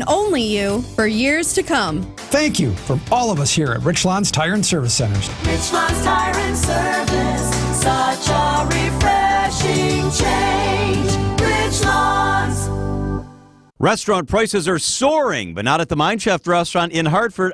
only you for years to come. Thank you from all of us here at Richlands Tire and Service Centers. Richlands Tire and Service, such a refreshing change. Richlands. Restaurant prices are soaring, but not at the Mine Chef restaurant in Hartford.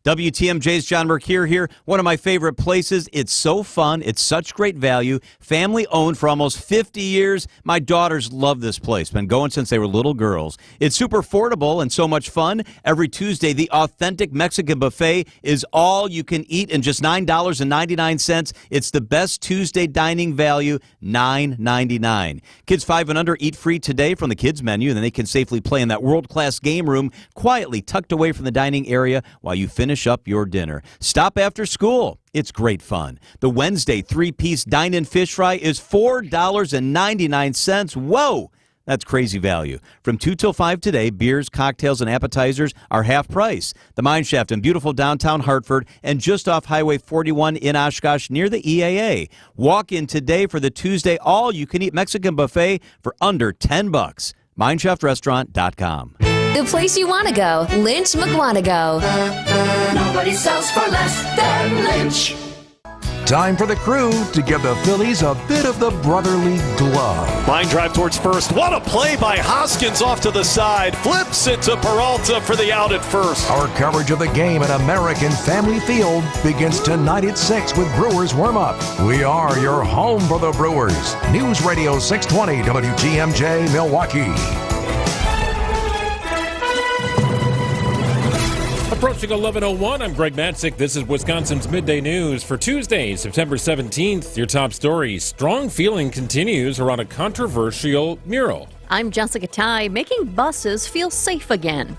WTMJ's John Mercure here. One of my favorite places. It's so fun. It's such great value. Family owned for almost 50 years. My daughters love this place. Been going since they were little girls. It's super affordable and so much fun. Every Tuesday, the authentic Mexican buffet is all you can eat in just $9.99. It's the best Tuesday dining value, $9.99. Kids 5 and under eat free today from the kids menu, and then they can safely play in that world-class game room, quietly tucked away from the dining area while you finish up your dinner. Stop after school. It's great fun. The Wednesday 3-piece dine-in fish fry is $4.99. Whoa! That's crazy value. From 2 till 5 today, beers, cocktails, and appetizers are half price. The Mine Shaft in beautiful downtown Hartford and just off Highway 41 in Oshkosh near the EAA. Walk in today for the Tuesday all-you-can-eat Mexican buffet for under $10. MineShaftRestaurant.com. The place you want to go, Lynch McWanago. Nobody sells for less than Lynch. Time for the crew to give the Phillies a bit of the brotherly glove. Line drive towards first. What a play by Hoskins off to the side. Flips it to Peralta for the out at first. Our coverage of the game at American Family Field begins tonight at 6 with Brewers warm-up. We are your home for the Brewers. News Radio 620 WTMJ Milwaukee. Approaching 11:01, I'm Greg Matzik. This is Wisconsin's Midday News for Tuesday, September 17th. Your top story, strong feeling continues around a controversial mural. I'm Jessica Ty, making buses feel safe again.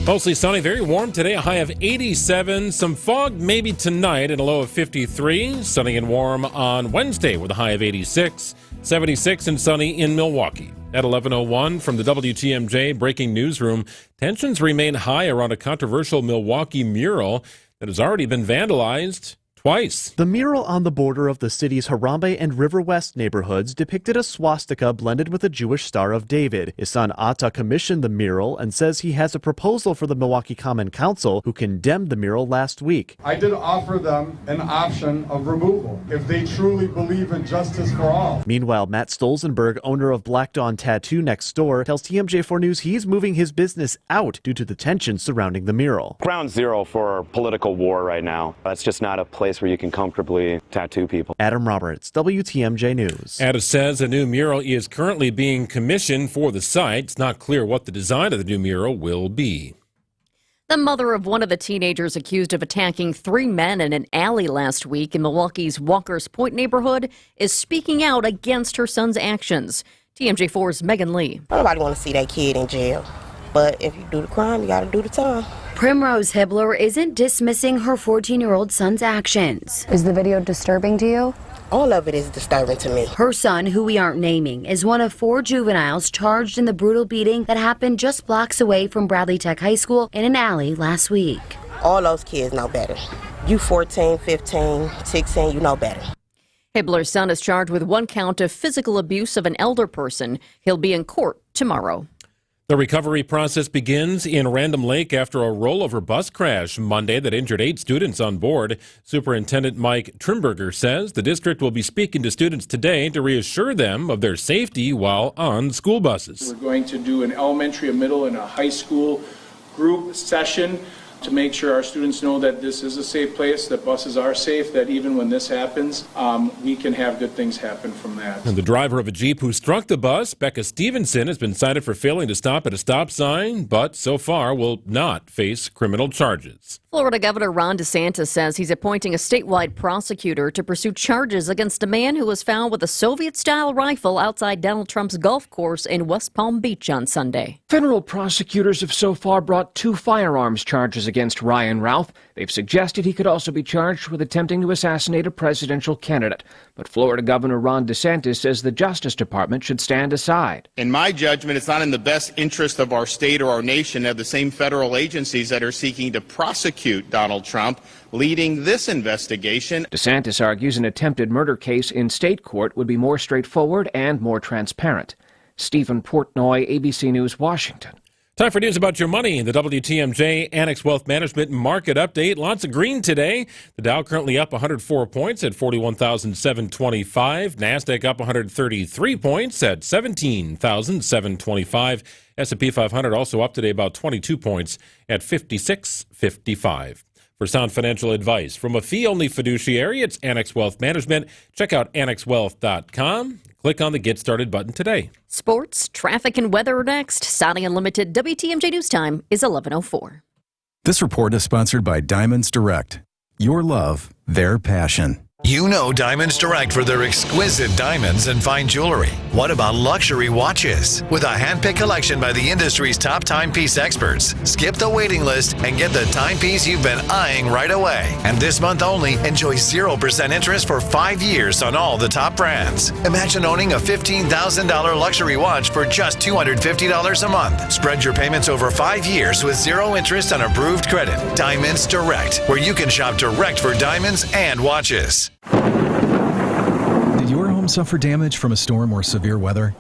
Mostly sunny, very warm today, a high of 87. Some fog maybe tonight and a low of 53. Sunny and warm on Wednesday with a high of 86. 76 and sunny in Milwaukee. At 11:01 from the WTMJ Breaking Newsroom, tensions remain high around a controversial Milwaukee mural that has already been vandalized twice. The mural on the border of the city's Harambe and River West neighborhoods depicted a swastika blended with a Jewish Star of David. His son Atta commissioned the mural and says he has a proposal for the Milwaukee Common Council, who condemned the mural last week. I did offer them an option of removal if they truly believe in justice for all. Meanwhile, Matt Stolzenberg, owner of Black Dawn Tattoo next door, tells TMJ4 News he's moving his business out due to the tensions surrounding the mural. Ground zero for political war right now. That's just not a place where you can comfortably tattoo people. Adam Roberts, WTMJ News. Addis says a new mural is currently being commissioned for the site. It's not clear what the design of the new mural will be. The mother of one of the teenagers accused of attacking 3 men in an alley last week in Milwaukee's Walker's Point neighborhood is speaking out against her son's actions. TMJ4's Megan Lee. Nobody want to see that kid in jail. But if you do the crime, you got to do the time. Primrose Hibbler isn't dismissing her 14-year-old son's actions. Is the video disturbing to you? All of it is disturbing to me. Her son, who we aren't naming, is one of 4 juveniles charged in the brutal beating that happened just blocks away from Bradley Tech High School in an alley last week. All those kids know better. You 14, 15, 16, you know better. Hibbler's son is charged with 1 count of physical abuse of an elder person. He'll be in court tomorrow. The recovery process begins in Random Lake after a rollover bus crash Monday that injured 8 students on board. Superintendent Mike Trimberger says the district will be speaking to students today to reassure them of their safety while on school buses. We're going to do an elementary, a middle, and a high school group session to make sure our students know that this is a safe place, that buses are safe, that even when this happens, we can have good things happen from that. And the driver of a Jeep who struck the bus, Becca Stevenson, has been cited for failing to stop at a stop sign, but so far will not face criminal charges. Florida Governor Ron DeSantis says he's appointing a statewide prosecutor to pursue charges against a man who was found with a Soviet-style rifle outside Donald Trump's golf course in West Palm Beach on Sunday. Federal prosecutors have so far brought 2 firearms charges against Ryan Ralph. They've suggested he could also be charged with attempting to assassinate a presidential candidate. But Florida Governor Ron DeSantis says the Justice Department should stand aside. In my judgment, it's not in the best interest of our state or our nation to have the same federal agencies that are seeking to prosecute Donald Trump leading this investigation. DeSantis argues an attempted murder case in state court would be more straightforward and more transparent. Stephen Portnoy, ABC News, Washington. Time for news about your money. The WTMJ Annex Wealth Management Market Update. Lots of green today. The Dow currently up 104 points at 41,725. NASDAQ up 133 points at 17,725. S&P 500 also up today about 22 points at 56.55. For sound financial advice from a fee-only fiduciary, it's Annex Wealth Management. Check out annexwealth.com. Click on the Get Started button today. Sports, traffic, and weather are next. Saudi Unlimited WTMJ News Time is 11:04. This report is sponsored by Diamonds Direct. Your love, their passion. You know Diamonds Direct for their exquisite diamonds and fine jewelry. What about luxury watches? With a hand-picked collection by the industry's top timepiece experts, skip the waiting list and get the timepiece you've been eyeing right away. And this month only, enjoy 0% interest for 5 years on all the top brands. Imagine owning a $15,000 luxury watch for just $250 a month. Spread your payments over 5 years with 0 interest on approved credit. Diamonds Direct, where you can shop direct for diamonds and watches. Did your home suffer damage from a storm or severe weather?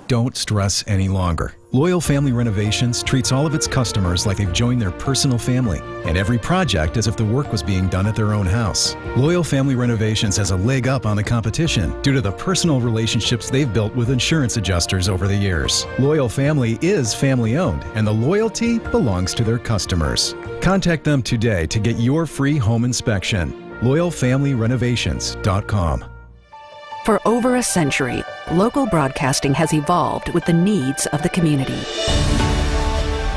Don't stress any longer. Loyal Family Renovations treats all of its customers like they've joined their personal family, and every project as if the work was being done at their own house. Loyal Family Renovations has a leg up on the competition due to the personal relationships they've built with insurance adjusters over the years. Loyal Family is family-owned, and the loyalty belongs to their customers. Contact them today to get your free home inspection. LoyalFamilyRenovations.com. For over a century, local broadcasting has evolved with the needs of the community.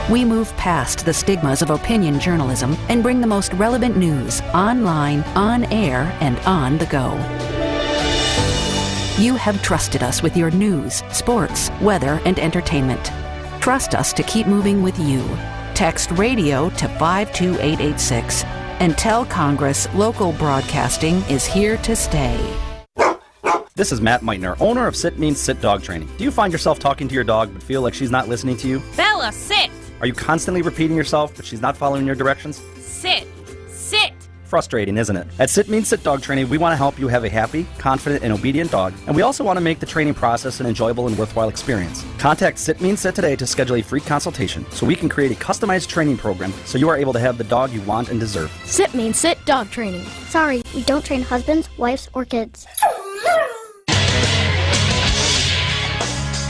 We move past the stigmas of opinion journalism and bring the most relevant news online, on air, and on the go. You have trusted us with your news, sports, weather, and entertainment. Trust us to keep moving with you. Text radio to 52886 and tell Congress local broadcasting is here to stay. This is Matt Meitner, owner of Sit Means Sit Dog Training. Do you find yourself talking to your dog but feel like she's not listening to you? Bella, sit! Are you constantly repeating yourself but she's not following your directions? Sit! Sit! Frustrating, isn't it? At Sit Means Sit Dog Training, we want to help you have a happy, confident, and obedient dog, and we also want to make the training process an enjoyable and worthwhile experience. Contact Sit Means Sit today to schedule a free consultation so we can create a customized training program so you are able to have the dog you want and deserve. Sit Means Sit Dog Training. Sorry, we don't train husbands, wives, or kids.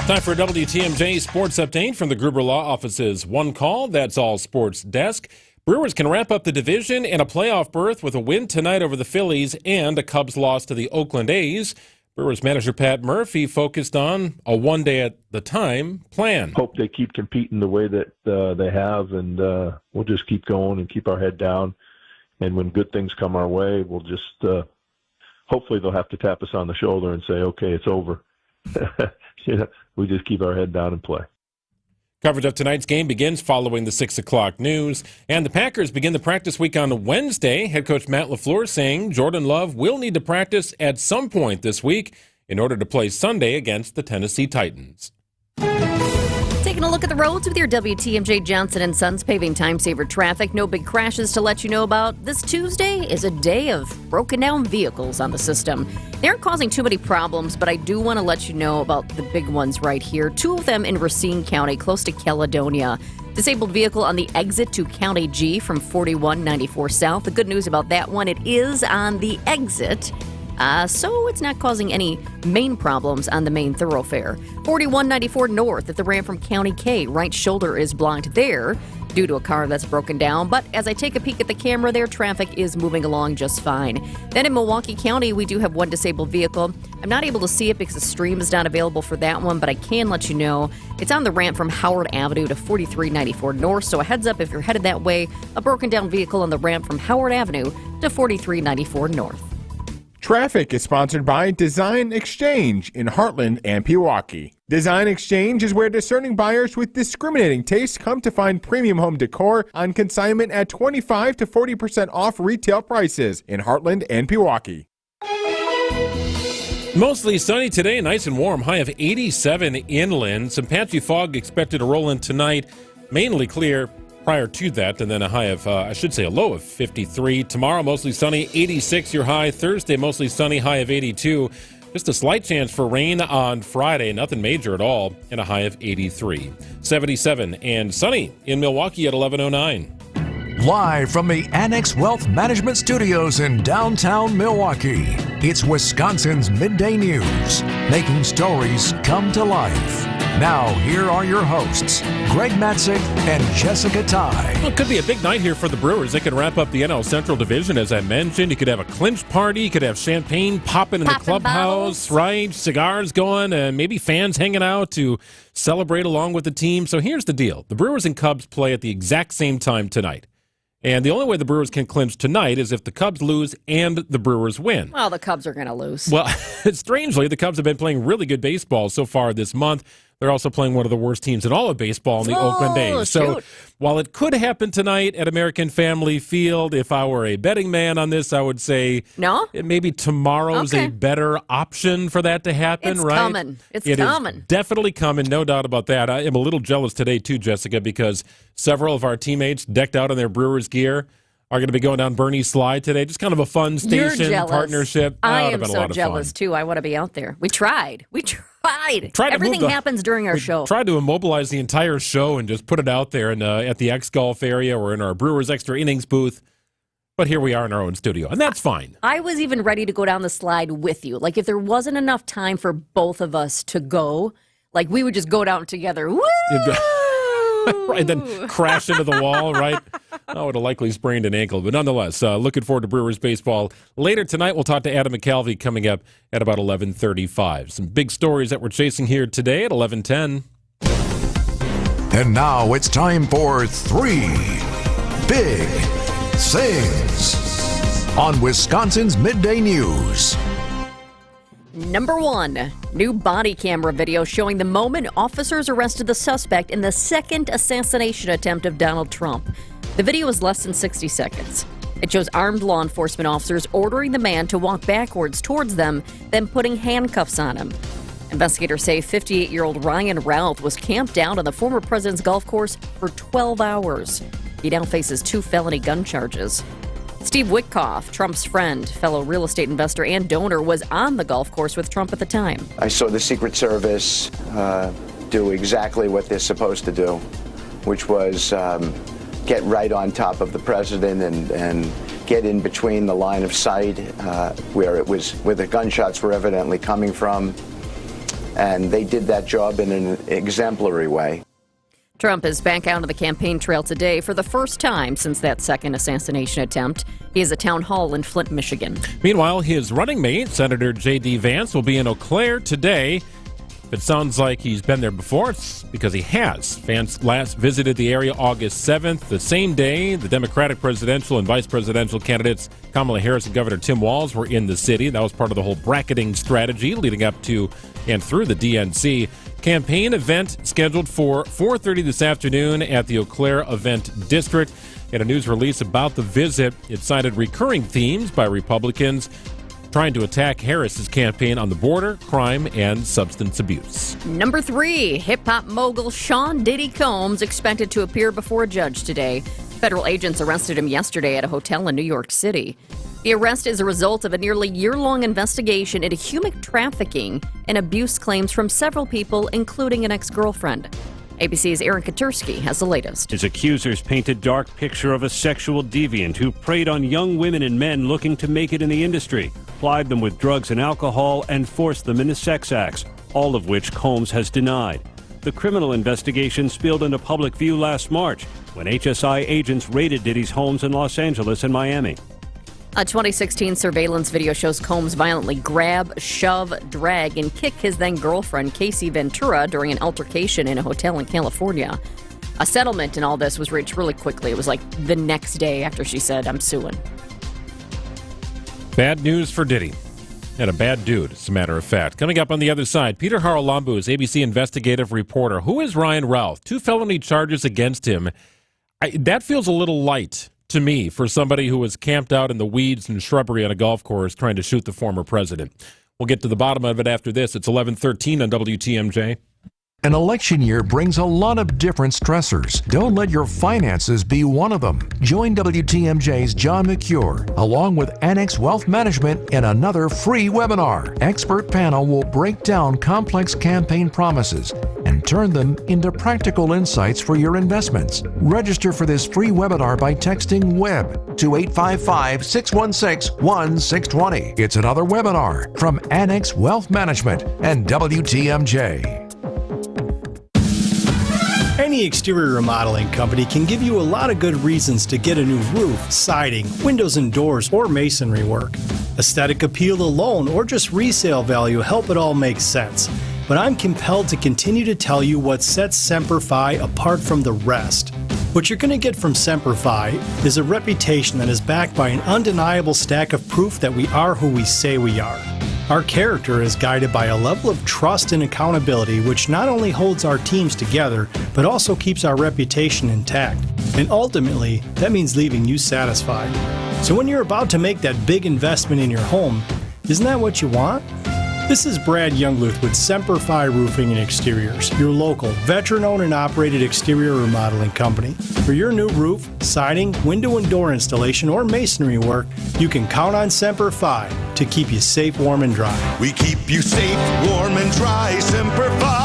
Time for a WTMJ Sports Update from the Gruber Law Office's One Call, That's All Sports Desk. Brewers can wrap up the division and a playoff berth with a win tonight over the Phillies and a Cubs loss to the Oakland A's. Brewers manager Pat Murphy focused on a one-day-at-the-time plan. Hope they keep competing the way that they have, and we'll just keep going and keep our head down. And when good things come our way, we'll just hopefully they'll have to tap us on the shoulder and say, okay, it's over. We just keep our head down and play. Coverage of tonight's game begins following the 6 o'clock news. And the Packers begin the practice week on Wednesday. Head coach Matt LaFleur saying Jordan Love will need to practice at some point this week in order to play Sunday against the Tennessee Titans. Taking a look at the roads with your WTMJ Johnson & Sons paving time-saver traffic. No big crashes to let you know about. This Tuesday is a day of broken down vehicles on the system. They aren't causing too many problems, but I do want to let you know about the big ones right here. 2 of them in Racine County, close to Caledonia. Disabled vehicle on the exit to County G from 4194 South. The good news about that one, it is on the exit. So it's not causing any main problems on the main thoroughfare. 4194 North at the ramp from County K. Right shoulder is blocked there due to a car that's broken down. But as I take a peek at the camera there, traffic is moving along just fine. Then in Milwaukee County, we do have one disabled vehicle. I'm not able to see it because the stream is not available for that one, but I can let you know it's on the ramp from Howard Avenue to 4394 North. So a heads up if you're headed that way, a broken down vehicle on the ramp from Howard Avenue to 4394 North. Traffic is sponsored by Design Exchange in Heartland and Pewaukee. Design Exchange is where discerning buyers with discriminating tastes come to find premium home decor on consignment at 25 to 40% off retail prices in Heartland and Pewaukee. Mostly sunny today, nice and warm, high of 87 inland. Some patchy fog expected to roll in tonight, mainly clear prior to that, and then a high of, a low of 53. Tomorrow, mostly sunny, 86 your high. Thursday, mostly sunny, high of 82. Just a slight chance for rain on Friday, nothing major at all, and a high of 83. 77 and sunny in Milwaukee at 11:09. Live from the Annex Wealth Management Studios in downtown Milwaukee, it's Wisconsin's Midday News, making stories come to life. Now, here are your hosts, Greg Matzik and Jessica Ty. Well, it could be a big night here for the Brewers. They could wrap up the NL Central Division, as I mentioned. You could have a clinch party. You could have champagne popping in the clubhouse, right? Cigars going, and maybe fans hanging out to celebrate along with the team. So here's the deal. The Brewers and Cubs play at the exact same time tonight. And the only way the Brewers can clinch tonight is if the Cubs lose and the Brewers win. Well, the Cubs are going to lose. Well, strangely, the Cubs have been playing really good baseball so far this month. They're also playing one of the worst teams in all of baseball in the Oakland A's. So while it could happen tonight at American Family Field, if I were a betting man on this, I would say maybe tomorrow's a better option for that to happen, it's right? Coming. It's coming. Is definitely coming, no doubt about that. I am a little jealous today, too, Jessica, because several of our teammates decked out in their Brewers gear are going to be going down Bernie's Slide today. Just kind of a fun station partnership. I am so jealous, too. I want to be out there. We tried. Everything happens during our show. Tried to immobilize the entire show and just put it out there at the X-Golf area or in our Brewers Extra Innings booth. But here we are in our own studio, and that's fine. I was even ready to go down the slide with you. Like, if there wasn't enough time for both of us to go, like, we would just go down together. Woo! Right, then crash into the wall, right? I would have likely sprained an ankle. But nonetheless, looking forward to Brewers baseball. Later tonight, we'll talk to Adam McCalvey coming up at about 11:35. Some big stories that we're chasing here today at 11:10. And now it's time for 3 Big Things on Wisconsin's Midday News. Number 1, new body camera video showing the moment officers arrested the suspect in the second assassination attempt of Donald Trump. The video is less than 60 seconds. It shows armed law enforcement officers ordering the man to walk backwards towards them, then putting handcuffs on him. Investigators say 58-year-old Ryan Routh was camped out on the former president's golf course for 12 hours. He now faces 2 felony gun charges. Steve Witkoff, Trump's friend, fellow real estate investor and donor, was on the golf course with Trump at the time. I saw the Secret Service do exactly what they're supposed to do, which was get right on top of the president and get in between the line of sight where the gunshots were evidently coming from. And they did that job in an exemplary way. Trump is back out on the campaign trail today for the first time since that second assassination attempt. He has a town hall in Flint, Michigan. Meanwhile, his running mate, Senator J.D. Vance, will be in Eau Claire today. If it sounds like he's been there before, it's because he has. Vance last visited the area August 7th, the same day the Democratic presidential and vice presidential candidates Kamala Harris and Governor Tim Walz were in the city. That was part of the whole bracketing strategy leading up to and through the DNC. Campaign event scheduled for 4:30 this afternoon at the Eau Claire Event District. In a news release about the visit, it cited recurring themes by Republicans trying to attack Harris's campaign on the border, crime, and substance abuse. Number 3, hip-hop mogul Sean Diddy Combs expected to appear before a judge today. Federal agents arrested him yesterday at a hotel in New York City. The arrest is a result of a nearly year-long investigation into human trafficking and abuse claims from several people, including an ex-girlfriend. ABC's Aaron Katursky has the latest. His accusers paint a dark picture of a sexual deviant who preyed on young women and men looking to make it in the industry, plied them with drugs and alcohol, and forced them into sex acts, all of which Combs has denied. The criminal investigation spilled into public view last March when HSI agents raided Diddy's homes in Los Angeles and Miami. A 2016 surveillance video shows Combs violently grab, shove, drag, and kick his then-girlfriend, Casey Ventura, during an altercation in a hotel in California. A settlement in all this was reached really quickly. It was like the next day after she said, "I'm suing." Bad news for Diddy. And a bad dude, as a matter of fact. Coming up on the other side, Peter Haralambou is ABC investigative reporter. Who is Ryan Routh? 2 felony charges against him. That feels a little light to me for somebody who was camped out in the weeds and shrubbery on a golf course trying to shoot the former president. We'll get to the bottom of it after this. It's 11:13 on WTMJ. An election year brings a lot of different stressors. Don't let your finances be one of them. Join WTMJ's John McCure along with Annex Wealth Management in another free webinar. Expert panel will break down complex campaign promises and turn them into practical insights for your investments. Register for this free webinar by texting WEB to 855-616-1620. It's another webinar from Annex Wealth Management and WTMJ. Any exterior remodeling company can give you a lot of good reasons to get a new roof, siding, windows and doors, or masonry work. Aesthetic appeal alone or just resale value help it all make sense. But I'm compelled to continue to tell you what sets Semper Fi apart from the rest. What you're going to get from Semper Fi is a reputation that is backed by an undeniable stack of proof that we are who we say we are. Our character is guided by a level of trust and accountability which not only holds our teams together, but also keeps our reputation intact. And ultimately, that means leaving you satisfied. So when you're about to make that big investment in your home, isn't that what you want? This is Brad Youngluth with Semper Fi Roofing and Exteriors, your local, veteran-owned and operated exterior remodeling company. For your new roof, siding, window and door installation, or masonry work, you can count on Semper Fi to keep you safe, warm, and dry. We keep you safe, warm, and dry. Semper Fi.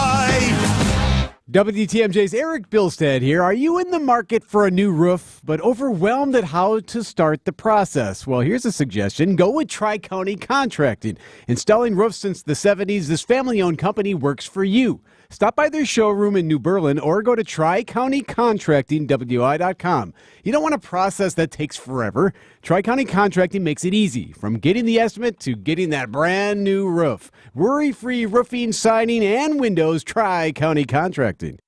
WTMJ's Eric Bilstead here. Are you in the market for a new roof, but overwhelmed at how to start the process? Well, here's a suggestion. Go with Tri-County Contracting. Installing roofs since the 70s, this family-owned company works for you. Stop by their showroom in New Berlin or go to TriCountyContractingWI.com. You don't want a process that takes forever. Tri-County Contracting makes it easy, from getting the estimate to getting that brand new roof. Worry-free roofing, siding, and windows. Tri-County Contracting.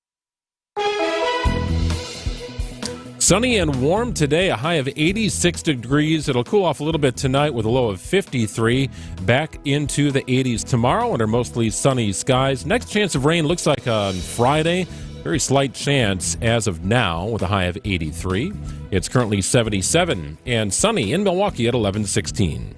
Sunny and warm today, a high of 86 degrees. It'll cool off a little bit tonight with a low of 53. Back into the 80s tomorrow under mostly sunny skies. Next chance of rain looks like on Friday. Very slight chance as of now with a high of 83. It's currently 77 and sunny in Milwaukee at 11:16.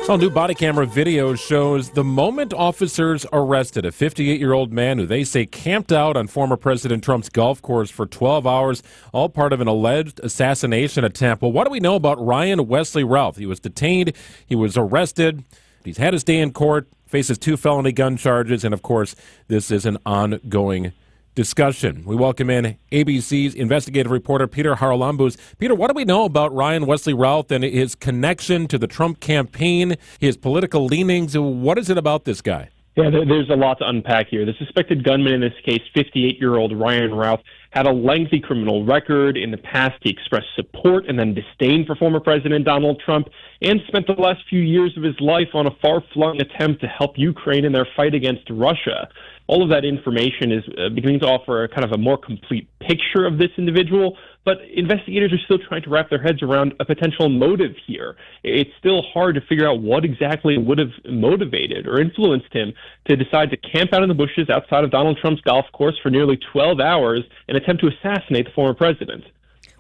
Well, new body camera video shows the moment officers arrested a 58-year-old man who they say camped out on former President Trump's golf course for 12 hours, all part of an alleged assassination attempt. Well, what do we know about Ryan Wesley Ralph? He was detained, he was arrested, he's had his day in court, faces 2 felony gun charges, and of course, this is an ongoing discussion. We welcome in ABC's investigative reporter Peter Haralambous. Peter, what do we know about Ryan Wesley Ralph and his connection to the Trump campaign, his political leanings? What is it about this guy? Yeah, there's a lot to unpack here. The suspected gunman in this case, 58-year-old Ryan Ralph, had a lengthy criminal record. In the past, he expressed support and then disdain for former President Donald Trump and spent the last few years of his life on a far-flung attempt to help Ukraine in their fight against Russia. All of that information is beginning to offer a kind of a more complete picture of this individual, but investigators are still trying to wrap their heads around a potential motive here. It's still hard to figure out what exactly would have motivated or influenced him to decide to camp out in the bushes outside of Donald Trump's golf course for nearly 12 hours and attempt to assassinate the former president.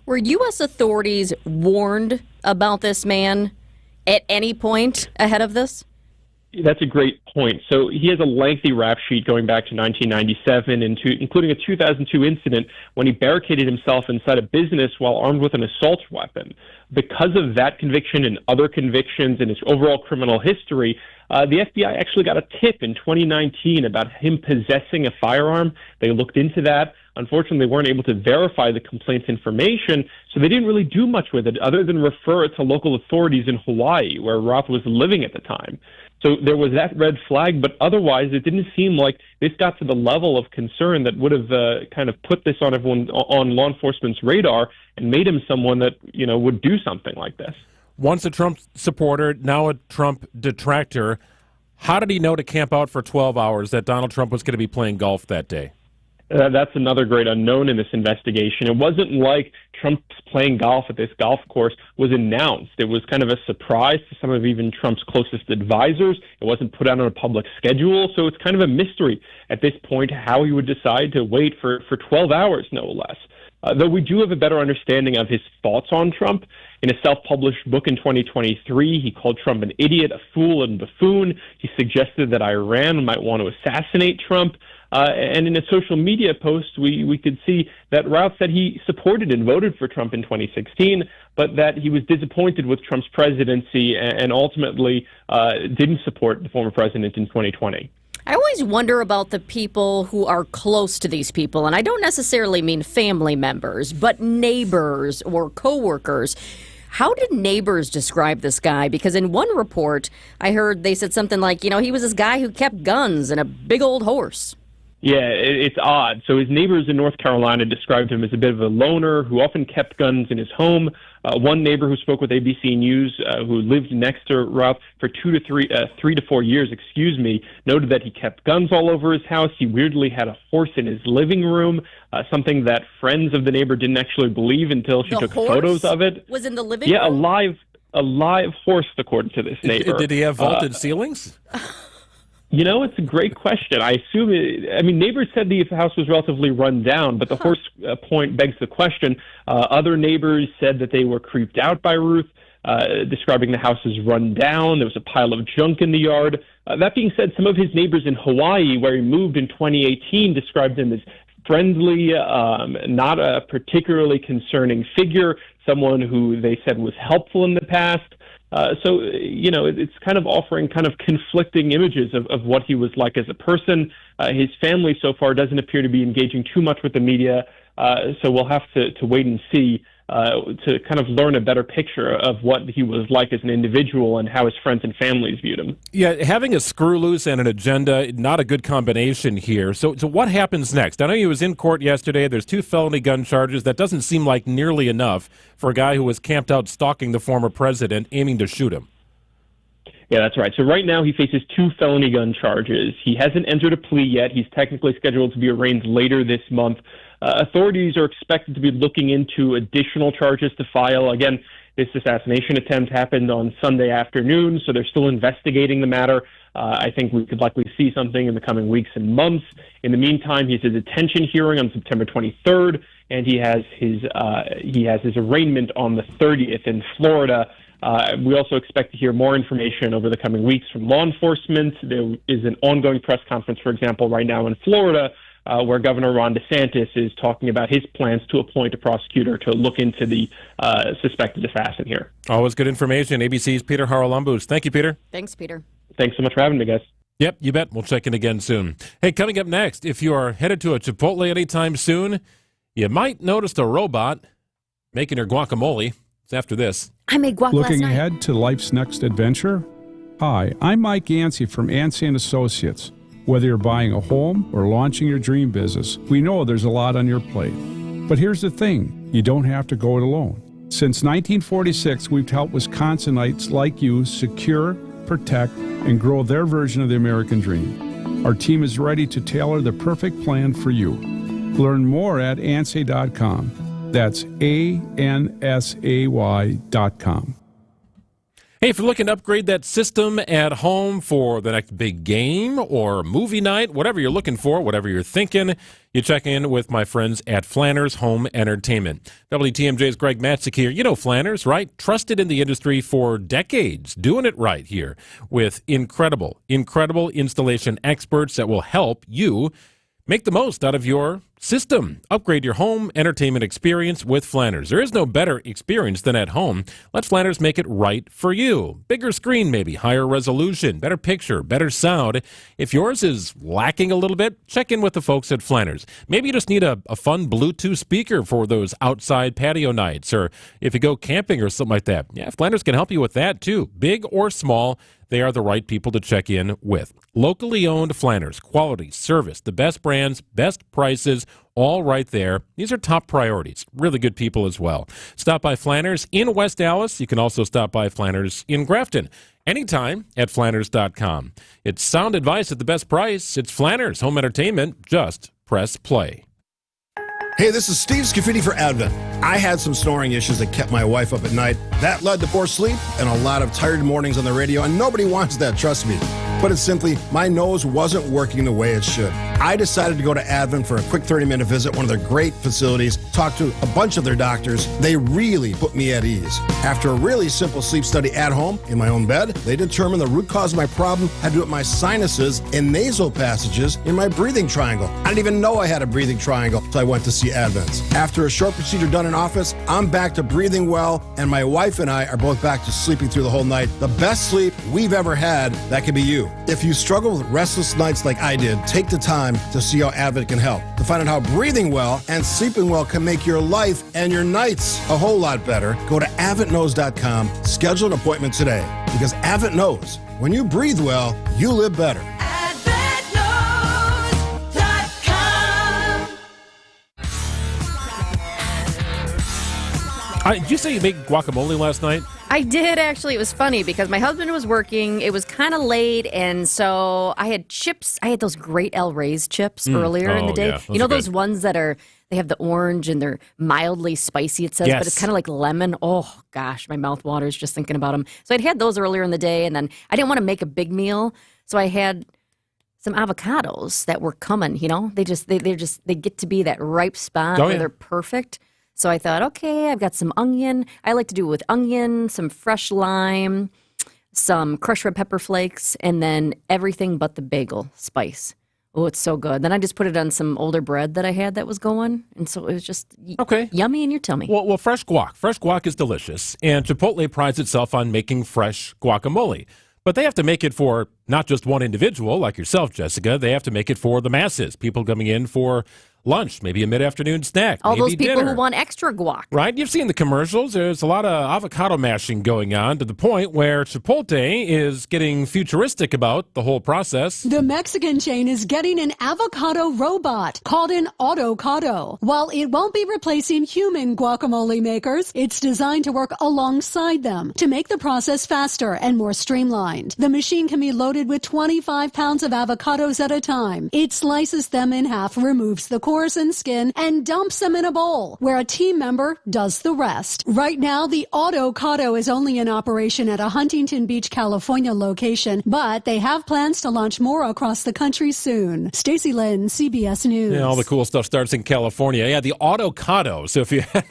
Were U.S. authorities warned about this man at any point ahead of this? That's a great point. So he has a lengthy rap sheet going back to 1997, including a 2002 incident when he barricaded himself inside a business while armed with an assault weapon. Because of that conviction and other convictions and his overall criminal history, the FBI actually got a tip in 2019 about him possessing a firearm. They looked into that. Unfortunately, they weren't able to verify the complaint's information, so they didn't really do much with it other than refer it to local authorities in Hawaii, where Roth was living at the time. So there was that red flag, but otherwise it didn't seem like this got to the level of concern that would have kind of put this on everyone, on law enforcement's radar and made him someone that, would do something like this. Once a Trump supporter, now a Trump detractor, how did he know to camp out for 12 hours that Donald Trump was going to be playing golf that day? That's another great unknown in this investigation. It wasn't like Trump's playing golf at this golf course was announced. It was kind of a surprise to some of even Trump's closest advisors. It wasn't put out on a public schedule, so it's kind of a mystery at this point how he would decide to wait for 12 hours, no less. though we do have a better understanding of his thoughts on Trump. In a self-published book in 2023, he called Trump an idiot, a fool, and buffoon. He suggested that Iran might want to assassinate Trump. And in a social media post, we could see that Routh said he supported and voted for Trump in 2016, but that he was disappointed with Trump's presidency and ultimately didn't support the former president in 2020. I always wonder about the people who are close to these people, and I don't necessarily mean family members, but neighbors or coworkers. How did neighbors describe this guy? Because in one report, I heard they said something like, he was this guy who kept guns and a big old horse. Yeah, it's odd. So his neighbors in North Carolina described him as a bit of a loner who often kept guns in his home. One neighbor who spoke with ABC News, who lived next to Routh for 3 to 4 years, noted that he kept guns all over his house. He weirdly had a horse in his living room, something that friends of the neighbor didn't actually believe until she took photos of it. Was in the living room? Yeah, a live horse, according to this neighbor. Did he have vaulted ceilings? It's a great question. I assume neighbors said the house was relatively run down, but the horse point begs the question. Other neighbors said that they were creeped out by Routh, describing the house as run down. There was a pile of junk in the yard. That being said, some of his neighbors in Hawaii, where he moved in 2018, described him as friendly, not a particularly concerning figure, someone who they said was helpful in the past. So it's kind of offering kind of conflicting images of what he was like as a person. His family so far doesn't appear to be engaging too much with the media. So we'll have to wait and see to kind of learn a better picture of what he was like as an individual and how his friends and families viewed him. Yeah, having a screw loose and an agenda, not a good combination here. So what happens next? I know he was in court yesterday. There's 2 felony gun charges. That doesn't seem like nearly enough for a guy who was camped out stalking the former president, aiming to shoot him. Yeah, that's right. So right now he faces 2 felony gun charges. He hasn't entered a plea yet. He's technically scheduled to be arraigned later this month. Authorities are expected to be looking into additional charges to file. Again, this assassination attempt happened on Sunday afternoon, so they're still investigating the matter. I think we could likely see something in the coming weeks and months. In the meantime, he has a detention hearing on September 23rd, and he has his arraignment on the 30th in Florida. We also expect to hear more information over the coming weeks from law enforcement. There is an ongoing press conference, for example, right now in Florida, where Governor Ron DeSantis is talking about his plans to appoint a prosecutor to look into the suspected assassin here. Always good information. ABC's Peter Haralambous. Thank you, Peter. Thanks, Peter. Thanks so much for having me, guys. Yep, you bet. We'll check in again soon. Hey, coming up next, if you are headed to a Chipotle anytime soon, you might notice a robot making your guacamole. It's after this. I made guac last night. Looking ahead to life's next adventure? Hi, I'm Mike Yancey from Yancey & Associates. Whether you're buying a home or launching your dream business, we know there's a lot on your plate. But here's the thing, you don't have to go it alone. Since 1946, we've helped Wisconsinites like you secure, protect, and grow their version of the American dream. Our team is ready to tailor the perfect plan for you. Learn more at ansay.com. That's ANSAY.com. Hey, if you're looking to upgrade that system at home for the next big game or movie night, whatever you're looking for, whatever you're thinking, you check in with my friends at Flanners Home Entertainment. WTMJ's Greg Matzik here. You know Flanners, right? Trusted in the industry for decades, doing it right here with incredible installation experts that will help you make the most out of your system. Upgrade your home entertainment experience with Flanners. There is no better experience than at home. Let Flanners make it right for you. Bigger screen maybe, higher resolution, better picture, better sound. If yours is lacking a little bit, check in with the folks at Flanners. Maybe you just need a fun Bluetooth speaker for those outside patio nights, or if you go camping or something like that. Yeah, Flanners can help you with that too. Big or small, they are the right people to check in with. Locally owned Flanners, quality, service, the best brands, best prices, all right there. These are top priorities. Really good people as well. Stop by Flanners in West Dallas. You can also stop by Flanners in Grafton. Anytime at Flanners.com. It's sound advice at the best price. It's Flanners Home Entertainment. Just press play. Hey, this is Steve Scafidi for Advent. I had some snoring issues that kept my wife up at night. That led to poor sleep and a lot of tired mornings on the radio, and nobody wants that, trust me. Put it simply, my nose wasn't working the way it should. I decided to go to Advent for a quick 30-minute visit, one of their great facilities, talk to a bunch of their doctors. They really put me at ease. After a really simple sleep study at home, in my own bed, they determined the root cause of my problem had to do with my sinuses and nasal passages in my breathing triangle. I didn't even know I had a breathing triangle, so I went to see Advent. After a short procedure done in office, I'm back to breathing well, and my wife and I are both back to sleeping through the whole night. The best sleep we've ever had, that could be you. If you struggle with restless nights like I did, take the time to see how Advent can help. To find out how breathing well and sleeping well can make your life and your nights a whole lot better, go to AdventKnows.com, schedule an appointment today. Because Advent knows, when you breathe well, you live better. Did you say you made guacamole last night? I did, actually. It was funny because my husband was working. It was kind of late, and so I had chips. I had those great El Rey's chips earlier in the day. Yeah, you know those good. ones that they have the orange and they're mildly spicy, it says, Yes. but it's kind of like lemon. Oh, gosh, my mouth waters just thinking about them. So I'd had those earlier in the day, and then I didn't want to make a big meal, so I had some avocados that were coming, They get to be that ripe spot where they're perfect. So I thought, okay, I've got some onion. I like to do it with onion, some fresh lime, some crushed red pepper flakes, and then everything but the bagel spice. Oh, it's so good. Then I just put it on some older bread that I had that was going, and so it was just yummy in your tummy. Well, fresh guac. Fresh guac is delicious, and Chipotle prides itself on making fresh guacamole. But they have to make it for not just one individual like yourself, Jessica. They have to make it for the masses, people coming in for lunch, maybe a mid-afternoon snack, All maybe those people dinner. who want extra guac. Right? You've seen the commercials. There's a lot of avocado mashing going on to the point where Chipotle is getting futuristic about the whole process. The Mexican chain is getting an avocado robot called an Autocado. While it won't be replacing human guacamole makers, it's designed to work alongside them to make the process faster and more streamlined. The machine can be loaded with 25 pounds of avocados at a time. It slices them in half, removes the cores and skin, and dumps them in a bowl, where a team member does the rest. Right now, the Autocado is only in operation at a Huntington Beach, California location, but they have plans to launch more across the country soon. Stacey Lynn, CBS News. Yeah, all the cool stuff starts in California. Yeah, the Autocado. So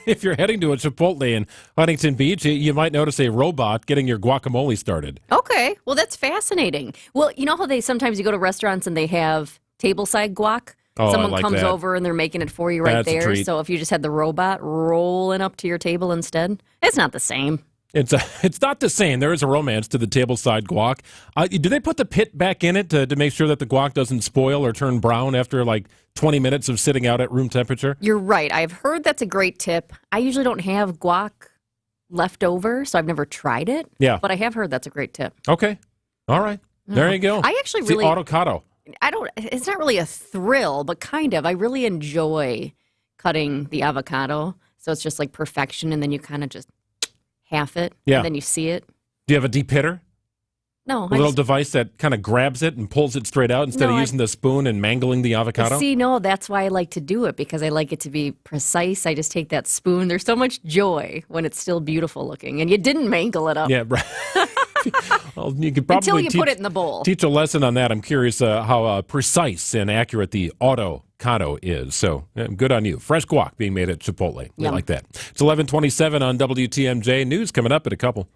if you're heading to a Chipotle in Huntington Beach, you might notice a robot getting your guacamole started. Okay, well, that's fascinating. Well, you know how sometimes you go to restaurants and they have tableside guac? Oh, Someone I like comes that. over and they're making it for you right That's a there. treat. So if you just had the robot rolling up to your table instead, it's not the same. It's not the same. There is a romance to the tableside guac. Do they put the pit back in it to make sure that the guac doesn't spoil or turn brown after like 20 minutes of sitting out at room temperature? You're right. I've heard that's a great tip. I usually don't have guac left over, so I've never tried it. Yeah. But I have heard that's a great tip. Okay. All right. There you go. I actually It's really... the Autocado. It's not really a thrill, but kind of. I really enjoy cutting the avocado. So it's just like perfection, and then you kind of just half it, Yeah. and then you see it. Do you have a deep hitter? No. A little device that kind of grabs it and pulls it straight out instead of using the spoon and mangling the avocado? See, no, that's why I like to do it, because I like it to be precise. I just take that spoon. There's so much joy when it's still beautiful looking, and you didn't mangle it up. Yeah, right. Well, you could probably Until you put it in the bowl. Teach a lesson on that. I'm curious how precise and accurate the Autocado is. So good on you. Fresh guac being made at Chipotle. We Yum. like that. It's 11:27 on WTMJ. News coming up at a couple.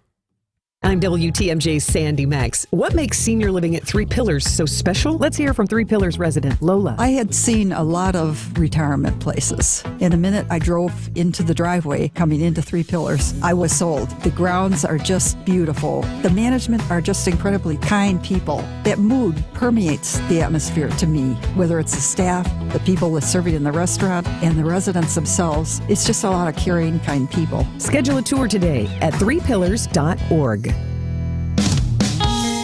I'm WTMJ's Sandy Max. What makes senior living at Three Pillars so special? Let's hear from Three Pillars resident Lola. I had seen a lot of retirement places. In a minute, I drove into the driveway coming into Three Pillars. I was sold. The grounds are just beautiful. The management are just incredibly kind people. That mood permeates the atmosphere to me, whether it's the staff, the people that's serving in the restaurant, and the residents themselves. It's just a lot of caring, kind people. Schedule a tour today at threepillars.org.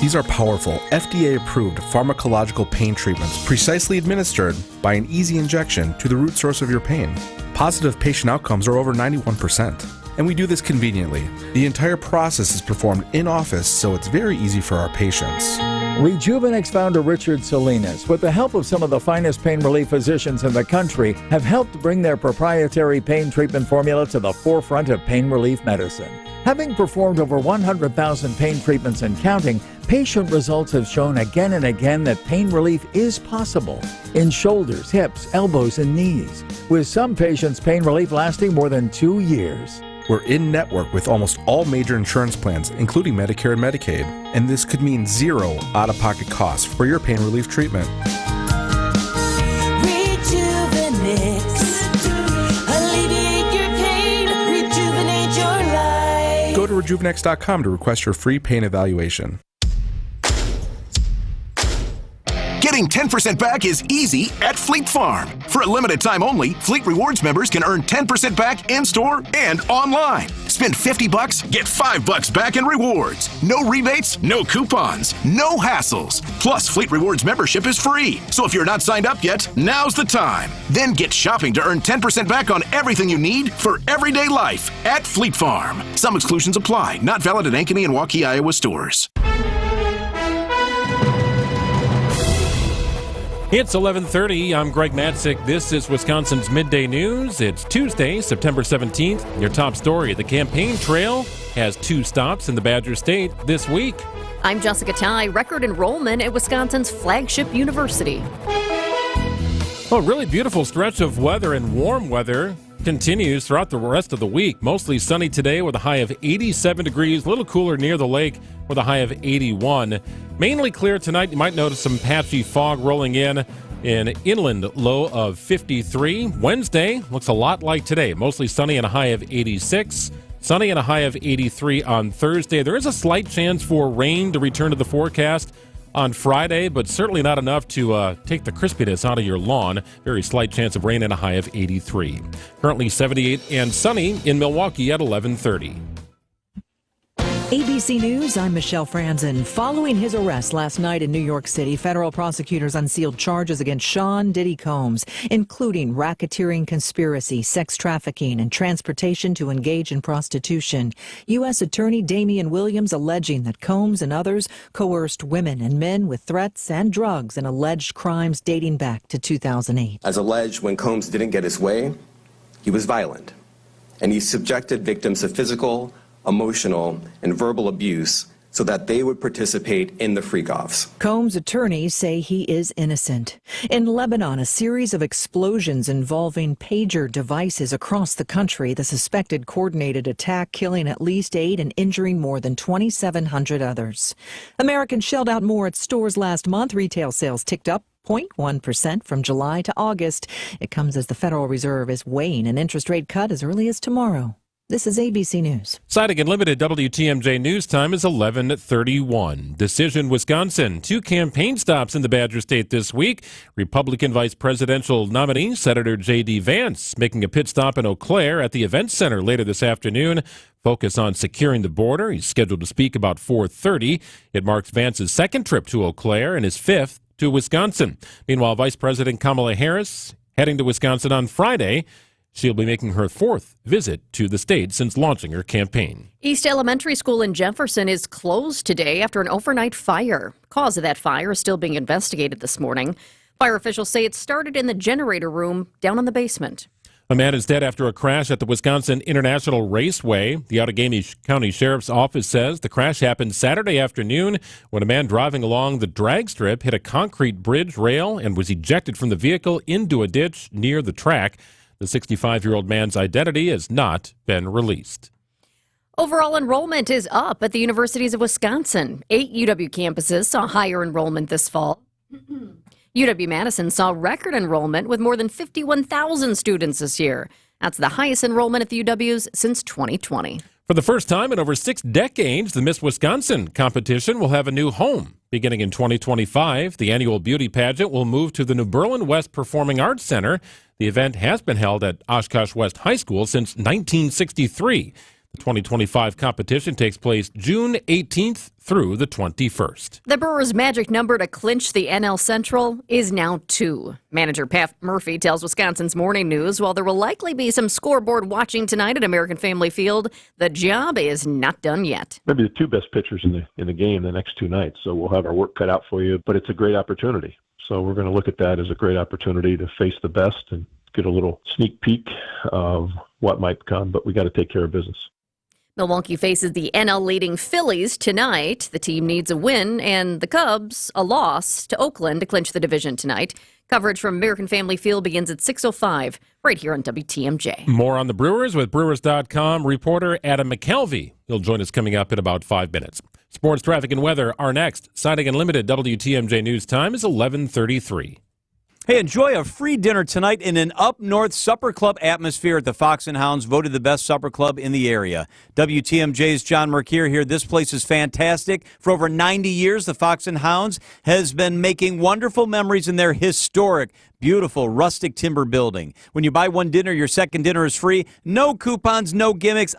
These are powerful, FDA-approved pharmacological pain treatments precisely administered by an easy injection to the root source of your pain. Positive patient outcomes are over 91%. And we do this conveniently. The entire process is performed in-office, so it's very easy for our patients. Rejuvenex founder Richard Salinas, with the help of some of the finest pain relief physicians in the country, have helped bring their proprietary pain treatment formula to the forefront of pain relief medicine. Having performed over 100,000 pain treatments and counting, patient results have shown again and again that pain relief is possible in shoulders, hips, elbows, and knees, with some patients' pain relief lasting more than 2 years. We're in network with almost all major insurance plans, including Medicare and Medicaid, and this could mean zero out-of-pocket costs for your pain relief treatment. Go to rejuvenex.com to request your free pain evaluation. Getting 10% back is easy at Fleet Farm. For a limited time only, Fleet Rewards members can earn 10% back in-store and online. Spend $50, get $5 back in rewards. No rebates, no coupons, no hassles. Plus, Fleet Rewards membership is free. So if you're not signed up yet, now's the time. Then get shopping to earn 10% back on everything you need for everyday life at Fleet Farm. Some exclusions apply. Not valid at Ankeny and Waukee, Iowa stores. It's 11:30. I'm Greg Matzik. This is Wisconsin's Midday News. It's Tuesday, September 17th. Your top story, the campaign trail has 2 stops in the Badger State this week. I'm Jessica Ty. Record enrollment at Wisconsin's flagship university. A really beautiful stretch of weather and warm weather continues throughout the rest of the week. Mostly sunny today with a high of 87 degrees, a little cooler near the lake with a high of 81. Mainly clear tonight. You might notice some patchy fog rolling in inland, low of 53. Wednesday looks a lot like today. Mostly sunny and a high of 86. Sunny and a high of 83 on Thursday. There is a slight chance for rain to return to the forecast on Friday, but certainly not enough to take the crispiness out of your lawn. Very slight chance of rain and a high of 83. Currently 78 and sunny in Milwaukee at 11:30. ABC News, I'm Michelle Franzen. Following his arrest last night in New York City, federal prosecutors unsealed charges against Sean Diddy Combs, including racketeering conspiracy, sex trafficking, and transportation to engage in prostitution. U.S. Attorney Damian Williams alleging that Combs and others coerced women and men with threats and drugs in alleged crimes dating back to 2008. As alleged, when Combs didn't get his way, he was violent, and he subjected victims to physical, emotional, and verbal abuse so that they would participate in the freak-offs. Combs' attorneys say he is innocent. In Lebanon, a series of explosions involving pager devices across the country. The suspected coordinated attack killing at least 8 and injuring more than 2,700 others. Americans shelled out more at stores last month. Retail sales ticked up 0.1% from July to August. It comes as the Federal Reserve is weighing an interest rate cut as early as tomorrow. This is ABC News. Citing Unlimited WTMJ News Time is 11:31. Decision Wisconsin. 2 campaign stops in the Badger State this week. Republican Vice Presidential nominee Senator J.D. Vance making a pit stop in Eau Claire at the Event Center later this afternoon. Focus on securing the border. He's scheduled to speak about 4:30. It marks Vance's second trip to Eau Claire and his 5th to Wisconsin. Meanwhile, Vice President Kamala Harris heading to Wisconsin on Friday. She'll be making her 4th visit to the state since launching her campaign. East Elementary School in Jefferson is closed today after an overnight fire. Cause of that fire is still being investigated this morning. Fire officials say it started in the generator room down in the basement. A man is dead after a crash at the Wisconsin International Raceway. The Outagamie County Sheriff's Office says the crash happened Saturday afternoon when a man driving along the drag strip hit a concrete bridge rail and was ejected from the vehicle into a ditch near the track. The 65-year-old man's identity has not been released. Overall enrollment is up at the universities of Wisconsin. 8 UW campuses saw higher enrollment this fall. UW-Madison saw record enrollment with more than 51,000 students this year. That's the highest enrollment at the UWs since 2020. For the first time in over 6 decades, the Miss Wisconsin competition will have a new home. Beginning in 2025, the annual beauty pageant will move to the New Berlin West Performing Arts Center. The event has been held at Oshkosh West High School since 1963. The 2025 competition takes place June 18th through the 21st. The Brewers' magic number to clinch the NL Central is now 2. Manager Pat Murphy tells Wisconsin's Morning News while there will likely be some scoreboard watching tonight at American Family Field, the job is not done yet. Maybe the 2 best pitchers in the game the next 2 nights, so we'll have our work cut out for you, but it's a great opportunity. So we're going to look at that as a great opportunity to face the best and get a little sneak peek of what might come, but we got to take care of business. Milwaukee faces the NL-leading Phillies tonight. The team needs a win, and the Cubs a loss to Oakland to clinch the division tonight. Coverage from American Family Field begins at 6:05 right here on WTMJ. More on the Brewers with Brewers.com reporter Adam McKelvey. He'll join us coming up in about 5 minutes. Sports, traffic, and weather are next. Siding Unlimited WTMJ News Time is 11:33. Hey, enjoy a free dinner tonight in an up-north supper club atmosphere at the Fox and Hounds, voted the best supper club in the area. WTMJ's John Mercure here. This place is fantastic. For over 90 years, the Fox and Hounds has been making wonderful memories in their historic, beautiful, rustic timber building. When you buy one dinner, your second dinner is free. No coupons, no gimmicks,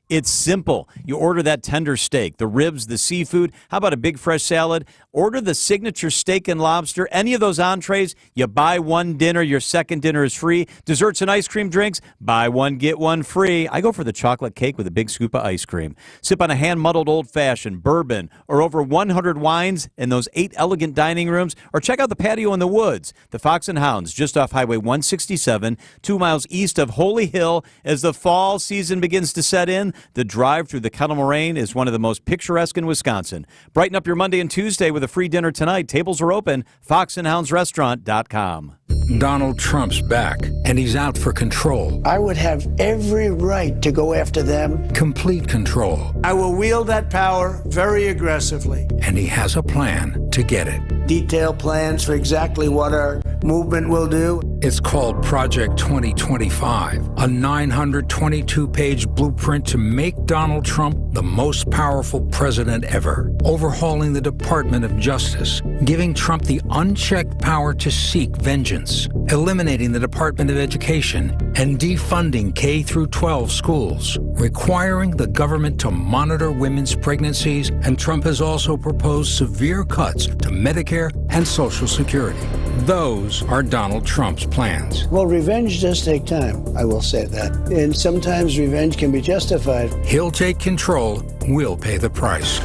It's simple. You order that tender steak, the ribs, the seafood. How about a big fresh salad? Order the signature steak and lobster. Any of those entrees, you buy one dinner, your second dinner is free. Desserts and ice cream drinks, buy one, get one free. I go for the chocolate cake with a big scoop of ice cream. Sip on a hand-muddled old-fashioned, bourbon, or over 100 wines in those 8 elegant dining rooms, or check out the patio in the woods. The Fox and Hounds, just off Highway 167, 2 miles east of Holy Hill. As the fall season begins to set in, the drive through the Kettle Moraine is one of the most picturesque in Wisconsin. Brighten up your Monday and Tuesday with a free dinner tonight. Tables are open. foxandhoundsrestaurant.com. Donald Trump's back, and he's out for control. I would have every right to go after them. Complete control. I will wield that power very aggressively. And he has a plan to get it. Detailed plans for exactly what our movement will do. It's called Project 2025, a 922-page blueprint to make Donald Trump the most powerful president ever, overhauling the Department of Justice, giving Trump the unchecked power to seek vengeance, eliminating the Department of Education, and defunding K-12 schools, requiring the government to monitor women's pregnancies, and Trump has also proposed severe cuts to Medicare and Social Security. Those are Donald Trump's plans. Well, revenge does take time, I will say that. And sometimes revenge can be justified. He'll take control. We'll pay the price.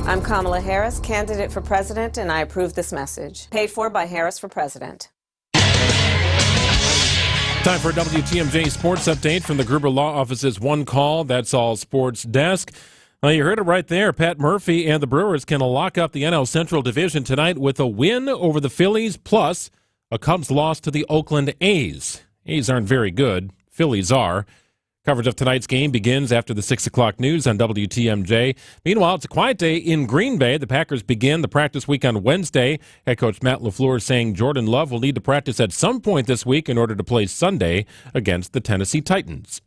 I'm Kamala Harris, candidate for president, and I approve this message. Paid for by Harris for President. Time for a WTMJ Sports Update from the Gruber Law Office's One Call, That's All Sports Desk. Well, you heard it right there. Pat Murphy and the Brewers can lock up the NL Central Division tonight with a win over the Phillies, plus a Cubs loss to the Oakland A's. A's aren't very good. Phillies are. Coverage of tonight's game begins after the 6 o'clock news on WTMJ. Meanwhile, it's a quiet day in Green Bay. The Packers begin the practice week on Wednesday. Head coach Matt LaFleur saying Jordan Love will need to practice at some point this week in order to play Sunday against the Tennessee Titans.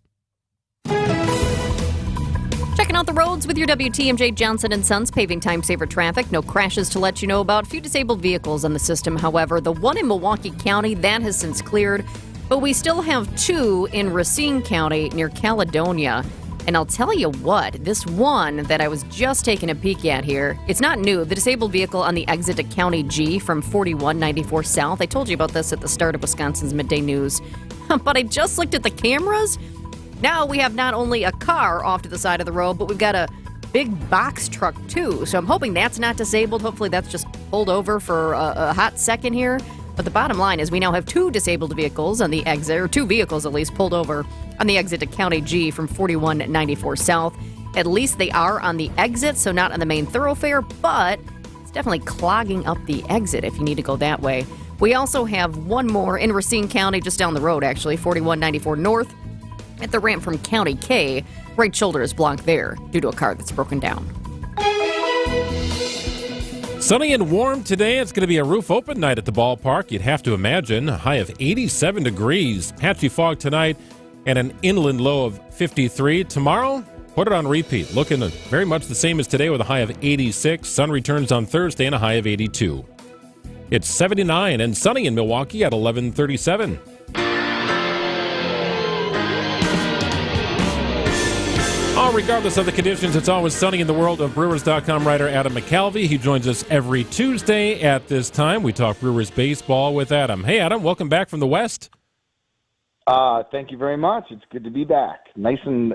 Checking out the roads with your WTMJ Johnson & Sons paving time saver traffic. No crashes to let you know about. Few disabled vehicles on the system, however. The one in Milwaukee County, that has since cleared. But we still have 2 in Racine County near Caledonia. And I'll tell you what, this one that I was just taking a peek at here, it's not new. The disabled vehicle on the exit to County G from 4194 South. I told you about this at the start of Wisconsin's Midday News. But I just looked at the cameras. Now we have not only a car off to the side of the road, but we've got a big box truck, too. So I'm hoping that's not disabled. Hopefully that's just pulled over for a hot second here. But the bottom line is we now have 2 disabled vehicles on the exit, or 2 vehicles at least, pulled over on the exit to County G from 4194 South. At least they are on the exit, so not on the main thoroughfare, but it's definitely clogging up the exit if you need to go that way. We also have one more in Racine County, just down the road, actually, 4194 North. At the ramp from County K, right shoulder is blocked there due to a car that's broken down. Sunny and warm today. It's going to be a roof-open night at the ballpark. You'd have to imagine. A high of 87 degrees. Patchy fog tonight and an inland low of 53. Tomorrow, put it on repeat. Looking very much the same as today with a high of 86. Sun returns on Thursday and a high of 82. It's 79 and sunny in Milwaukee at 11:37. Regardless of the conditions, it's always sunny in the world of Brewers.com writer Adam McKelvey. He joins us every Tuesday at this time. We talk Brewers baseball with Adam. Hey, Adam, welcome back from the West. Thank you very much. It's good to be back. Nice, and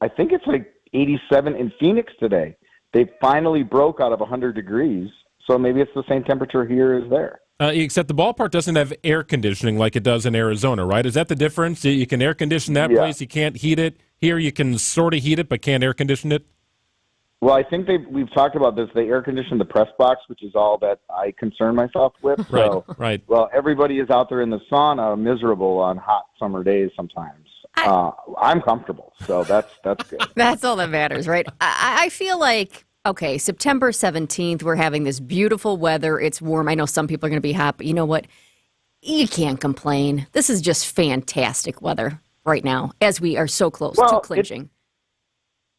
I think it's like 87 in Phoenix today. They finally broke out of 100 degrees, so maybe it's the same temperature here as there. Except the ballpark doesn't have air conditioning like it does in Arizona, right? Is that the difference? You can air condition that place, you can't heat it Here you can sort of heat it but can't air condition it? Well, I think we've talked about this. They air condition the press box, which is all that I concern myself with. So, right. Well, everybody is out there in the sauna, miserable on hot summer days sometimes. I'm comfortable, so that's good. That's all that matters, right? I feel like, okay, September 17th, we're having this beautiful weather. It's warm. I know some people are going to be hot, but you know what? You can't complain. This is just fantastic weather right now, as we are so close to clinching.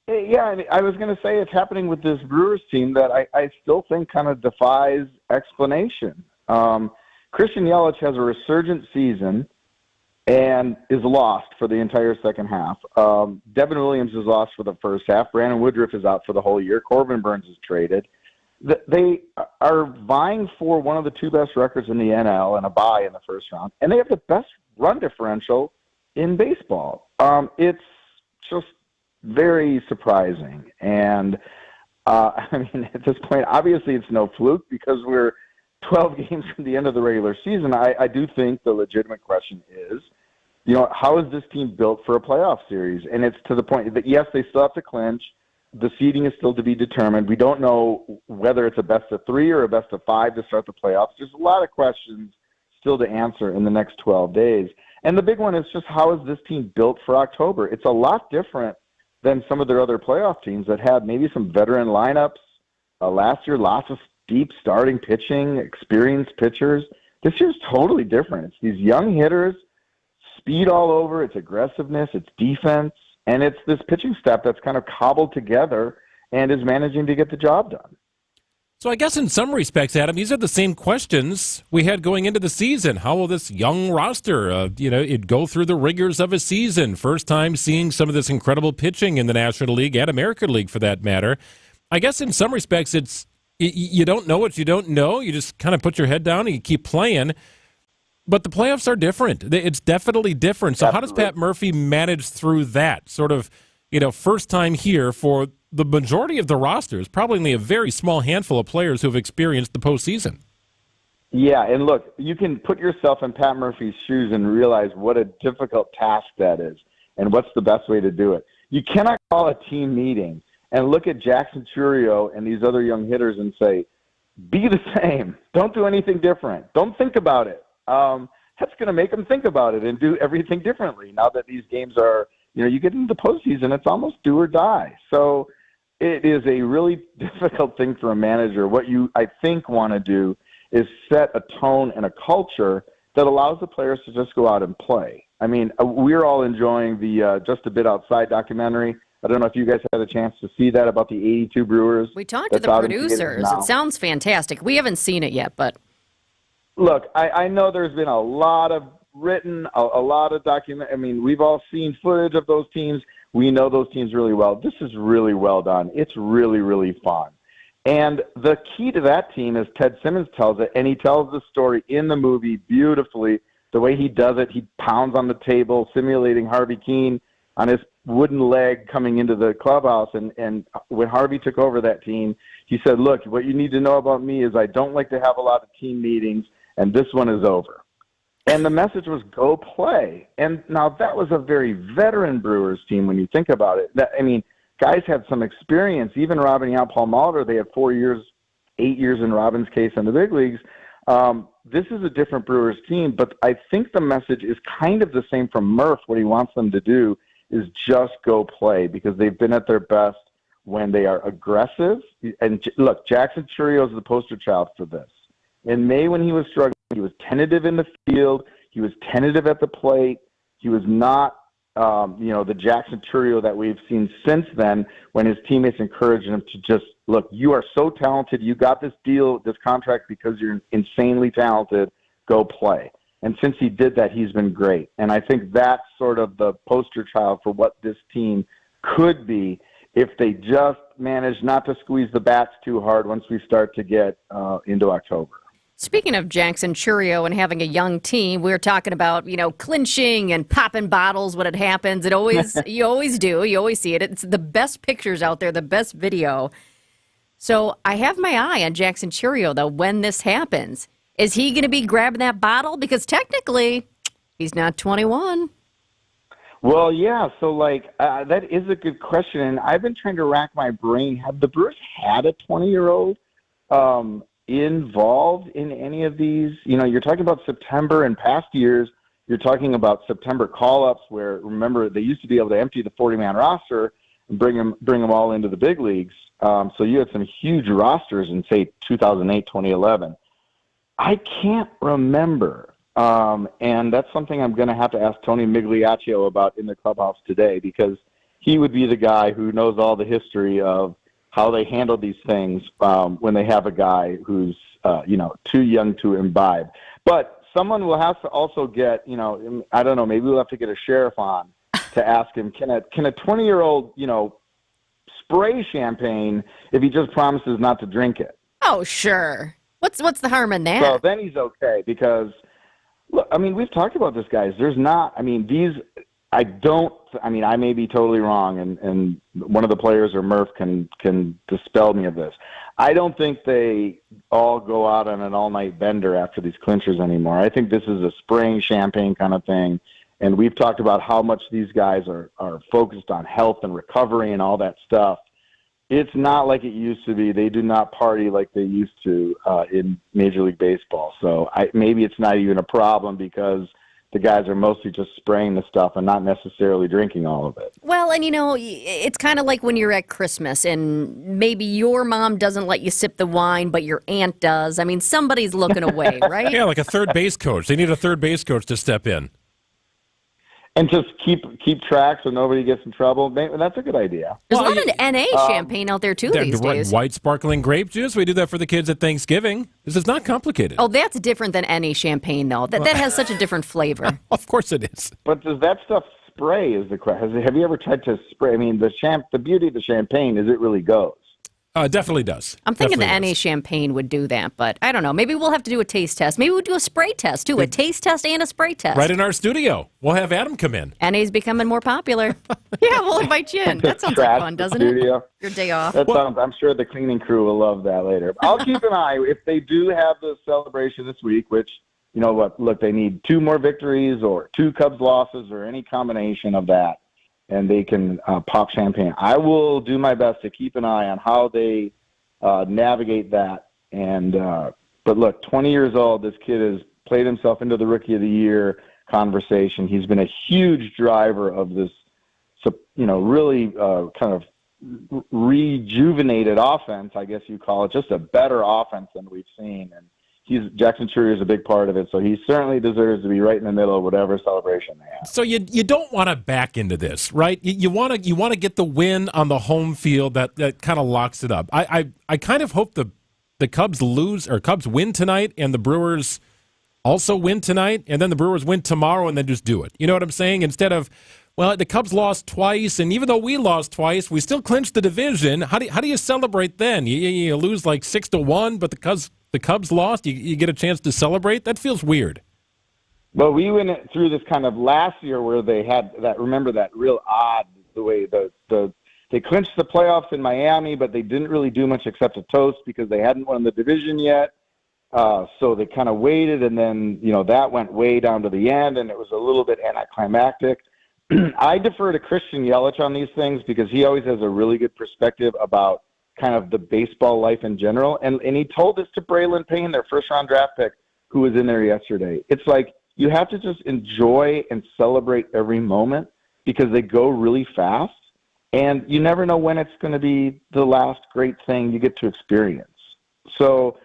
Yeah, I was going to say it's happening with this Brewers team that I still think kind of defies explanation. Christian Yelich has a resurgent season and is lost for the entire second half. Devin Williams is lost for the first half. Brandon Woodruff is out for the whole year. Corbin Burns is traded. They are vying for one of the two best records in the NL and a bye in the first round, and they have the best run differential in baseball. It's just very surprising. And, I mean, at this point, obviously it's no fluke because we're 12 games from the end of the regular season. I do think the legitimate question is, you know, how is this team built for a playoff series? And it's to the point that, yes, they still have to clinch. The seeding is still to be determined. We don't know whether it's a best of 3 or a best of 5 to start the playoffs. There's a lot of questions still to answer in the next 12 days. And the big one is just how is this team built for October? It's a lot different than some of their other playoff teams that had maybe some veteran lineups. Last year, lots of deep starting pitching, experienced pitchers. This year's totally different. It's these young hitters, speed all over, it's aggressiveness, it's defense, and it's this pitching staff that's kind of cobbled together and is managing to get the job done. So I guess in some respects, Adam, these are the same questions we had going into the season. How will this young roster, it go through the rigors of a season? First time seeing some of this incredible pitching in the National League and American League, for that matter. I guess in some respects, you don't know what you don't know. You just kind of put your head down and you keep playing. But the playoffs are different. It's definitely different. So How does Pat Murphy manage through that sort of, first time here for the majority of the roster? Is probably only a very small handful of players who have experienced the postseason. Yeah, and look, you can put yourself in Pat Murphy's shoes and realize what a difficult task that is and what's the best way to do it. You cannot call a team meeting and look at Jackson Churio and these other young hitters and say, be the same. Don't do anything different. Don't think about it. That's going to make them think about it and do everything differently. Now that these games are, you get into the postseason, it's almost do or die. So it is a really difficult thing for a manager. What you, I think, want to do is set a tone and a culture that allows the players to just go out and play. I mean, we're all enjoying the Just a Bit Outside documentary. I don't know if you guys had a chance to see that about the 82 Brewers. We talked to the producers. It sounds fantastic. We haven't seen it yet, but... Look, I know there's been a lot of written, a lot of document. I mean, we've all seen footage of those teams. We know those teams really well. This is really well done. It's really, really fun. And the key to that team is Ted Simmons tells it, and he tells the story in the movie beautifully. The way he does it, he pounds on the table, simulating Harvey Keene on his wooden leg coming into the clubhouse. And when Harvey took over that team, he said, look, what you need to know about me is I don't like to have a lot of team meetings, and this one is over. And the message was go play. And now that was a very veteran Brewers team when you think about it. Guys had some experience. Even robbing out Paul Molitor, they had 4 years, 8 years in Robin's case in the big leagues. This is a different Brewers team, but I think the message is kind of the same from Murph. What he wants them to do is just go play because they've been at their best when they are aggressive. And look, Jackson Churio is the poster child for this. In May when he was struggling, he was tentative in the field. He was tentative at the plate. He was not, the Jackson Churio that we've seen since then when his teammates encouraged him to just, look, you are so talented. You got this deal, this contract because you're insanely talented. Go play. And since he did that, he's been great. And I think that's sort of the poster child for what this team could be if they just manage not to squeeze the bats too hard once we start to get into October. Speaking of Jackson Churio and having a young team, we were talking about, clinching and popping bottles when it happens. You always do. You always see it. It's the best pictures out there, the best video. So I have my eye on Jackson Churio, though, when this happens. Is he going to be grabbing that bottle? Because technically, he's not 21. Well, yeah. So, that is a good question, and I've been trying to rack my brain. Have the Brewers had a 20-year-old involved in any of these? You're talking about September and past years. You're talking about September call-ups where, remember, they used to be able to empty the 40-man roster and bring them all into the big leagues. So you had some huge rosters in, say, 2008, 2011. I can't remember. And that's something I'm going to have to ask Tony Migliaccio about in the clubhouse today, because he would be the guy who knows all the history of how they handle these things when they have a guy who's, too young to imbibe. But someone will have to also get, I don't know, maybe we'll have to get a sheriff on to ask him, can a 20-year-old, spray champagne if he just promises not to drink it? Oh, sure. What's the harm in that? So then he's okay, because, look, we've talked about this, guys. There's not, I may be totally wrong, and one of the players or Murph can dispel me of this. I don't think they all go out on an all-night bender after these clinchers anymore. I think this is a spraying champagne kind of thing, and we've talked about how much these guys are focused on health and recovery and all that stuff. It's not like it used to be. They do not party like they used to in Major League Baseball. So maybe it's not even a problem because the guys are mostly just spraying the stuff and not necessarily drinking all of it. Well, and it's kind of like when you're at Christmas and maybe your mom doesn't let you sip the wine, but your aunt does. Somebody's looking away, right? Yeah, like a third base coach. They need a third base coach to step in. And just keep track so nobody gets in trouble. That's a good idea. There's a lot of NA champagne out there, too, these days. White sparkling grape juice. We do that for the kids at Thanksgiving. This is not complicated. Oh, that's different than NA champagne, though. That has such a different flavor. Of course it is. But does that stuff spray is the question? Have you ever tried to spray? The beauty of the champagne is it really goes. Definitely does. I'm thinking definitely the NA champagne would do that, but I don't know. Maybe we'll have to do a taste test. Maybe we'll do a spray test, too. A taste test and a spray test. Right in our studio. We'll have Adam come in. NA's becoming more popular. Yeah, we'll invite you in. That sounds like fun, doesn't it? Your day off. I'm sure the cleaning crew will love that later. I'll keep an eye. If they do have the celebration this week, which, you know what, look, they need 2 more victories or 2 Cubs losses or any combination of that, and they can pop champagne. I will do my best to keep an eye on how they navigate that. And but look, 20 years old, this kid has played himself into the Rookie of the Year conversation. He's been a huge driver of this, really kind of rejuvenated offense, I guess you call it, just a better offense than we've seen. And Jackson Chury is a big part of it, so he certainly deserves to be right in the middle of whatever celebration they have. So you don't want to back into this, right? You want to get the win on the home field that kind of locks it up. I kind of hope the Cubs Cubs win tonight and the Brewers also win tonight, and then the Brewers win tomorrow and then just do it. You know what I'm saying? Instead of, well, the Cubs lost twice, and even though we lost twice, we still clinched the division. How do you celebrate then? You lose like 6-1, but the Cubs lost, you get a chance to celebrate? That feels weird. Well, we went through this kind of last year where they had that real odd, the way they clinched the playoffs in Miami, but they didn't really do much except a toast because they hadn't won the division yet. So they kind of waited, and then, that went way down to the end, and it was a little bit anticlimactic. I defer to Christian Yelich on these things because he always has a really good perspective about kind of the baseball life in general. And he told this to Braylon Payne, their first-round draft pick, who was in there yesterday. It's like you have to just enjoy and celebrate every moment because they go really fast, and you never know when it's going to be the last great thing you get to experience. So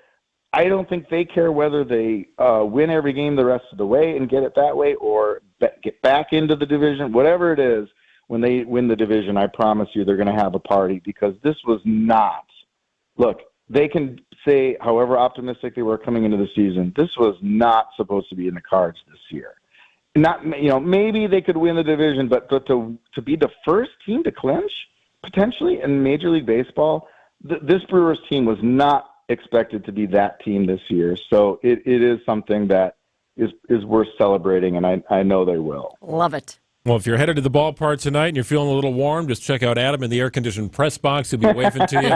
I don't think they care whether they win every game the rest of the way and get it that way or get back into the division, whatever it is. When they win the division, I promise you they're going to have a party because this was not – look, they can say however optimistic they were coming into the season, this was not supposed to be in the cards this year. Not, maybe they could win the division, but to be the first team to clinch potentially in Major League Baseball, this Brewers team was not expected to be that team this year. So it is something that is worth celebrating, and I know they will. Love it. Well, if you're headed to the ballpark tonight and you're feeling a little warm, just check out Adam in the air-conditioned press box. He'll be waving to you,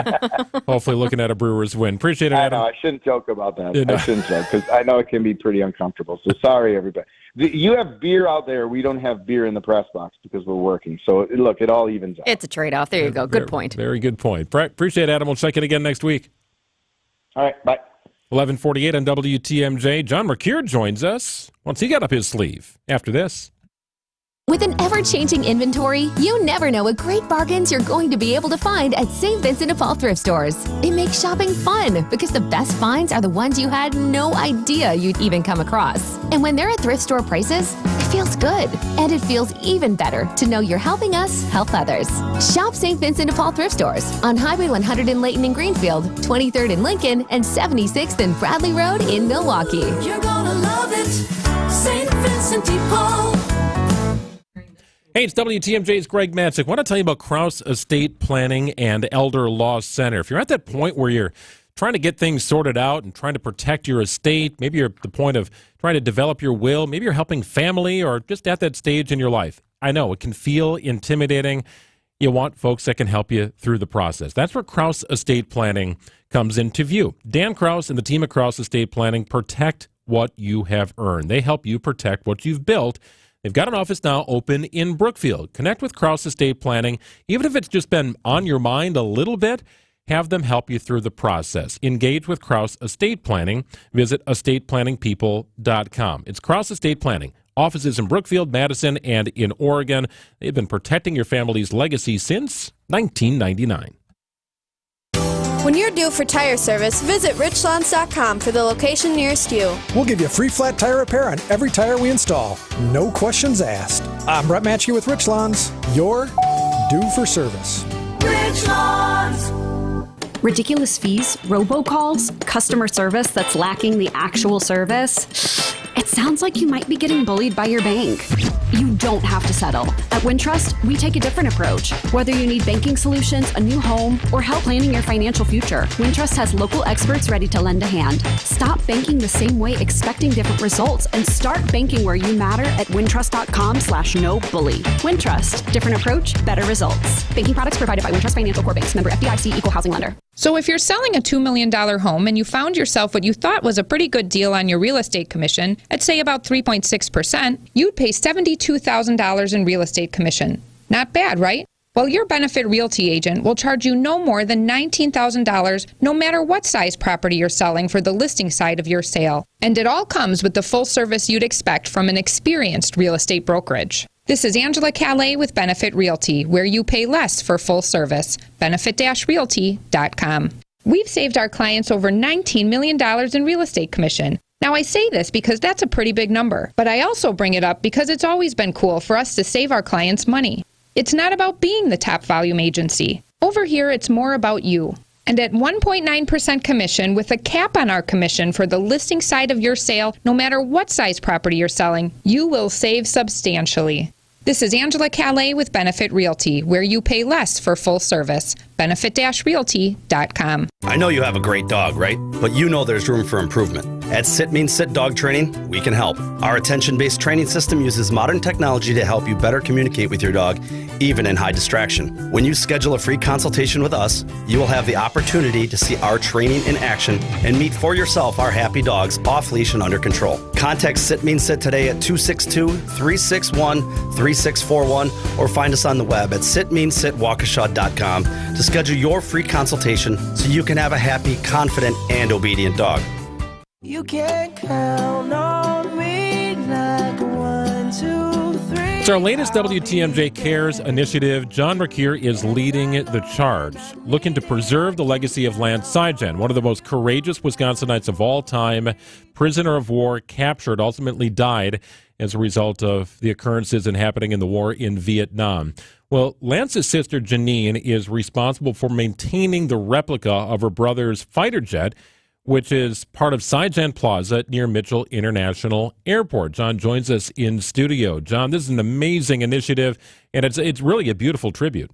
hopefully looking at a Brewers win. Appreciate it, Adam. I know, I shouldn't joke about that. You know. I shouldn't joke because I know it can be pretty uncomfortable. So sorry, everybody. You have beer out there. We don't have beer in the press box because we're working. So, look, it all evens out. It's a trade-off. There you go. Good point. Very good point. Appreciate it, Adam. We'll check it again next week. All right, bye. 11:48 on WTMJ. John Mercure joins us once he got up his sleeve. After this. With an ever-changing inventory, you never know what great bargains you're going to be able to find at St. Vincent de Paul thrift stores. It makes shopping fun because the best finds are the ones you had no idea you'd even come across. And when they're at thrift store prices, it feels good. And it feels even better to know you're helping us help others. Shop St. Vincent de Paul thrift stores on Highway 100 in Layton and Greenfield, 23rd in Lincoln, and 76th and Bradley Road in Milwaukee. You're gonna love it, St. Vincent de Paul. Hey, it's WTMJ's Greg Matzik. I want to tell you about Krause Estate Planning and Elder Law Center. If you're at that point where you're trying to get things sorted out and trying to protect your estate, maybe you're at the point of trying to develop your will, maybe you're helping family or just at that stage in your life. I know it can feel intimidating. You want folks that can help you through the process. That's where Krause Estate Planning comes into view. Dan Krause and the team at Krause Estate Planning protect what you have earned. They help you protect what you've built. They've got an office now open in Brookfield. Connect with Krause Estate Planning. Even if it's just been on your mind a little bit, have them help you through the process. Engage with Krause Estate Planning. Visit estateplanningpeople.com. It's Krause Estate Planning. Offices in Brookfield, Madison, and in Oregon. They've been protecting your family's legacy since 1999. When you're due for tire service, visit richlawns.com for the location nearest you. We'll give you a free flat tire repair on every tire we install. No questions asked. I'm Brett Matchke with Rich Lawns. You're due for service. Rich Lawns. Ridiculous fees, robocalls, customer service that's lacking the actual service. It sounds like you might be getting bullied by your bank. You don't have to settle. At Wintrust, we take a different approach. Whether you need banking solutions, a new home, or help planning your financial future, Wintrust has local experts ready to lend a hand. Stop banking the same way expecting different results and start banking where you matter at wintrust.com/no-bully. Wintrust, different approach, better results. Banking products provided by Wintrust Financial Corp. Banks, member FDIC, equal housing lender. So if you're selling a $2 million home and you found yourself what you thought was a pretty good deal on your real estate commission, at say about 3.6%, you'd pay $72,000 in real estate commission. Not bad, right? Well, your Benefit Realty agent will charge you no more than $19,000 no matter what size property you're selling for the listing side of your sale. And it all comes with the full service you'd expect from an experienced real estate brokerage. This is Angela Calais with Benefit Realty, where you pay less for full service. Benefit-realty.com. We've saved our clients over $19 million in real estate commission. Now, I say this because that's a pretty big number, but I also bring it up because it's always been cool for us to save our clients money. It's not about being the top volume agency. Over here, it's more about you. And at 1.9% commission with a cap on our commission for the listing side of your sale, no matter what size property you're selling, you will save substantially. This is Angela Calais with Benefit Realty, where you pay less for full service. Benefit-realty.com. I know you have a great dog, right? But you know there's room for improvement. At Sit Means Sit Dog Training, we can help. Our attention-based training system uses modern technology to help you better communicate with your dog, even in high distraction. When you schedule a free consultation with us, you will have the opportunity to see our training in action and meet for yourself our happy dogs off leash and under control. Contact Sit Means Sit today at 262-361-3641 or find us on the web at sitmeanssitwaukesha.com to schedule your free consultation so you can have a happy, confident, and obedient dog. You can count on me like 1, 2, 3. It's our latest WTMJ Cares initiative. John Mercure is leading the charge, looking to preserve the legacy of Lance Sijan, one of the most courageous Wisconsinites of all time, prisoner of war, captured, ultimately died as a result of the occurrences and happening in the war in Vietnam. Well, Lance's sister, Janine, is responsible for maintaining the replica of her brother's fighter jet, which is part of Sijan Plaza near Mitchell International Airport. John joins us in studio. John, this is an amazing initiative, and it's really a beautiful tribute.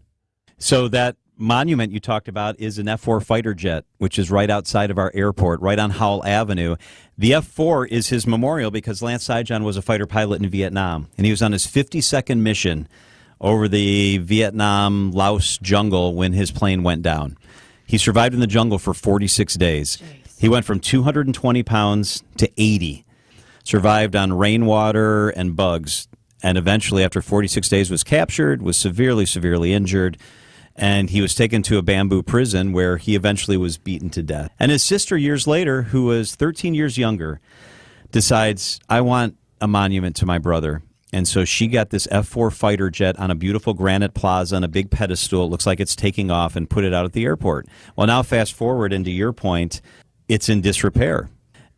So that monument you talked about is an F-4 fighter jet, which is right outside of our airport, right on Howell Avenue. The F-4 is his memorial because Lance Saijan was a fighter pilot in Vietnam, and he was on his 52nd mission over the Vietnam Laos jungle when his plane went down. He survived in the jungle for 46 days. Jeez. He went from 220 pounds to 80, survived on rainwater and bugs, and eventually, after 46 days, was captured, was severely, severely injured, and he was taken to a bamboo prison where he eventually was beaten to death. And his sister, years later, who was 13 years younger, decides, I want a monument to my brother. And so she got this F-4 fighter jet on a beautiful granite plaza on a big pedestal. It looks like it's taking off, and put it out at the airport. Well, now fast forward into your point, it's in disrepair.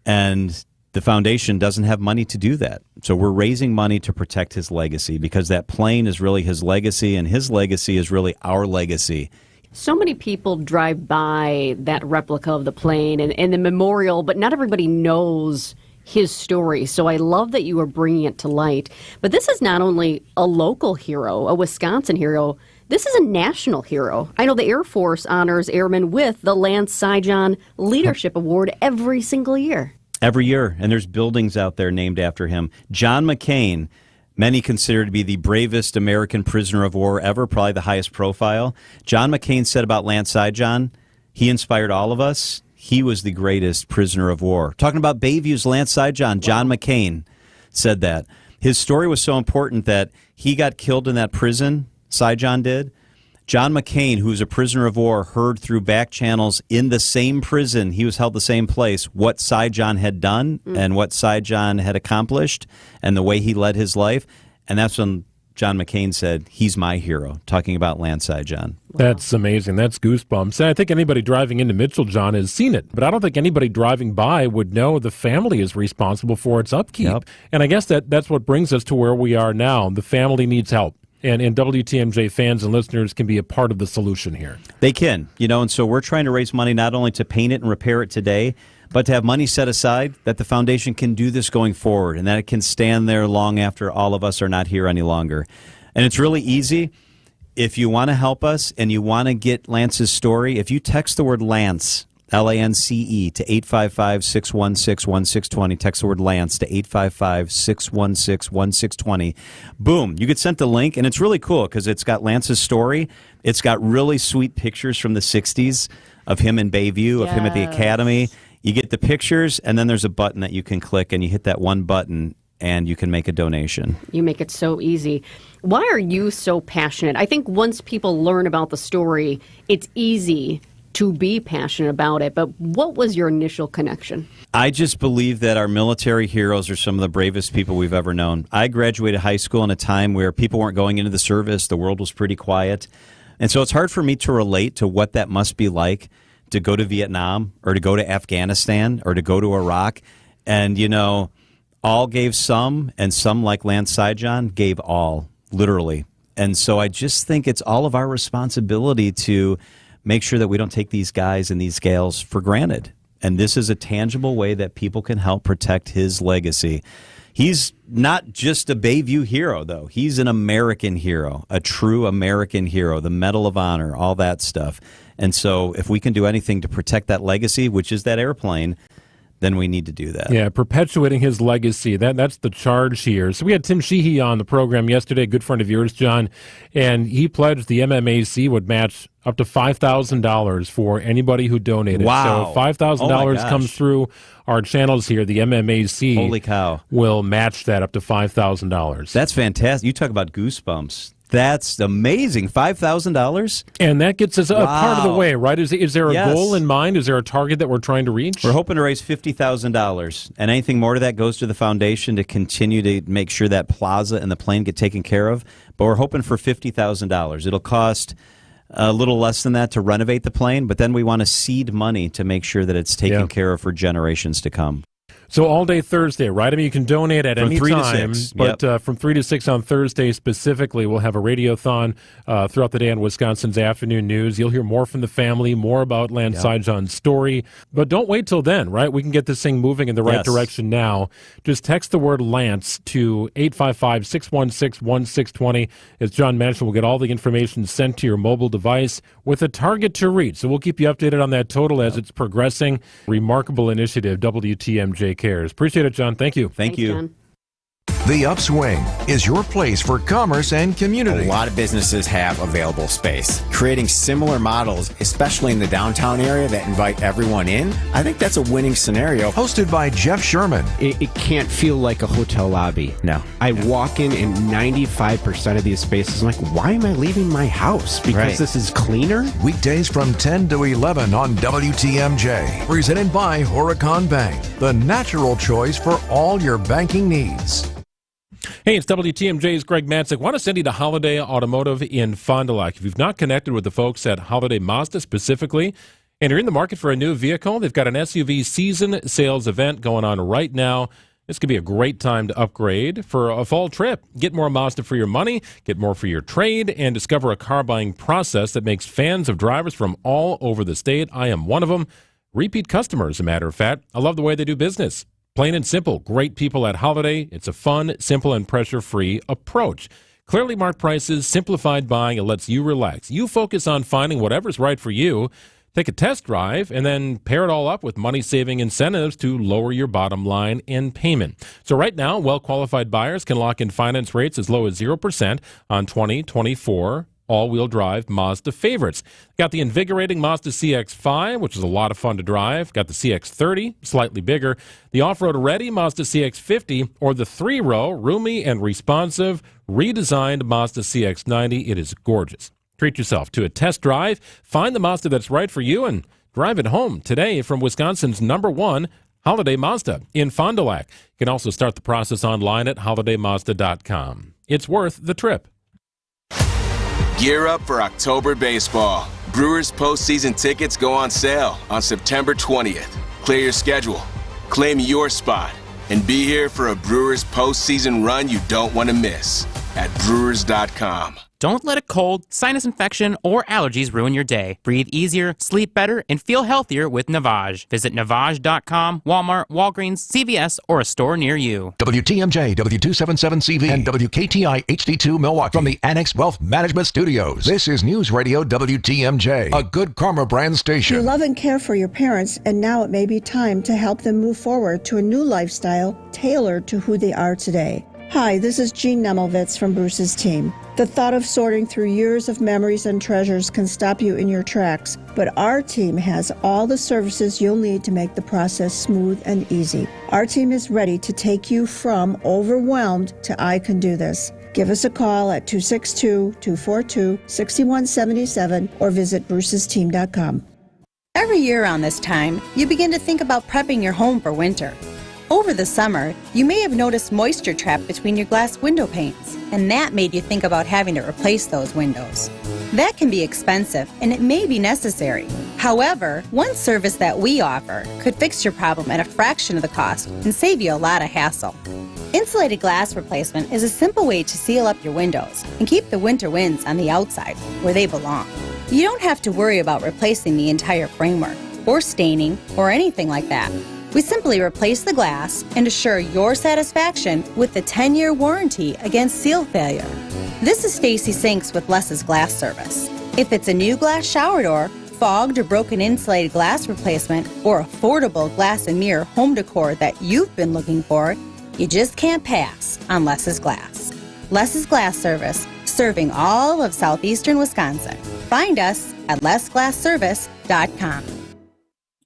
And the foundation doesn't have money to do that. So we're raising money to protect his legacy, because that plane is really his legacy, and his legacy is really our legacy. So many people drive by that replica of the plane and the memorial, but not everybody knows his story. So I love that you are bringing it to light. But this is not only a local hero, a Wisconsin hero, this is a national hero. I know the Air Force honors airmen with the Lance Saijan Leadership Award every single year. Every year, and there's buildings out there named after him. John McCain, many consider to be the bravest American prisoner of war ever, probably the highest profile. John McCain said about Lance Saijan, he inspired all of us. He was the greatest prisoner of war. Talking about Bayview's Lance Saijan, John McCain said that. His story was so important that he got killed in that prison, Saijan did. John McCain, who was a prisoner of war, heard through back channels in the same prison, he was held the same place, what Saijan had done and what Saijan had accomplished and the way he led his life. And that's when John McCain said, he's my hero, talking about Lance Saijan. That's amazing. That's goosebumps. And I think anybody driving into Mitchell, John, has seen it. But I don't think anybody driving by would know the family is responsible for its upkeep. Yep. And I guess that's what brings us to where we are now. The family needs help. And WTMJ fans and listeners can be a part of the solution here. They can, and so we're trying to raise money not only to paint it and repair it today, but to have money set aside that the foundation can do this going forward and that it can stand there long after all of us are not here any longer. And it's really easy. If you want to help us and you want to get Lance's story, if you text the word Lance, Lance, to 855-616-1620. Text the word Lance to 855-616-1620. Boom. You get sent the link, and it's really cool because it's got Lance's story. It's got really sweet pictures from the 60s of him in Bayview, of him at the academy. You get the pictures, and then there's a button that you can click, and you hit that one button, and you can make a donation. You make it so easy. Why are you so passionate? I think once people learn about the story, it's easy to be passionate about it, but what was your initial connection? I just believe that our military heroes are some of the bravest people we've ever known. I graduated high school in a time where people weren't going into the service, the world was pretty quiet, and so it's hard for me to relate to what that must be like to go to Vietnam or to go to Afghanistan or to go to Iraq, and all gave some, and some, like Lance Saijan, gave all, literally. And so I just think it's all of our responsibility to make sure that we don't take these guys and these gals for granted. And this is a tangible way that people can help protect his legacy. He's not just a Bayview hero, though. He's an American hero, a true American hero, the Medal of Honor, all that stuff. And so if we can do anything to protect that legacy, which is that airplane, then we need to do that. Yeah, perpetuating his legacy. That's the charge here. So we had Tim Sheehy on the program yesterday, a good friend of yours, John, and he pledged the MMAC would match up to $5,000 for anybody who donated. Wow. So if $5,000 comes through our channels here, the MMAC Holy cow. will match that up to $5,000. That's fantastic. You talk about goosebumps. That's amazing. $5,000? And that gets us a part of the way, right? Is there a goal in mind? Is there a target that we're trying to reach? We're hoping to raise $50,000. And anything more to that goes to the foundation to continue to make sure that plaza and the plane get taken care of. But we're hoping for $50,000. It'll cost a little less than that to renovate the plane, but then we want to seed money to make sure that it's taken care of for generations to come. So all day Thursday, right? I mean, you can donate at any 3 to time, 6. but from 3 to 6 on Thursday specifically, we'll have a radiothon throughout the day on Wisconsin's Afternoon News. You'll hear more from the family, more about Lance Sijon's story. But don't wait till then, right? We can get this thing moving in the right direction now. Just text the word Lance to 855-616-1620. As John mentioned, we'll get all the information sent to your mobile device with a target to reach. So we'll keep you updated on that total as it's progressing. Remarkable initiative, WTMJ Cares. Appreciate it, John. Thank you. Thank you. John. The Upswing is your place for commerce and community. A lot of businesses have available space. Creating similar models, especially in the downtown area that invite everyone in, I think that's a winning scenario. Hosted by Jeff Sherman. It can't feel like a hotel lobby. No. I walk in and 95% of these spaces, I'm like, why am I leaving my house? Because this is cleaner? Weekdays from 10 to 11 on WTMJ. Presented by Horicon Bank, the natural choice for all your banking needs. Hey, it's WTMJ's Greg Matzik. Want to send you to Holiday Automotive in Fond du Lac. If you've not connected with the folks at Holiday Mazda specifically, and you're in the market for a new vehicle, they've got an SUV season sales event going on right now. This could be a great time to upgrade for a fall trip. Get more Mazda for your money, get more for your trade, and discover a car buying process that makes fans of drivers from all over the state. I am one of them. Repeat customers, as a matter of fact. I love the way they do business. Plain and simple, great people at Holiday. It's a fun, simple, and pressure-free approach. Clearly marked prices, simplified buying, it lets you relax. You focus on finding whatever's right for you. Take a test drive and then pair it all up with money-saving incentives to lower your bottom line in payment. So right now, well-qualified buyers can lock in finance rates as low as 0% on 2024 all-wheel drive Mazda favorites. Got the invigorating Mazda CX-5, which is a lot of fun to drive. Got the CX-30, slightly bigger. The off-road-ready Mazda CX-50, or the 3-row, roomy and responsive, redesigned Mazda CX-90. It is gorgeous. Treat yourself to a test drive. Find the Mazda that's right for you and drive it home today from Wisconsin's #1 Holiday Mazda in Fond du Lac. You can also start the process online at holidaymazda.com. It's worth the trip. Gear up for October baseball. Brewers postseason tickets go on sale on September 20th. Clear your schedule, claim your spot, and be here for a Brewers postseason run you don't want to miss at Brewers.com. Don't let a cold, sinus infection, or allergies ruin your day. Breathe easier, sleep better, and feel healthier with Navage. Visit Navage.com, Walmart, Walgreens, CVS, or a store near you. WTMJ, W277CV, and WKTI HD2 Milwaukee from the Annex Wealth Management Studios. This is News Radio WTMJ, a Good Karma brand station. You love and care for your parents, and now it may be time to help them move forward to a new lifestyle tailored to who they are today. Hi, this is Jean Nemelvitz from Bruce's team. The thought of sorting through years of memories and treasures can stop you in your tracks, but our team has all the services you'll need to make the process smooth and easy. Our team is ready to take you from overwhelmed to I can do this. Give us a call at 262-242-6177 or visit brucesteam.com. Every year around this time, you begin to think about prepping your home for winter. Over the summer, you may have noticed moisture trapped between your glass window panes, and that made you think about having to replace those windows. That can be expensive, and it may be necessary. However, one service that we offer could fix your problem at a fraction of the cost and save you a lot of hassle. Insulated glass replacement is a simple way to seal up your windows and keep the winter winds on the outside where they belong. You don't have to worry about replacing the entire framework, or staining, or anything like that. We simply replace the glass and assure your satisfaction with the 10-year warranty against seal failure. This is Stacy Sinks with Les's Glass Service. If it's a new glass shower door, fogged or broken insulated glass replacement, or affordable glass and mirror home decor that you've been looking for, you just can't pass on Les's Glass. Les's Glass Service, serving all of southeastern Wisconsin. Find us at lesglassservice.com.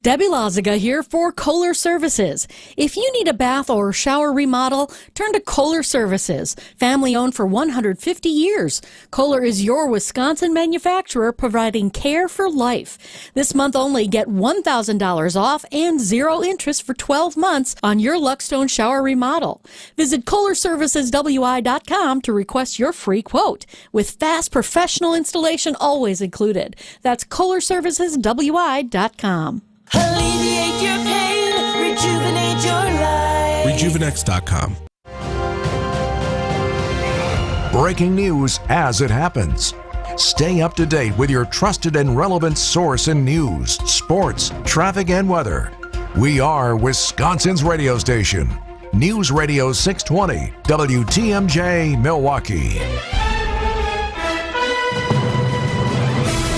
Debbie Lazaga here for Kohler Services. If you need a bath or shower remodel, turn to Kohler Services, family owned for 150 years. Kohler is your Wisconsin manufacturer providing care for life. This month only, get $1,000 off and 0 interest for 12 months on your Luckstone shower remodel. Visit KohlerServicesWI.com to request your free quote, with fast professional installation always included. That's KohlerServicesWI.com. Alleviate your pain, rejuvenate your life. Rejuvenex.com. Breaking news as it happens. Stay up to date with your trusted and relevant source in news, sports, traffic, and weather. We are Wisconsin's radio station. News Radio 620, WTMJ, Milwaukee.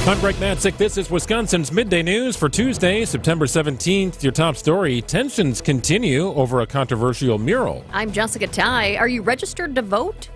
I'm Greg Matzik. This is Wisconsin's Midday News for Tuesday, September 17th. Your top story, tensions continue over a controversial mural. I'm Jessica Ty. Are you registered to vote?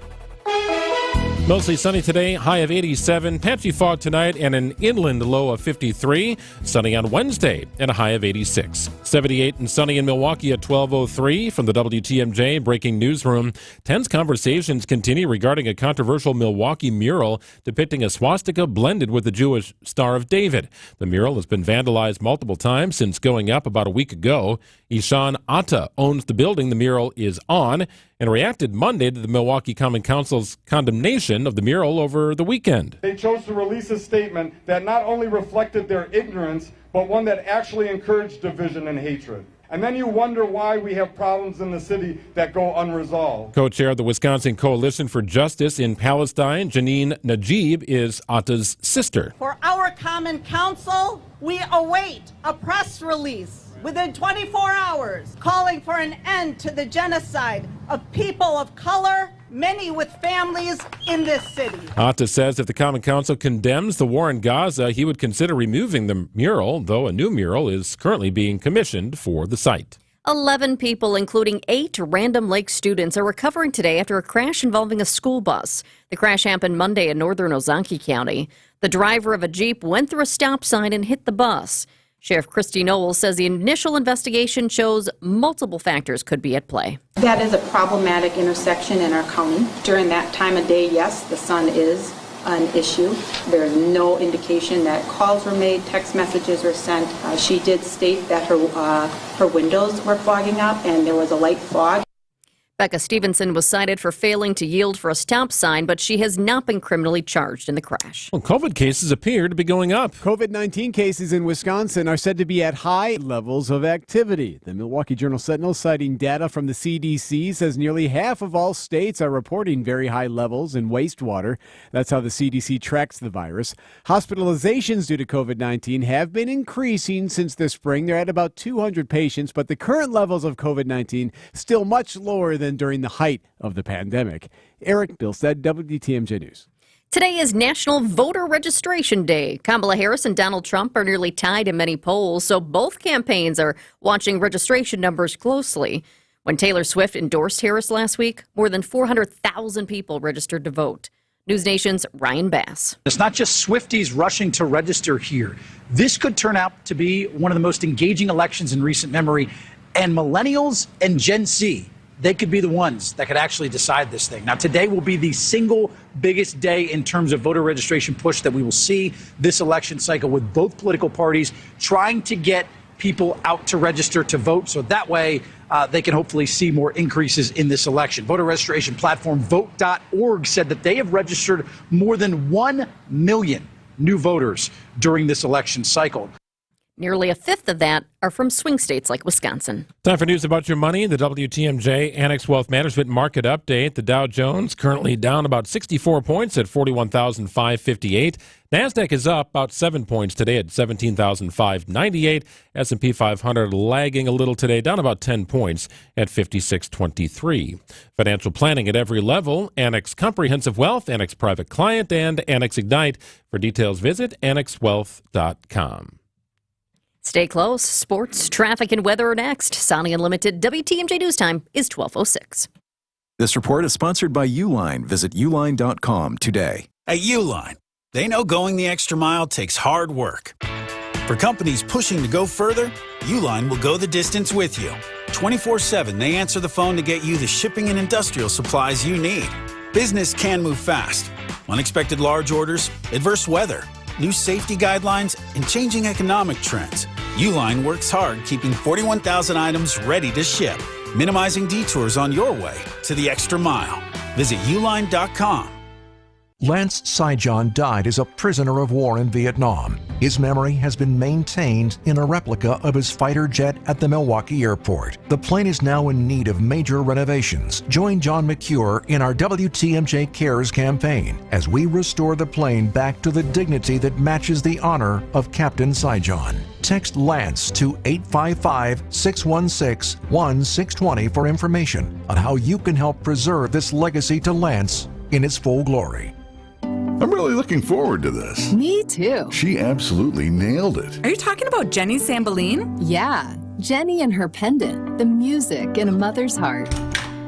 Mostly sunny today, high of 87. Patchy fog tonight and an inland low of 53. Sunny on Wednesday and a high of 86. 78 and sunny in Milwaukee at 12:03. From the WTMJ Breaking Newsroom, tense conversations continue regarding a controversial Milwaukee mural depicting a swastika blended with the Jewish Star of David. The mural has been vandalized multiple times since going up about a week ago. Ishan Atta owns the building the mural is on and reacted Monday to the Milwaukee Common Council's condemnation of the mural over the weekend. They chose to release a statement that not only reflected their ignorance, but one that actually encouraged division and hatred. And then you wonder why we have problems in the city that go unresolved. Co-chair of the Wisconsin Coalition for Justice in Palestine, Janine Najib, is Atta's sister. For our Common Council, we await a press release within 24 hours calling for an end to the genocide of people of color, many with families in this city. Atta says if the Common Council condemns the war in Gaza, he would consider removing the mural, though a new mural is currently being commissioned for the site. 11 people, including 8 Random Lake students, are recovering today after a crash involving a school bus. The crash happened Monday in northern Ozaukee County. The driver of a Jeep went through a stop sign and hit the bus. Sheriff Christy Knowles says the initial investigation shows multiple factors could be at play. That is a problematic intersection in our county. During that time of day, yes, the sun is an issue. There is no indication that calls were made, text messages were sent. She did state that her windows were fogging up and there was a light fog. Becca Stevenson was cited for failing to yield for a stop sign, but she has not been criminally charged in the crash. Well, COVID cases appear to be going up. COVID-19 cases in Wisconsin are said to be at high levels of activity. The Milwaukee Journal-Sentinel, citing data from the CDC, says nearly half of all states are reporting very high levels in wastewater. That's how the CDC tracks the virus. Hospitalizations due to COVID-19 have been increasing since the spring. They're at about 200 patients, but the current levels of COVID-19 still much lower than during the height of the pandemic. Eric Bilstead, WTMJ News. Today is National Voter Registration Day. Kamala Harris and Donald Trump are nearly tied in many polls, so both campaigns are watching registration numbers closely. When Taylor Swift endorsed Harris last week, more than 400,000 people registered to vote. News Nation's Ryan Bass. It's not just Swifties rushing to register here. This could turn out to be one of the most engaging elections in recent memory, and millennials and Gen Z, they could be the ones that could actually decide this thing. Now, today will be the single biggest day in terms of voter registration push that we will see this election cycle, with both political parties trying to get people out to register to vote, so that way they can hopefully see more increases in this election. Voter registration platform Vote.org said that they have registered more than 1 million new voters during this election cycle. Nearly a fifth of that are from swing states like Wisconsin. Time for news about your money. The WTMJ Annex Wealth Management Market Update. The Dow Jones currently down about 64 points at 41,558. NASDAQ is up about 7 points today at 17,598. S&P 500 lagging a little today, down about 10 points at 5623. Financial planning at every level. Annex Comprehensive Wealth, Annex Private Client, and Annex Ignite. For details, visit annexwealth.com. Stay close. Sports, traffic, and weather are next. Sunny Unlimited WTMJ News Time is 12:06. This report is sponsored by Uline. Visit uline.com today. At Uline, they know going the extra mile takes hard work. For companies pushing to go further, Uline will go the distance with you. 24/7, they answer the phone to get you the shipping and industrial supplies you need. Business can move fast. Unexpected large orders, adverse weather, new safety guidelines, and changing economic trends. Uline works hard keeping 41,000 items ready to ship, minimizing detours on your way to the extra mile. Visit uline.com. Lance Saigon died as a prisoner of war in Vietnam. His memory has been maintained in a replica of his fighter jet at the Milwaukee airport. The plane is now in need of major renovations. Join John McCure in our WTMJ Cares campaign as we restore the plane back to the dignity that matches the honor of Captain Saigon. Text Lance to 855-616-1620 for information on how you can help preserve this legacy to Lance in its full glory. I'm really looking forward to this. Me too. She absolutely nailed it. Are you talking about Jenny Sambeline? Yeah, Jenny and her pendant, the music in a mother's heart.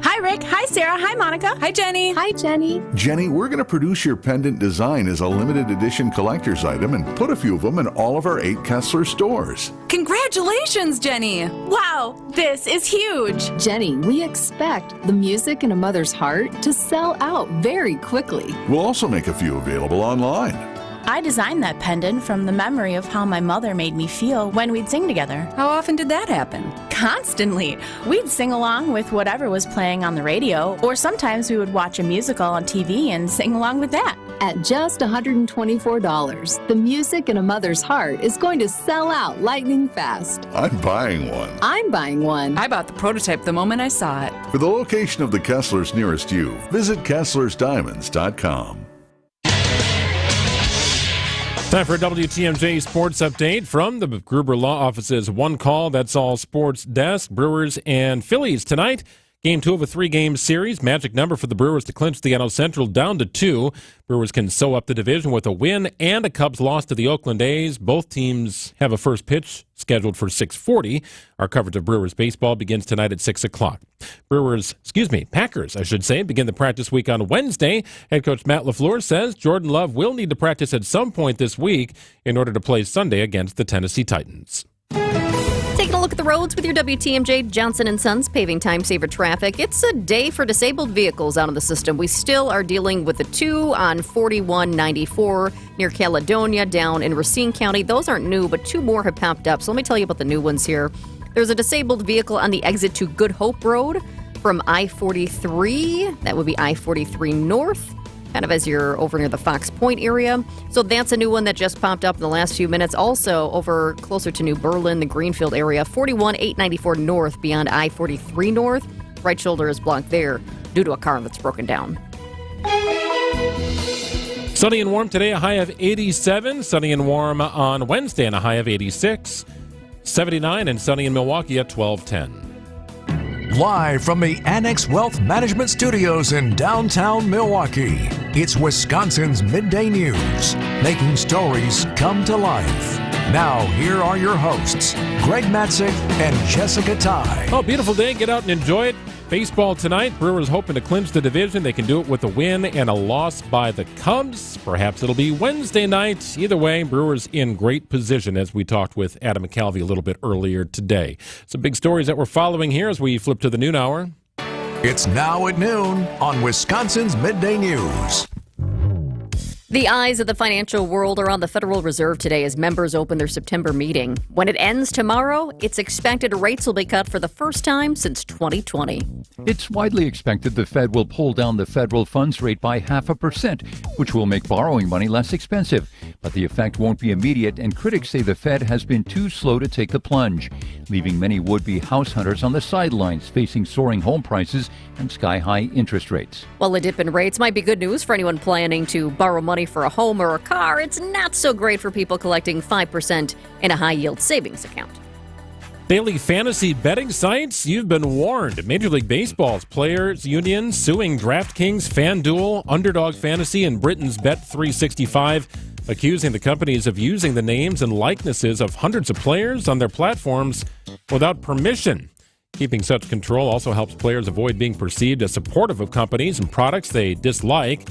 Hi, Rick. Hi, Sarah. Hi, Monica. Hi, Jenny. Hi, Jenny. Jenny, we're going to produce your pendant design as a limited edition collector's item and put a few of them in all of our 8 Kessler stores. Congratulations, Jenny. Wow, this is huge. Jenny, we expect the music in a mother's heart to sell out very quickly. We'll also make a few available online. I designed that pendant from the memory of how my mother made me feel when we'd sing together. How often did that happen? Constantly. We'd sing along with whatever was playing on the radio, or sometimes we would watch a musical on TV and sing along with that. At just $124, the music in a mother's heart is going to sell out lightning fast. I'm buying one. I'm buying one. I bought the prototype the moment I saw it. For the location of the Kesslers nearest you, visit KesslersDiamonds.com. Time for a WTMJ Sports Update from the Gruber Law Office's One Call, That's All Sports Desk. Brewers and Phillies tonight. Game 2 of a 3-game series. Magic number for the Brewers to clinch the NL Central down to 2. Brewers can sew up the division with a win and a Cubs loss to the Oakland A's. Both teams have a first pitch scheduled for 6:40. Our coverage of Brewers baseball begins tonight at 6 o'clock. Packers, begin the practice week on Wednesday. Head coach Matt LaFleur says Jordan Love will need to practice at some point this week in order to play Sunday against the Tennessee Titans. Taking a look at the roads with your WTMJ Johnson & Sons paving time saver traffic. It's a day for disabled vehicles out of the system. We still are dealing with the 2 on 4194 near Caledonia down in Racine County. Those aren't new, but 2 more have popped up. So let me tell you about the new ones here. There's a disabled vehicle on the exit to Good Hope Road from I-43. That would be I-43 North, kind of as you're over near the Fox Point area. So that's a new one that just popped up in the last few minutes. Also over closer to New Berlin, the Greenfield area, 41-894 North beyond I-43 North. Right shoulder is blocked there due to a car that's broken down. Sunny and warm today, a high of 87. Sunny and warm on Wednesday and a high of 86. 79 and sunny in Milwaukee at 12:10. Live from the Annex Wealth Management Studios in downtown Milwaukee, it's Wisconsin's Midday News, making stories come to life. Now, here are your hosts, Greg Matzik and Jessica Ty. Oh, beautiful day. Get out and enjoy it. Baseball tonight. Brewers hoping to clinch the division. They can do it with a win and a loss by the Cubs. Perhaps it'll be Wednesday night. Either way, Brewers in great position, as we talked with Adam McCalvey a little bit earlier today. Some big stories that we're following here as we flip to the noon hour. It's now at noon on Wisconsin's Midday News. The eyes of the financial world are on the Federal Reserve today as members open their September meeting. When it ends tomorrow, it's expected rates will be cut for the first time since 2020. It's widely expected the Fed will pull down the federal funds rate by 0.5%, which will make borrowing money less expensive. But the effect won't be immediate, and critics say the Fed has been too slow to take the plunge, leaving many would-be house hunters on the sidelines, facing soaring home prices and sky-high interest rates. While a dip in rates might be good news for anyone planning to borrow money for a home or a car, it's not so great for people collecting 5% in a high-yield savings account. Daily fantasy betting sites, you've been warned. Major League Baseball's players' union suing DraftKings, FanDuel, Underdog Fantasy, and Britain's Bet365, accusing the companies of using the names and likenesses of hundreds of players on their platforms without permission. Keeping such control also helps players avoid being perceived as supportive of companies and products they dislike.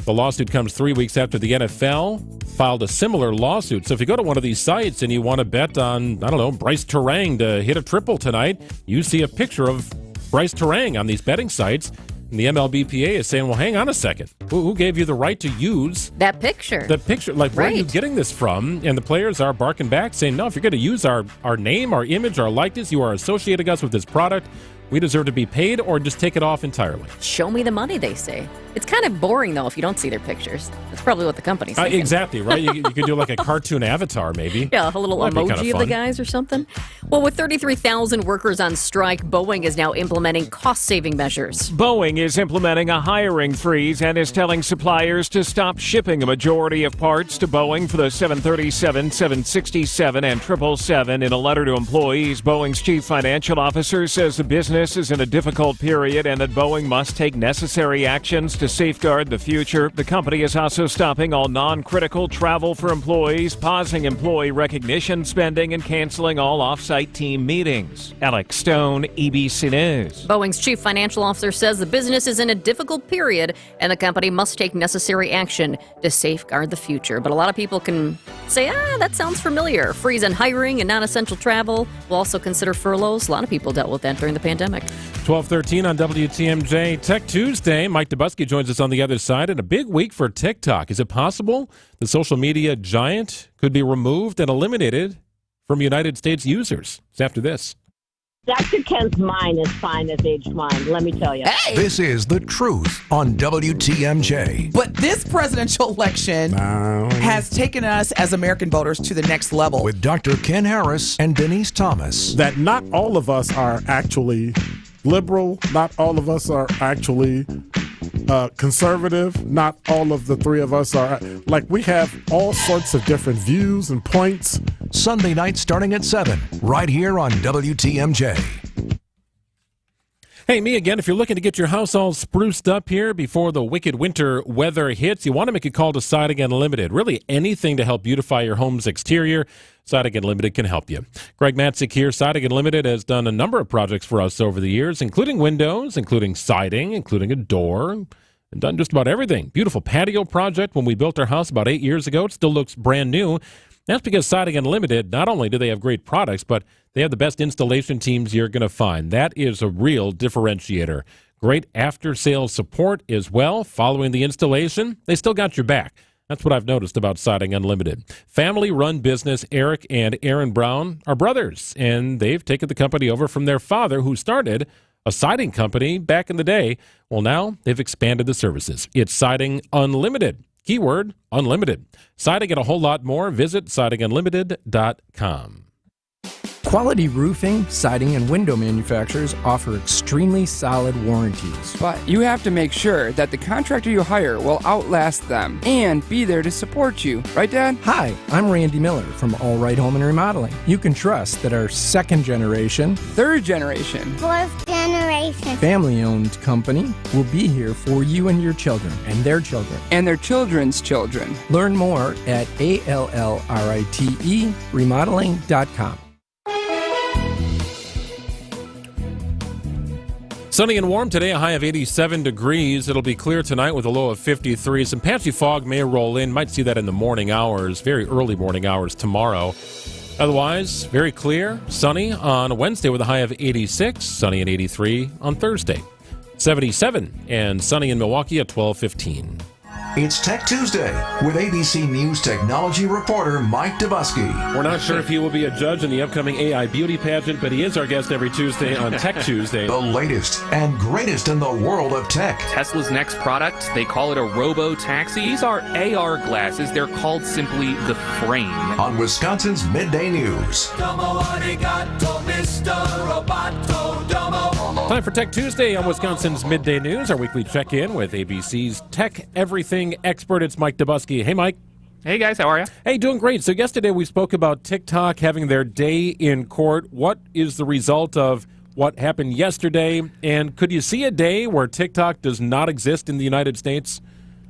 The lawsuit comes 3 weeks after the NFL filed a similar lawsuit. So if you go to one of these sites and you want to bet on, Bryce Terang to hit a triple tonight, you see a picture of Bryce Terang on these betting sites. And the MLBPA is saying, well, hang on a second. Who gave you the right to use that picture? The picture. Like, where are you getting this from? And the players are barking back saying, no, if you're going to use our name, our image, our likeness, you are associating us with this product, We deserve to be paid or just take it off entirely. Show me the money, they say. It's kind of boring, though, if you don't see their pictures. That's probably what the company's thinking. Exactly, right? You could do like a cartoon avatar, maybe. Yeah, a little emoji of the fun. guys or something. Well, with 33,000 workers on strike, Boeing is now implementing cost-saving measures. Boeing is implementing a hiring freeze and is telling suppliers to stop shipping a majority of parts to Boeing for the 737, 767, and 777. In a letter to employees, Boeing's chief financial officer says the business is in a difficult period and that Boeing must take necessary actions to safeguard the future. The company is also stopping all non-critical travel for employees, pausing employee recognition spending, and canceling all off-site team meetings. Alex Stone, ABC News. Boeing's chief financial officer says the business is in a difficult period and the company must take necessary action to safeguard the future. But a lot of people can say, that sounds familiar. Freeze on hiring and non-essential travel. We'll also consider furloughs. A lot of people dealt with that during the pandemic. 12:13 on WTMJ Tech Tuesday. Mike Dubusky joins us on the other side. And a big week for TikTok. Is it possible the social media giant could be removed and eliminated from United States users? It's after this. Dr. Ken's mind is fine as aged wine, let me tell you. Hey! This is The Truth on WTMJ. But this presidential election has taken us as American voters to the next level. With Dr. Ken Harris and Denise Thomas. That not all of us are actually liberal, not all of us are actually conservative, not all of the three of us are. Like, we have all sorts of different views and points. Sunday night starting at 7, right here on WTMJ. Hey, me again. If you're looking to get your house all spruced up here before the wicked winter weather hits, you want to make a call to Siding Unlimited. Really anything to help beautify your home's exterior, Siding Unlimited can help you. Greg Matzik here. Siding Unlimited has done a number of projects for us over the years, including windows, including siding, including a door, and done just about everything. Beautiful patio project when we built our house about 8 years ago. It still looks brand new. That's because Siding Unlimited, not only do they have great products, but they have the best installation teams you're going to find. That is a real differentiator. Great after-sales support as well. Following the installation, they still got your back. That's what I've noticed about Siding Unlimited. Family-run business. Eric and Aaron Brown are brothers, and they've taken the company over from their father, who started a siding company back in the day. Well, now they've expanded the services. It's Siding Unlimited. Keyword, unlimited. Siding and a whole lot more. Visit sidingunlimited.com. Quality roofing, siding, and window manufacturers offer extremely solid warranties. But you have to make sure that the contractor you hire will outlast them and be there to support you. Right, Dad? Hi, I'm Randy Miller from All Right Home and Remodeling. You can trust that our second generation, third generation, fourth generation, family-owned company will be here for you and your children and their children. And their children's children. Learn more at ALLRITE remodeling.com. Sunny and warm today, a high of 87 degrees. It'll be clear tonight with a low of 53. Some patchy fog may roll in. Might see that in the morning hours, very early morning hours tomorrow. Otherwise, very clear, sunny on Wednesday with a high of 86, sunny and 83 on Thursday. 77 and sunny in Milwaukee at 12:15. It's Tech Tuesday with ABC News technology reporter Mike Dubusky. We're not sure if he will be a judge in the upcoming AI beauty pageant, but he is our guest every Tuesday on Tech Tuesday. The latest and greatest in the world of tech. Tesla's next product, they call it a robo-taxi. These are AR glasses. They're called simply the Frame. On Wisconsin's Midday News. Time for Tech Tuesday on Wisconsin's Midday News, our weekly check-in with ABC's Tech Everything expert. It's Mike Dubusky. Hey, Mike. Hey, guys. How are you? Hey, doing great. So yesterday we spoke about TikTok having their day in court. What is the result of what happened yesterday? And could you see a day where TikTok does not exist in the United States?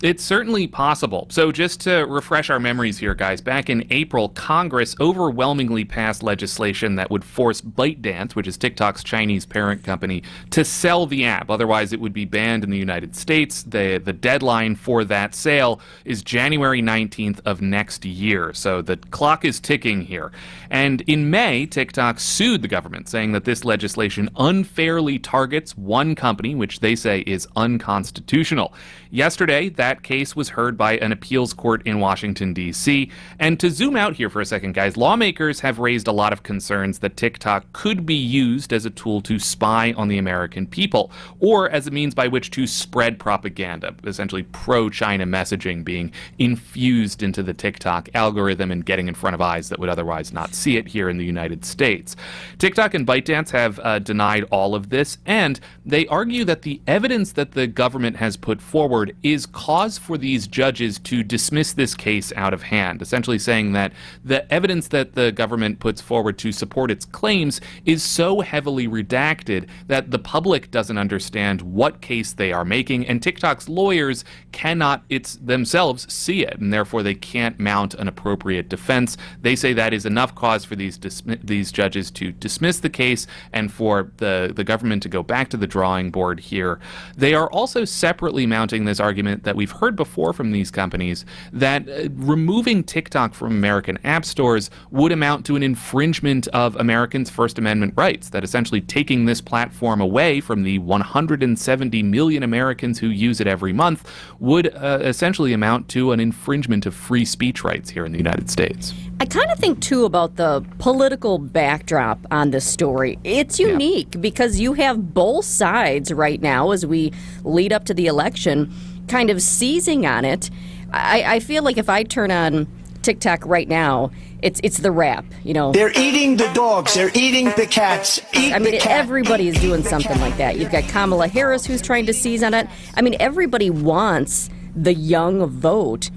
It's certainly possible. So just to refresh our memories here, guys, back in April, Congress overwhelmingly passed legislation that would force ByteDance, which is TikTok's Chinese parent company, to sell the app. Otherwise, it would be banned in the United States. The deadline for that sale is January 19th of next year. So the clock is ticking here. And in May, TikTok sued the government, saying that this legislation unfairly targets one company, which they say is unconstitutional. Yesterday, that case was heard by an appeals court in Washington, D.C. And to zoom out here for a second, guys, lawmakers have raised a lot of concerns that TikTok could be used as a tool to spy on the American people, or as a means by which to spread propaganda, essentially pro-China messaging being infused into the TikTok algorithm and getting in front of eyes that would otherwise not see it here in the United States. TikTok and ByteDance have denied all of this, and they argue that the evidence that the government has put forward is cause for these judges to dismiss this case out of hand, essentially saying that the evidence that the government puts forward to support its claims is so heavily redacted that the public doesn't understand what case they are making, and TikTok's lawyers cannot themselves see it, and therefore they can't mount an appropriate defense. They say that is enough cause for these judges to dismiss the case and for the government to go back to the drawing board here. They are also separately mounting this argument that we've heard before from these companies that removing TikTok from American app stores would amount to an infringement of Americans' First Amendment rights, that essentially taking this platform away from the 170 million Americans who use it every month would essentially amount to an infringement of free speech rights here in the United States. I kind of think, too, about the political backdrop on this story. It's unique because you have both sides right now as we lead up to the election kind of seizing on it. I feel like if I turn on TikTok right now, it's the rap, you know. They're eating the dogs. They're eating the cats. Everybody is doing something like that. You've got Kamala Harris who's trying to seize on it. I mean, everybody wants the young vote.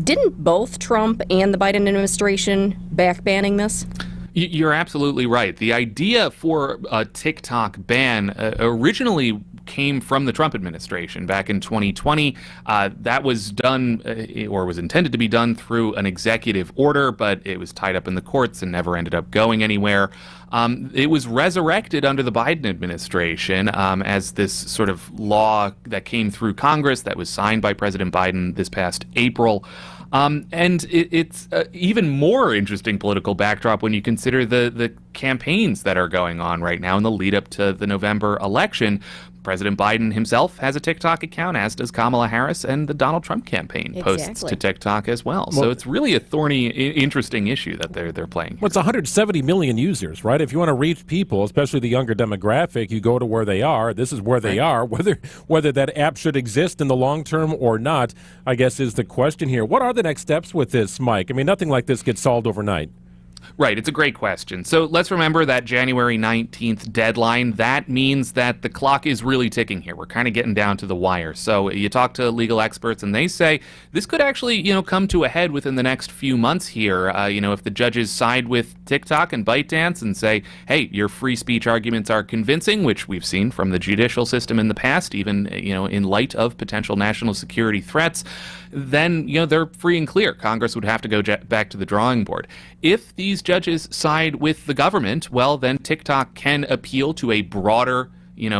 Didn't both Trump and the Biden administration back banning this? You're absolutely right. The idea for a TikTok ban originally came from the Trump administration back in 2020. That was done or was intended to be done through an executive order, but it was tied up in the courts and never ended up going anywhere. It was resurrected under the Biden administration as this sort of law that came through Congress that was signed by President Biden this past April. And it's even more interesting political backdrop when you consider the campaigns that are going on right now in the lead up to the November election. President Biden himself has a TikTok account, as does Kamala Harris, and the Donald Trump campaign posts to TikTok as well. So it's really a thorny, interesting issue that they're playing. Well, it's 170 million users, right? If you want to reach people, especially the younger demographic, you go to where they are. This is where they are. Whether that app should exist in the long term or not, I guess, is the question here. What are the next steps with this, Mike? I mean, nothing like this gets solved overnight. Right, it's a great question. So let's remember that January 19th deadline. That means that the clock is really ticking here. We're kind of getting down to the wire. So you talk to legal experts and they say this could actually, come to a head within the next few months here. If the judges side with TikTok and ByteDance and say, hey, your free speech arguments are convincing, which we've seen from the judicial system in the past, even, in light of potential national security threats, then, they're free and clear. Congress would have to go back to the drawing board. If these judges side with the government, well, then TikTok can appeal to a broader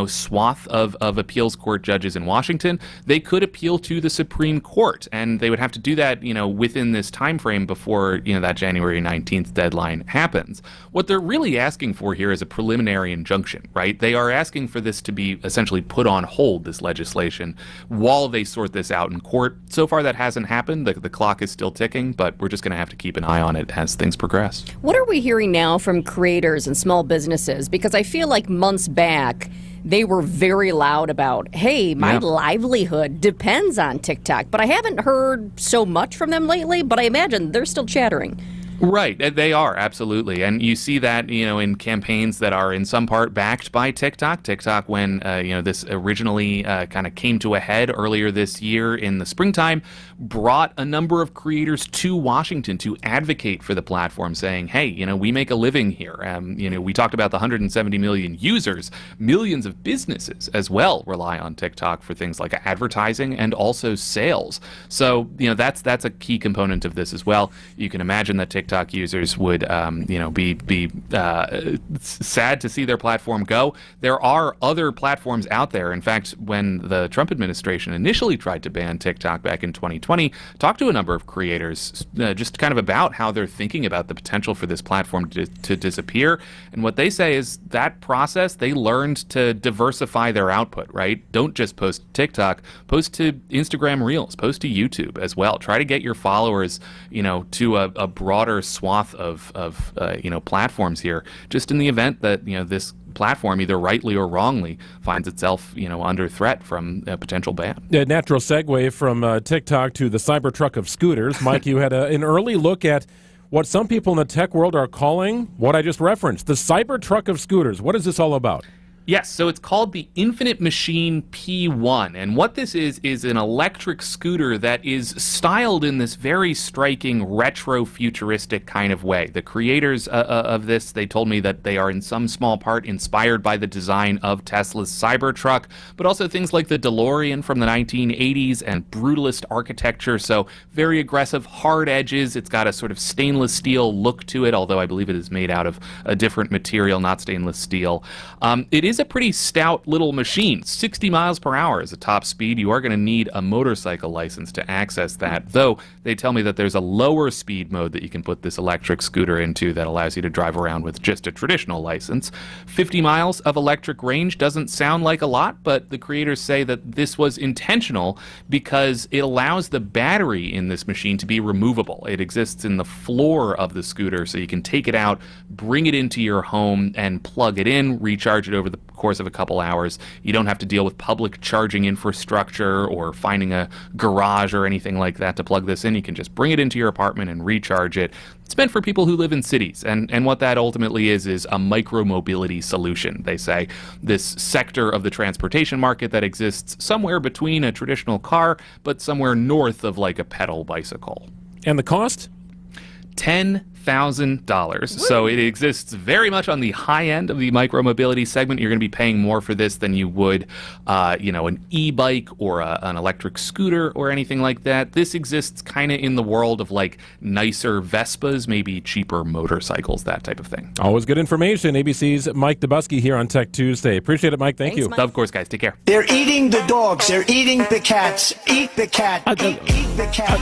swath of appeals court judges in Washington. They could appeal to the Supreme Court, and they would have to do that, within this time frame before, that January 19th deadline happens. What they're really asking for here is a preliminary injunction, right? They are asking for this to be essentially put on hold, this legislation, while they sort this out in court. So far, that hasn't happened. The clock is still ticking, but we're just going to have to keep an eye on it as things progress. What are we hearing now from creators and small businesses? Because I feel like months back, they were very loud about, hey, my livelihood depends on TikTok. But I haven't heard so much from them lately, but I imagine they're still chattering. Right, they are, absolutely. And you see that, in campaigns that are in some part backed by TikTok. TikTok, when, this originally kind of came to a head earlier this year in the springtime, brought a number of creators to Washington to advocate for the platform, saying, hey, we make a living here. We talked about the 170 million users. Millions of businesses as well rely on TikTok for things like advertising and also sales. So, that's a key component of this as well. You can imagine that TikTok TikTok users would, be sad to see their platform go. There are other platforms out there. In fact, when the Trump administration initially tried to ban TikTok back in 2020, talked to a number of creators just kind of about how they're thinking about the potential for this platform to disappear. And what they say is that process, they learned to diversify their output, right? Don't just post TikTok, post to Instagram Reels, post to YouTube as well. Try to get your followers, to a broader swath of platforms here, just in the event that, this platform, either rightly or wrongly, finds itself, under threat from a potential ban. Yeah, natural segue from TikTok to the Cybertruck of scooters. Mike, you had an early look at what some people in the tech world are calling what I just referenced, the Cybertruck of scooters. What is this all about? Yes, so it's called the Infinite Machine P1, and what this is an electric scooter that is styled in this very striking retro-futuristic kind of way. The creators of this, they told me that they are in some small part inspired by the design of Tesla's Cybertruck, but also things like the DeLorean from the 1980s and brutalist architecture, so very aggressive, hard edges. It's got a sort of stainless steel look to it, although I believe it is made out of a different material, not stainless steel. It is a pretty stout little machine. 60 miles per hour is a top speed. You are going to need a motorcycle license to access that, though they tell me that there's a lower speed mode that you can put this electric scooter into that allows you to drive around with just a traditional license. 50 miles of electric range doesn't sound like a lot, but the creators say that this was intentional because it allows the battery in this machine to be removable. It exists in the floor of the scooter, so you can take it out, bring it into your home, and plug it in, recharge it over the course of a couple hours. You don't have to deal with public charging infrastructure or finding a garage or anything like that to plug this in. You can just bring it into your apartment and recharge it. It's meant for people who live in cities, and what that ultimately is a micro-mobility solution, they say. This sector of the transportation market that exists somewhere between a traditional car, but somewhere north of like a pedal bicycle. And the cost? $10,000. So it exists very much on the high end of the micromobility segment. You're going to be paying more for this than you would, an e-bike or an electric scooter or anything like that. This exists kind of in the world of like nicer Vespas, maybe cheaper motorcycles, that type of thing. Always good information. ABC's Mike Dubusky here on Tech Tuesday. Appreciate it, Mike. Thank you. Mike. Of course, guys. Take care. They're eating the dogs. They're eating the cats. Eat the cat. Eat the cat.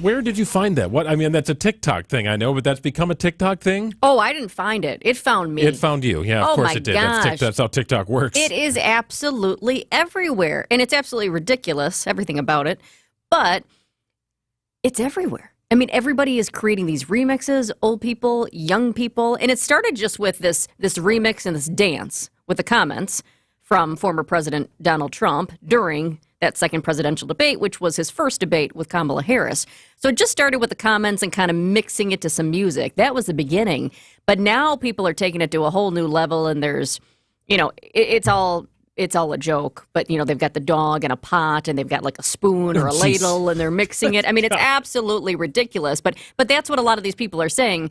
Where did you find that? That's a TikTok thing, I know, but that's become a TikTok thing? Oh, I didn't find it. It found me. It found you. Yeah, of course it did. Gosh. That's how TikTok works. It is absolutely everywhere. And it's absolutely ridiculous, everything about it. But it's everywhere. I mean, everybody is creating these remixes, old people, young people. And it started just with this remix and this dance with the comments from former President Donald Trump during that second presidential debate, which was his first debate with Kamala Harris. So it just started with the comments and kind of mixing it to some music. That was the beginning. But now people are taking it to a whole new level, and there's, it's all a joke. But, they've got the dog and a pot, and they've got like a spoon or a ladle, and they're mixing it. I mean, it's absolutely ridiculous. But that's what a lot of these people are saying.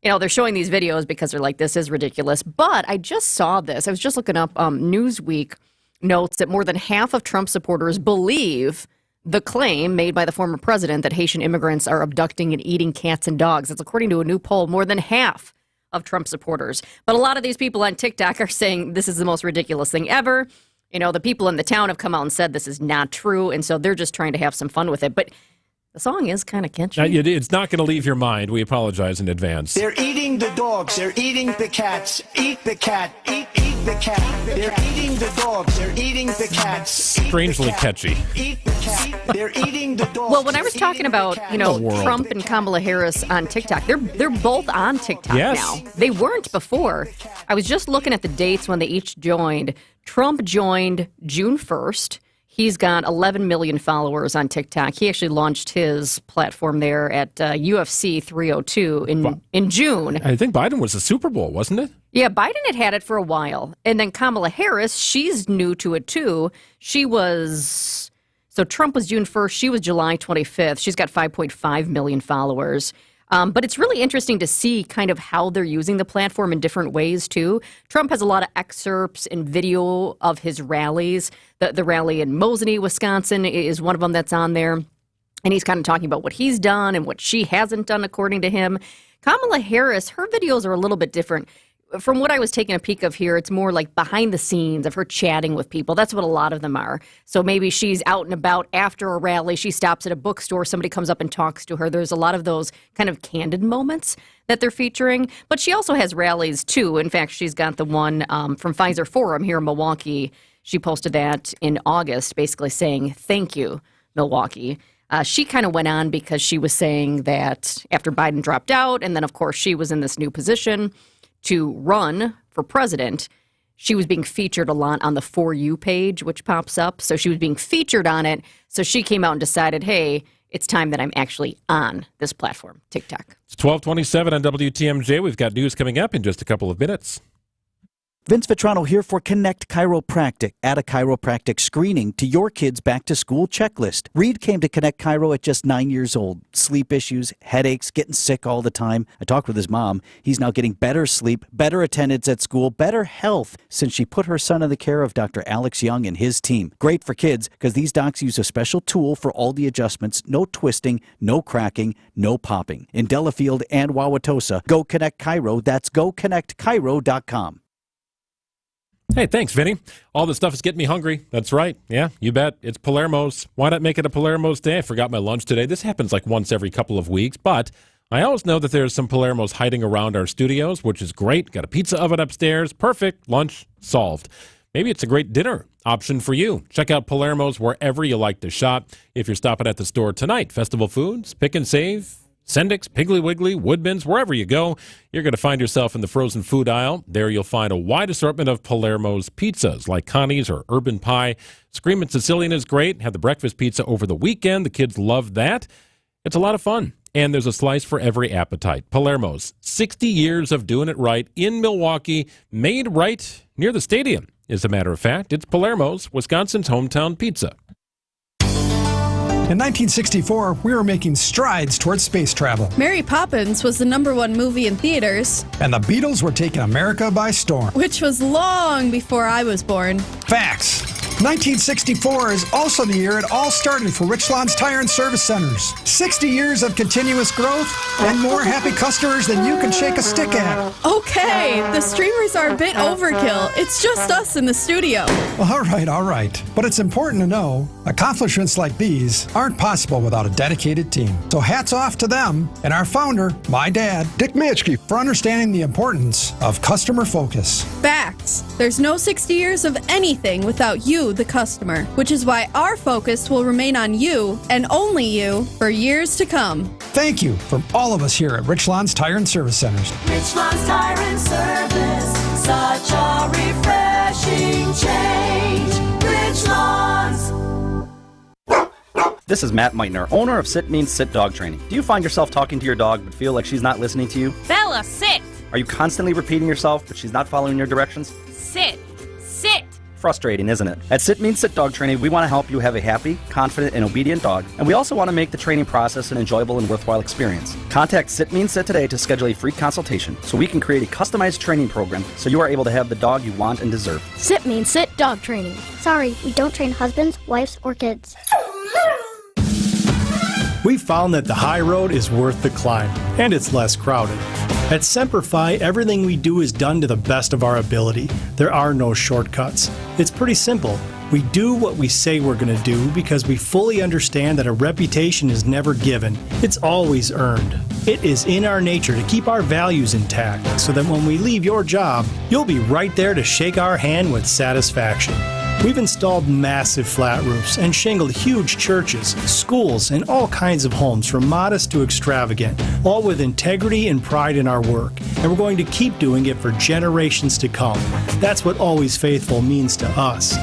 They're showing these videos because they're like, this is ridiculous. But I just saw this. I was just looking up Newsweek notes that more than half of Trump supporters believe the claim made by the former president that Haitian immigrants are abducting and eating cats and dogs. That's according to a new poll, more than half of Trump supporters. But a lot of these people on TikTok are saying this is the most ridiculous thing ever. The people in the town have come out and said this is not true, and so they're just trying to have some fun with it. But the song is kind of catchy. It's not going to leave your mind. We apologize in advance. They're eating the dogs. They're eating the cats. Eat the cat. Eat the cat. They're eating the dogs. They're eating the cats. Strangely catchy. Eat the cat. They're eating the dogs. Well, when I was talking about, Trump and Kamala Harris on TikTok, they're both on TikTok now. They weren't before. I was just looking at the dates when they each joined. Trump joined June 1st. He's got 11 million followers on TikTok. He actually launched his platform there at UFC 302 in June. I think Biden was the Super Bowl, wasn't it? Yeah, Biden had it for a while. And then Kamala Harris, she's new to it too. So Trump was June 1st. She was July 25th. She's got 5.5 million followers. But it's really interesting to see kind of how they're using the platform in different ways, too. Trump has a lot of excerpts and video of his rallies. The rally in Mosinee, Wisconsin is one of them that's on there. And he's kind of talking about what he's done and what she hasn't done, according to him. Kamala Harris, her videos are a little bit different. From what I was taking a peek of here, it's more like behind the scenes of her chatting with people. That's what a lot of them are. So maybe she's out and about after a rally. She stops at a bookstore. Somebody comes up and talks to her. There's a lot of those kind of candid moments that they're featuring. But she also has rallies, too. In fact, she's got the one from Pfizer Forum here in Milwaukee. She posted that in August, basically saying, thank you, Milwaukee. She kind of went on because she was saying that after Biden dropped out, and then, of course, she was in this new position to run for president, she was being featured a lot on the For You page, which pops up. So she was being featured on it. So she came out and decided, hey, it's time that I'm actually on this platform, TikTok. It's 12:27 on WTMJ. We've got news coming up in just a couple of minutes. Vince Vitrano here for Connect Chiropractic. Add a chiropractic screening to your kid's back-to-school checklist. Reed came to Connect Chiro at just 9 years old. Sleep issues, headaches, getting sick all the time. I talked with his mom. He's now getting better sleep, better attendance at school, better health since she put her son in the care of Dr. Alex Young and his team. Great for kids because these docs use a special tool for all the adjustments. No twisting, no cracking, no popping. In Delafield and Wauwatosa, go Connect Chiro. That's goconnectchiro.com. Hey, thanks, Vinny. All this stuff is getting me hungry. That's right. Yeah, you bet. It's Palermo's. Why not make it a Palermo's day? I forgot my lunch today. This happens like once every couple of weeks, but I always know that there's some Palermo's hiding around our studios, which is great. Got a pizza oven upstairs. Perfect. Lunch solved. Maybe it's a great dinner option for you. Check out Palermo's wherever you like to shop. If you're stopping at the store tonight, Festival Foods, Pick and Save, Sendik's, Piggly Wiggly, Woodman's, wherever you go, you're going to find yourself in the frozen food aisle. There you'll find a wide assortment of Palermo's pizzas, like Connie's or Urban Pie. Screamin' Sicilian is great. Had the breakfast pizza over the weekend. The kids love that. It's a lot of fun. And there's a slice for every appetite. Palermo's, 60 years of doing it right in Milwaukee, made right near the stadium. As a matter of fact, it's Palermo's, Wisconsin's hometown pizza. In 1964, we were making strides towards space travel. Mary Poppins was the #1 movie in theaters. And the Beatles were taking America by storm. Which was long before I was born. Facts. 1964 is also the year it all started for Richland's Tire and Service Centers. 60 years of continuous growth and more happy customers than you can shake a stick at. Okay, the streamers are a bit overkill. It's just us in the studio. All right. But it's important to know accomplishments like these aren't possible without a dedicated team. So hats off to them and our founder, my dad, Dick Mitschke, for understanding the importance of customer focus. Facts. There's no 60 years of anything without you, the customer, which is why our focus will remain on you and only you for years to come. Thank you from all of us here at Richland's Tire and Service Centers. Richland's Tire and Service, such a refreshing change. Richland's. This is Matt Meitner, owner of Sit Means Sit Dog Training. Do you find yourself talking to your dog but feel like she's not listening to you? Bella, sit! Are you constantly repeating yourself but she's not following your directions? Sit! Sit! Frustrating, isn't it? At Sit Means Sit Dog Training, we want to help you have a happy, confident, and obedient dog, and we also want to make the training process an enjoyable and worthwhile experience. Contact Sit Means Sit today to schedule a free consultation so we can create a customized training program so you are able to have the dog you want and deserve. Sit Means Sit Dog Training. Sorry, we don't train husbands, wives, or kids. We found that the high road is worth the climb, and it's less crowded. At Semperfi, everything we do is done to the best of our ability. There are no shortcuts. It's pretty simple. We do what we say we're going to do because we fully understand that a reputation is never given. It's always earned. It is in our nature to keep our values intact so that when we leave your job, you'll be right there to shake our hand with satisfaction. We've installed massive flat roofs and shingled huge churches, schools, and all kinds of homes from modest to extravagant, all with integrity and pride in our work. And we're going to keep doing it for generations to come. That's what Always Faithful means to us.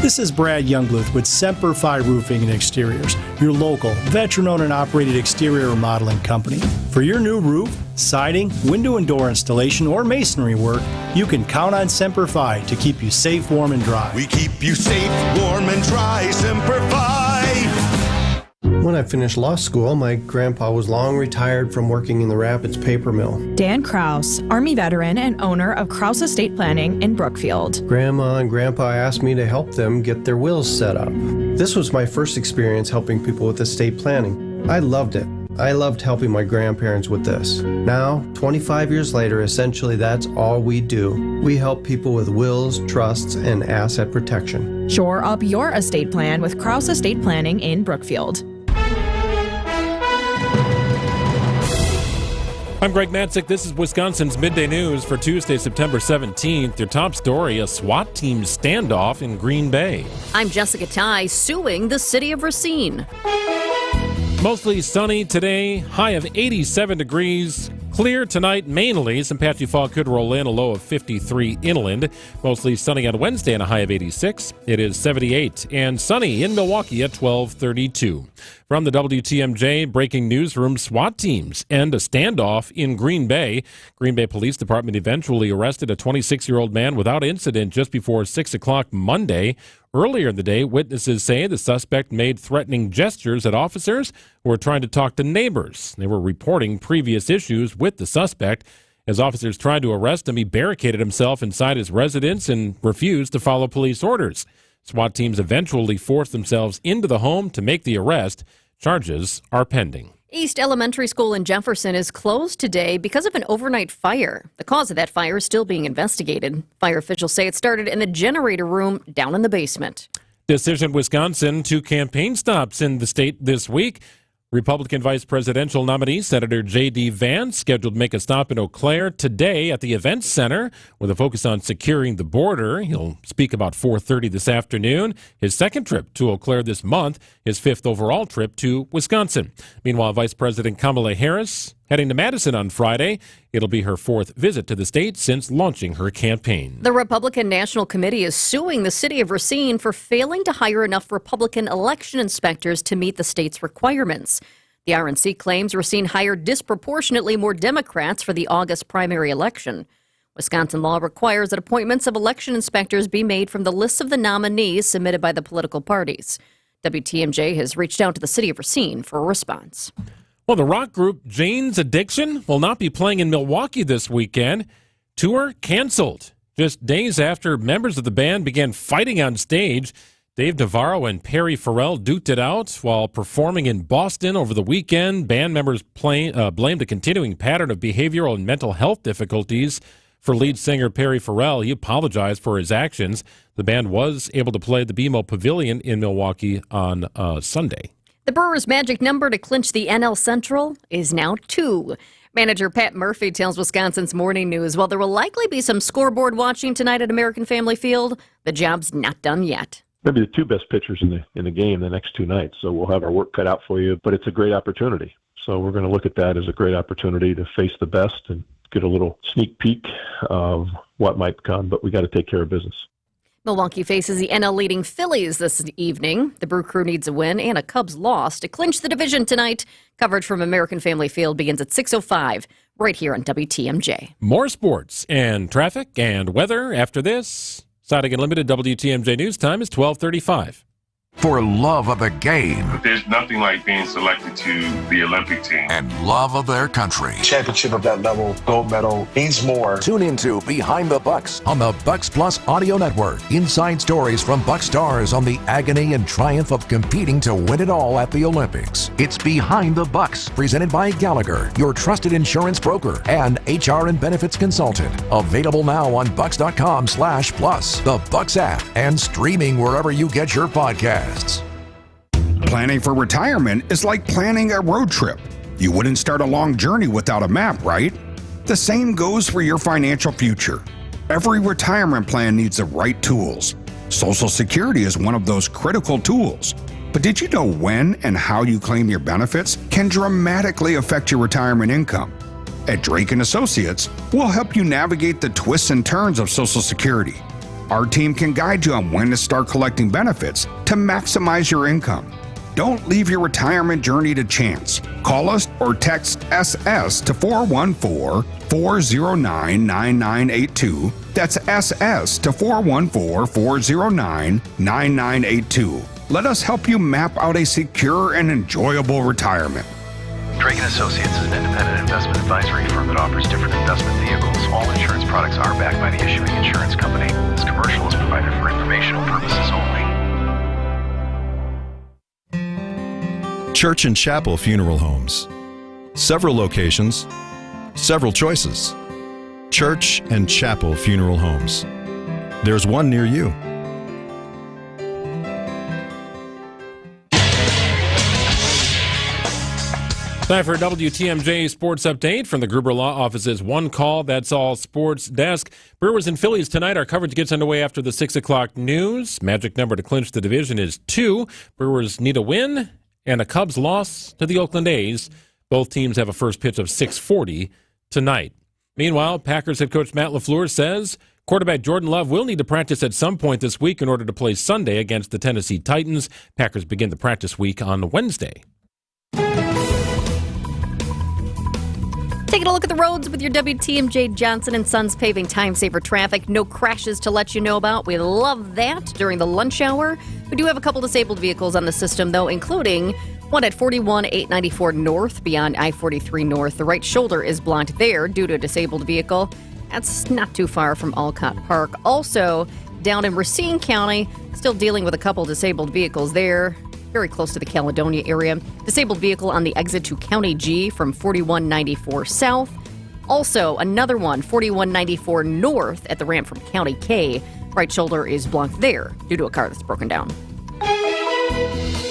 This is Brad Youngbluth with Semperfi Roofing and Exteriors, your local, veteran-owned and operated exterior remodeling company. For your new roof, siding, window and door installation, or masonry work, you can count on Semperfi to keep you safe, warm, and dry. We keep you safe, warm, and dry, Semperfi. When I finished law school, my grandpa was long retired from working in the Rapids paper mill. Dan Krause, Army veteran and owner of Krause Estate Planning in Brookfield. Grandma and Grandpa asked me to help them get their wills set up. This was my first experience helping people with estate planning. I loved it. I loved helping my grandparents with this. Now, 25 years later, essentially that's all we do. We help people with wills, trusts, and asset protection. Shore up your estate plan with Krause Estate Planning in Brookfield. I'm Greg Matzik. This is Wisconsin's Midday News for Tuesday, September 17th. Your top story, a SWAT team standoff in Green Bay. I'm Jessica Ty, suing the city of Racine. Mostly sunny today, high of 87 degrees. Clear tonight mainly. Some patchy fog could roll in, a low of 53 inland. Mostly sunny on Wednesday and a high of 86. It is 78 and sunny in Milwaukee at 12:32. From the WTMJ breaking newsroom, SWAT teams end a standoff in Green Bay. Green Bay Police Department eventually arrested a 26-year-old man without incident just before 6 o'clock Monday. Earlier in the day, witnesses say the suspect made threatening gestures at officers who were trying to talk to neighbors. They were reporting previous issues with the suspect. As officers tried to arrest him, he barricaded himself inside his residence and refused to follow police orders. SWAT teams eventually forced themselves into the home to make the arrest. Charges are pending. East Elementary School in Jefferson is closed today because of an overnight fire. The cause of that fire is still being investigated. Fire officials say it started in the generator room down in the basement. Decision Wisconsin, 2 campaign stops in the state this week. Republican vice presidential nominee Senator J.D. Vance scheduled to make a stop in Eau Claire today at the Events Center with a focus on securing the border. He'll speak about 4:30 this afternoon. His second trip to Eau Claire this month, his 5th overall trip to Wisconsin. Meanwhile, Vice President Kamala Harris heading to Madison on Friday. It'll be her 4th visit to the state since launching her campaign. The Republican National Committee is suing the city of Racine for failing to hire enough Republican election inspectors to meet the state's requirements. The RNC claims Racine hired disproportionately more Democrats for the August primary election. Wisconsin law requires that appointments of election inspectors be made from the lists of the nominees submitted by the political parties. WTMJ has reached out to the city of Racine for a response. Well, the rock group Jane's Addiction will not be playing in Milwaukee this weekend. Tour canceled. Just days after members of the band began fighting on stage, Dave Navarro and Perry Farrell duked it out while performing in Boston over the weekend. Band members blamed a continuing pattern of behavioral and mental health difficulties for lead singer Perry Farrell. He apologized for his actions. The band was able to play the BMO Pavilion in Milwaukee on Sunday. The Brewers' magic number to clinch the NL Central is now 2. Manager Pat Murphy tells Wisconsin's Morning News while there will likely be some scoreboard watching tonight at American Family Field, the job's not done yet. Maybe the 2 best pitchers in the game the next 2 nights, so we'll have our work cut out for you, but it's a great opportunity. So we're going to look at that as a great opportunity to face the best and get a little sneak peek of what might come, but we got to take care of business. Milwaukee faces the NL leading Phillies this evening. The Brew Crew needs a win and a Cubs loss to clinch the division tonight. Coverage from American Family Field begins at 6:05 right here on WTMJ. More sports and traffic and weather after this. Siding Unlimited WTMJ News time is 12:35. For love of the game. There's nothing like being selected to the Olympic team. And love of their country. Championship of that level, gold medal, means more. Tune into Behind the Bucks on the Bucks Plus Audio Network. Inside stories from Buck stars on the agony and triumph of competing to win it all at the Olympics. It's Behind the Bucks, presented by Gallagher, your trusted insurance broker and HR and benefits consultant. Available now on bucks.com/plus, the Bucks app, and streaming wherever you get your podcasts. Planning for retirement is like planning a road trip. You wouldn't start a long journey without a map, right? The same goes for your financial future. Every retirement plan needs the right tools. Social Security is one of those critical tools. But did you know when and how you claim your benefits can dramatically affect your retirement income? At Drake & Associates, we'll help you navigate the twists and turns of Social Security. Our team can guide you on when to start collecting benefits to maximize your income. Don't leave your retirement journey to chance. Call us or text SS to 414-409-9982. That's SS to 414-409-9982. Let us help you map out a secure and enjoyable retirement. Drake & Associates is an independent investment advisory firm that offers different investment vehicles. All insurance products are backed by the issuing insurance company. This commercial is provided for informational purposes only. Church and Chapel Funeral Homes. Several locations, several choices. Church and Chapel Funeral Homes. There's one near you. Time for a WTMJ Sports Update from the Gruber Law Office's One Call, That's All Sports Desk. Brewers and Phillies tonight. Our coverage gets underway after the 6 o'clock news. Magic number to clinch the division is 2. Brewers need a win and a Cubs loss to the Oakland A's. Both teams have a first pitch of 6:40 tonight. Meanwhile, Packers head coach Matt LaFleur says quarterback Jordan Love will need to practice at some point this week in order to play Sunday against the Tennessee Titans. Packers begin the practice week on Wednesday. Taking a look at the roads with your WTMJ Johnson & Sons paving time-saver traffic. No crashes to let you know about. We love that during the lunch hour. We do have a couple disabled vehicles on the system, though, including one at 41-894 North beyond I-43 North. The right shoulder is blocked there due to a disabled vehicle. That's not too far from Alcott Park. Also, down in Racine County, still dealing with a couple disabled vehicles there. Very close to the Caledonia area. Disabled vehicle on the exit to County G from 4194 South. Also, another one, 4194 North at the ramp from County K. Right shoulder is blocked there due to a car that's broken down.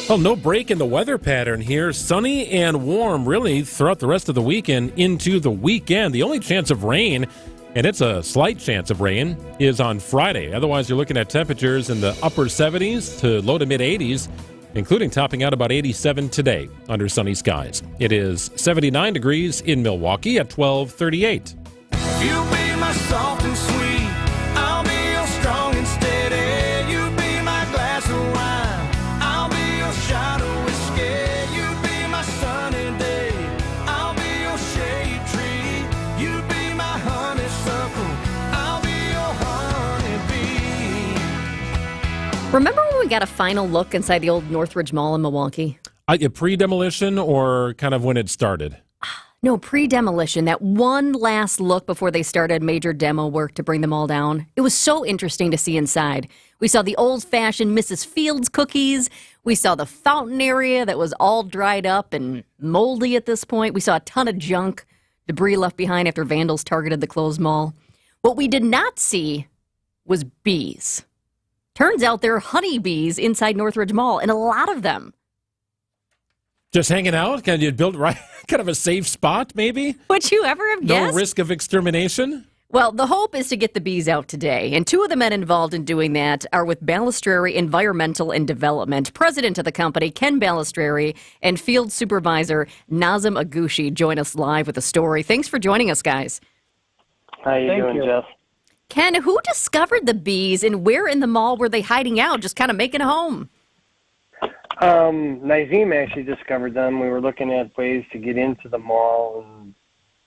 Well, no break in the weather pattern here. Sunny and warm really throughout the rest of the weekend into the weekend. The only chance of rain, and it's a slight chance of rain, is on Friday. Otherwise, you're looking at temperatures in the upper 70s to low to mid 80s. Including topping out about 87 today under sunny skies. It is 79 degrees in Milwaukee at 12:38. You be my soft and sweet, I'll be your strong and steady. You be my glass of wine, I'll be your shot of whiskey. You be my sunny day, I'll be your shade tree. You be my honeysuckle, I'll be your honeybee. Remember when we got a final look inside the old Northridge Mall in Milwaukee? Pre-demolition or kind of when it started? No, pre-demolition. That one last look before they started major demo work to bring them all down. It was so interesting to see inside. We saw the old-fashioned Mrs. Fields cookies. We saw the fountain area that was all dried up and moldy at this point. We saw a ton of junk, debris left behind after vandals targeted the closed mall. What we did not see was bees. Turns out there are honeybees inside Northridge Mall, and a lot of them. Just hanging out? Can you build right kind of a safe spot, maybe? Would you ever have guessed? No risk of extermination? Well, the hope is to get the bees out today, and 2 of the men involved in doing that are with Balistrary Environmental and Development. President of the company, Ken Balistrary, and Field Supervisor Nazem Agushi join us live with the story. Thanks for joining us, guys. How you doing, Jeff? Ken, who discovered the bees, and where in the mall were they hiding out, just kind of making a home? Nazem actually discovered them. We were looking at ways to get into the mall and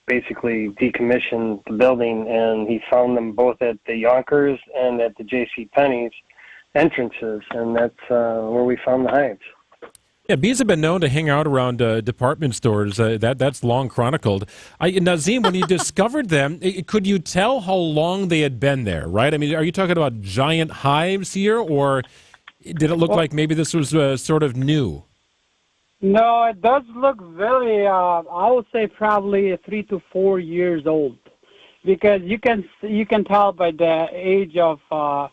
basically decommission the building, and he found them both at the Yonkers and at the J.C. Penney's entrances, and that's where we found the hives. Yeah, bees have been known to hang out around department stores. That's long chronicled. Nazem, when you discovered them, could you tell how long they had been there, right? I mean, are you talking about giant hives here, or did it look like maybe this was sort of new? No, it does look very, I would say probably 3 to 4 years old, because you can tell by the age of all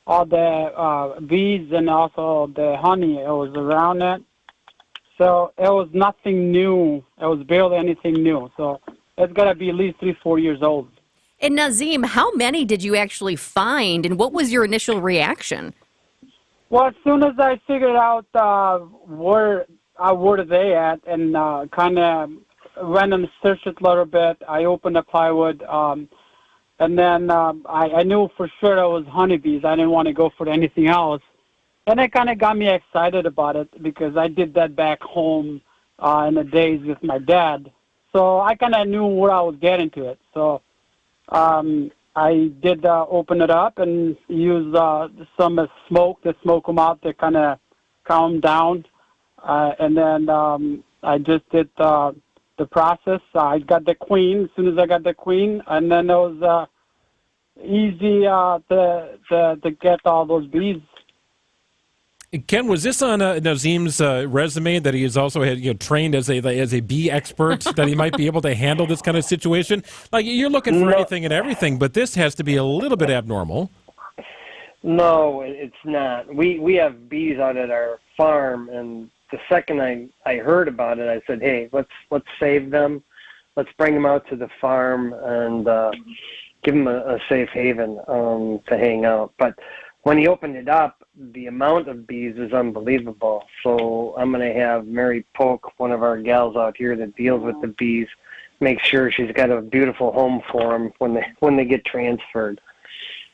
the bees and also the honey it was around it. So it was nothing new. It was barely anything new. So it's got to be at least 3-4 years old. And Nazem, how many did you actually find, and what was your initial reaction? Well, as soon as I figured out where they at, and kind of went and searched it a little bit, I opened the plywood, and then I knew for sure it was honeybees. I didn't want to go for anything else. And it kind of got me excited about it because I did that back home in the days with my dad. So I kind of knew where I was getting to it. So I did open it up and use some smoke to smoke them out to kind of calm down, and then I just did the process. I got the queen. As soon as I got the queen, and then it was easy to get all those bees. Ken, was this on Nazim's resume that he has also had, trained as a bee expert, that he might be able to handle this kind of situation? Like, you're looking for anything and everything, but this has to be a little bit abnormal. No, it's not. We have bees out at our farm, and the second I heard about it, I said, hey, let's save them. Let's bring them out to the farm and give them a safe haven to hang out. But when he opened it up, the amount of bees is unbelievable. So I'm going to have Mary Polk, one of our gals out here that deals with the bees, make sure she's got a beautiful home for them when they get transferred.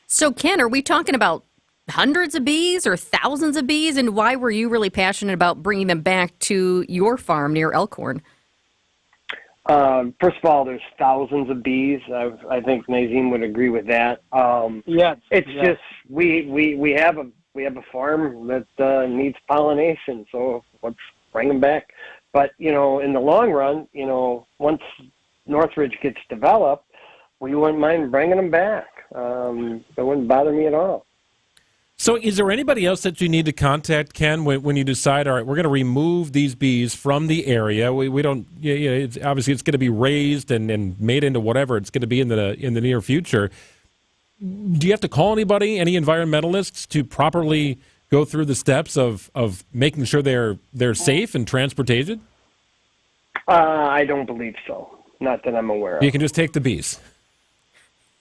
So, Ken, are we talking about hundreds of bees or thousands of bees? And why were you really passionate about bringing them back to your farm near Elkhorn? First of all, there's thousands of bees. I think Nazim would agree with that. Just we have a farm that needs pollination, so let's bring them back. But in the long run, once Northridge gets developed, we wouldn't mind bringing them back. It wouldn't bother me at all. So is there anybody else that you need to contact, Ken, when you decide, all right, we're going to remove these bees from the area? We don't, it's, obviously it's going to be raised and made into whatever it's going to be in the near future. Do you have to call anybody, any environmentalists, to properly go through the steps of making sure they're safe and transported? I don't believe so. Not that I'm aware of. You can just take the bees.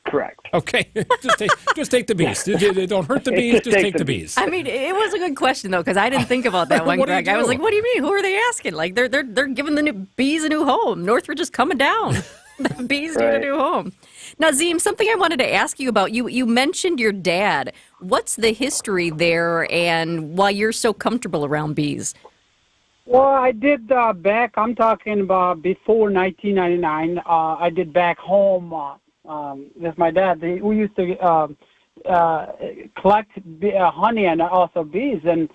Correct. Okay, just take the bees. Don't hurt the bees. Just take the bees. I mean, it was a good question though, because I didn't think about that one, Greg. I was like, "What do you mean? Who are they asking? Like, they're giving the bees a new home. Northridge is coming down. The bees need a new home." Nazim, something I wanted to ask you about. You mentioned your dad. What's the history there, and why you're so comfortable around bees? Well, I did back. I'm talking about before 1999. I did back home. With my dad, we used to collect honey and also bees. And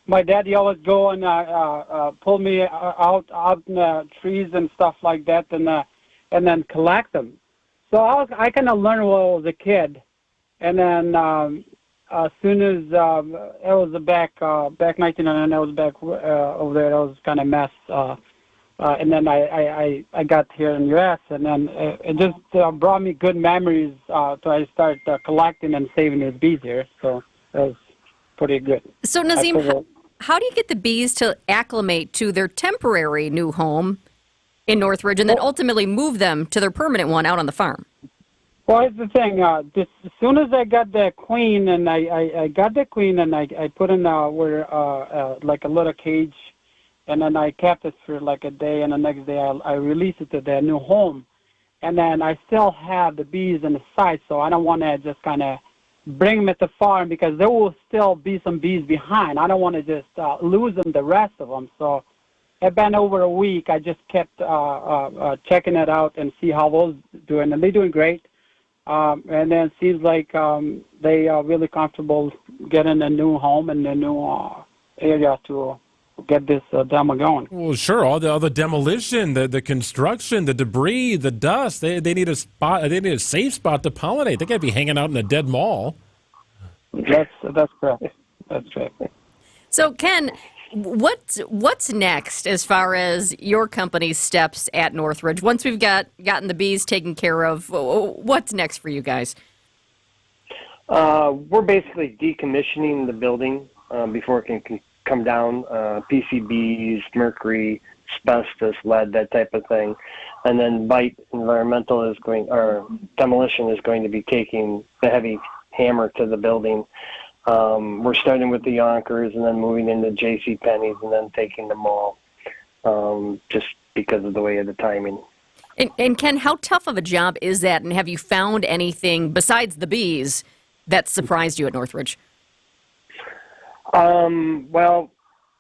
my dad, he always go and pull me out in the trees and stuff like that, and then collect them. So I kind of learned when I was a kid, and then as soon as it was back 1999, I was back over there. I was kind of mess. And then I got here in the U.S., and then it just brought me good memories. So I started collecting and saving these bees here. So it was pretty good. So, Nazim, how do you get the bees to acclimate to their temporary new home in Northridge and then ultimately move them to their permanent one out on the farm? Well, here's the thing. As soon as I got the queen, and I got the queen, and I put in like a little cage, and then I kept it for like a day, and the next day I released it to their new home. And then I still have the bees in the site, so I don't want to just kind of bring them at the farm because there will still be some bees behind. I don't want to just lose them, the rest of them. So it's been over a week. I just kept checking it out and see how those doing, and they're doing great. And then it seems like they are really comfortable getting a new home and a new area to get this demo going. Well, sure. All the demolition, the construction, the debris, the dust. They need a spot. They need a safe spot to pollinate. They can't be hanging out in a dead mall. That's correct. That's correct. So, Ken, what's next as far as your company's steps at Northridge? Once we've gotten the bees taken care of, what's next for you guys? We're basically decommissioning the building before it can come down. PCBs, mercury, asbestos, lead, that type of thing. And then Bite Environmental Demolition is going to be taking the heavy hammer to the building. We're starting with the Yonkers and then moving into JCPenney's and then taking them all, just because of the way of the timing. And Ken, how tough of a job is that? And have you found anything besides the bees that surprised you at Northridge? Well,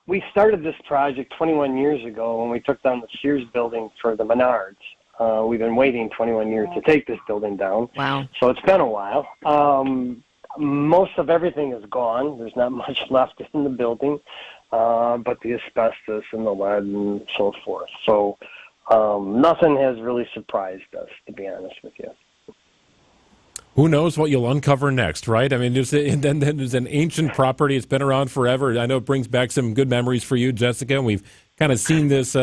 we started this project 21 years ago when we took down the Sears building for the Menards. We've been waiting 21 years to take this building down. Wow. So it's been a while. Most of everything is gone. There's not much left in the building. but the asbestos and the lead and so forth. So nothing has really surprised us, to be honest with you. Who knows what you'll uncover next, right? I mean, there's an ancient property. It's been around forever. I know it brings back some good memories for you, Jessica. And we've kind of seen this,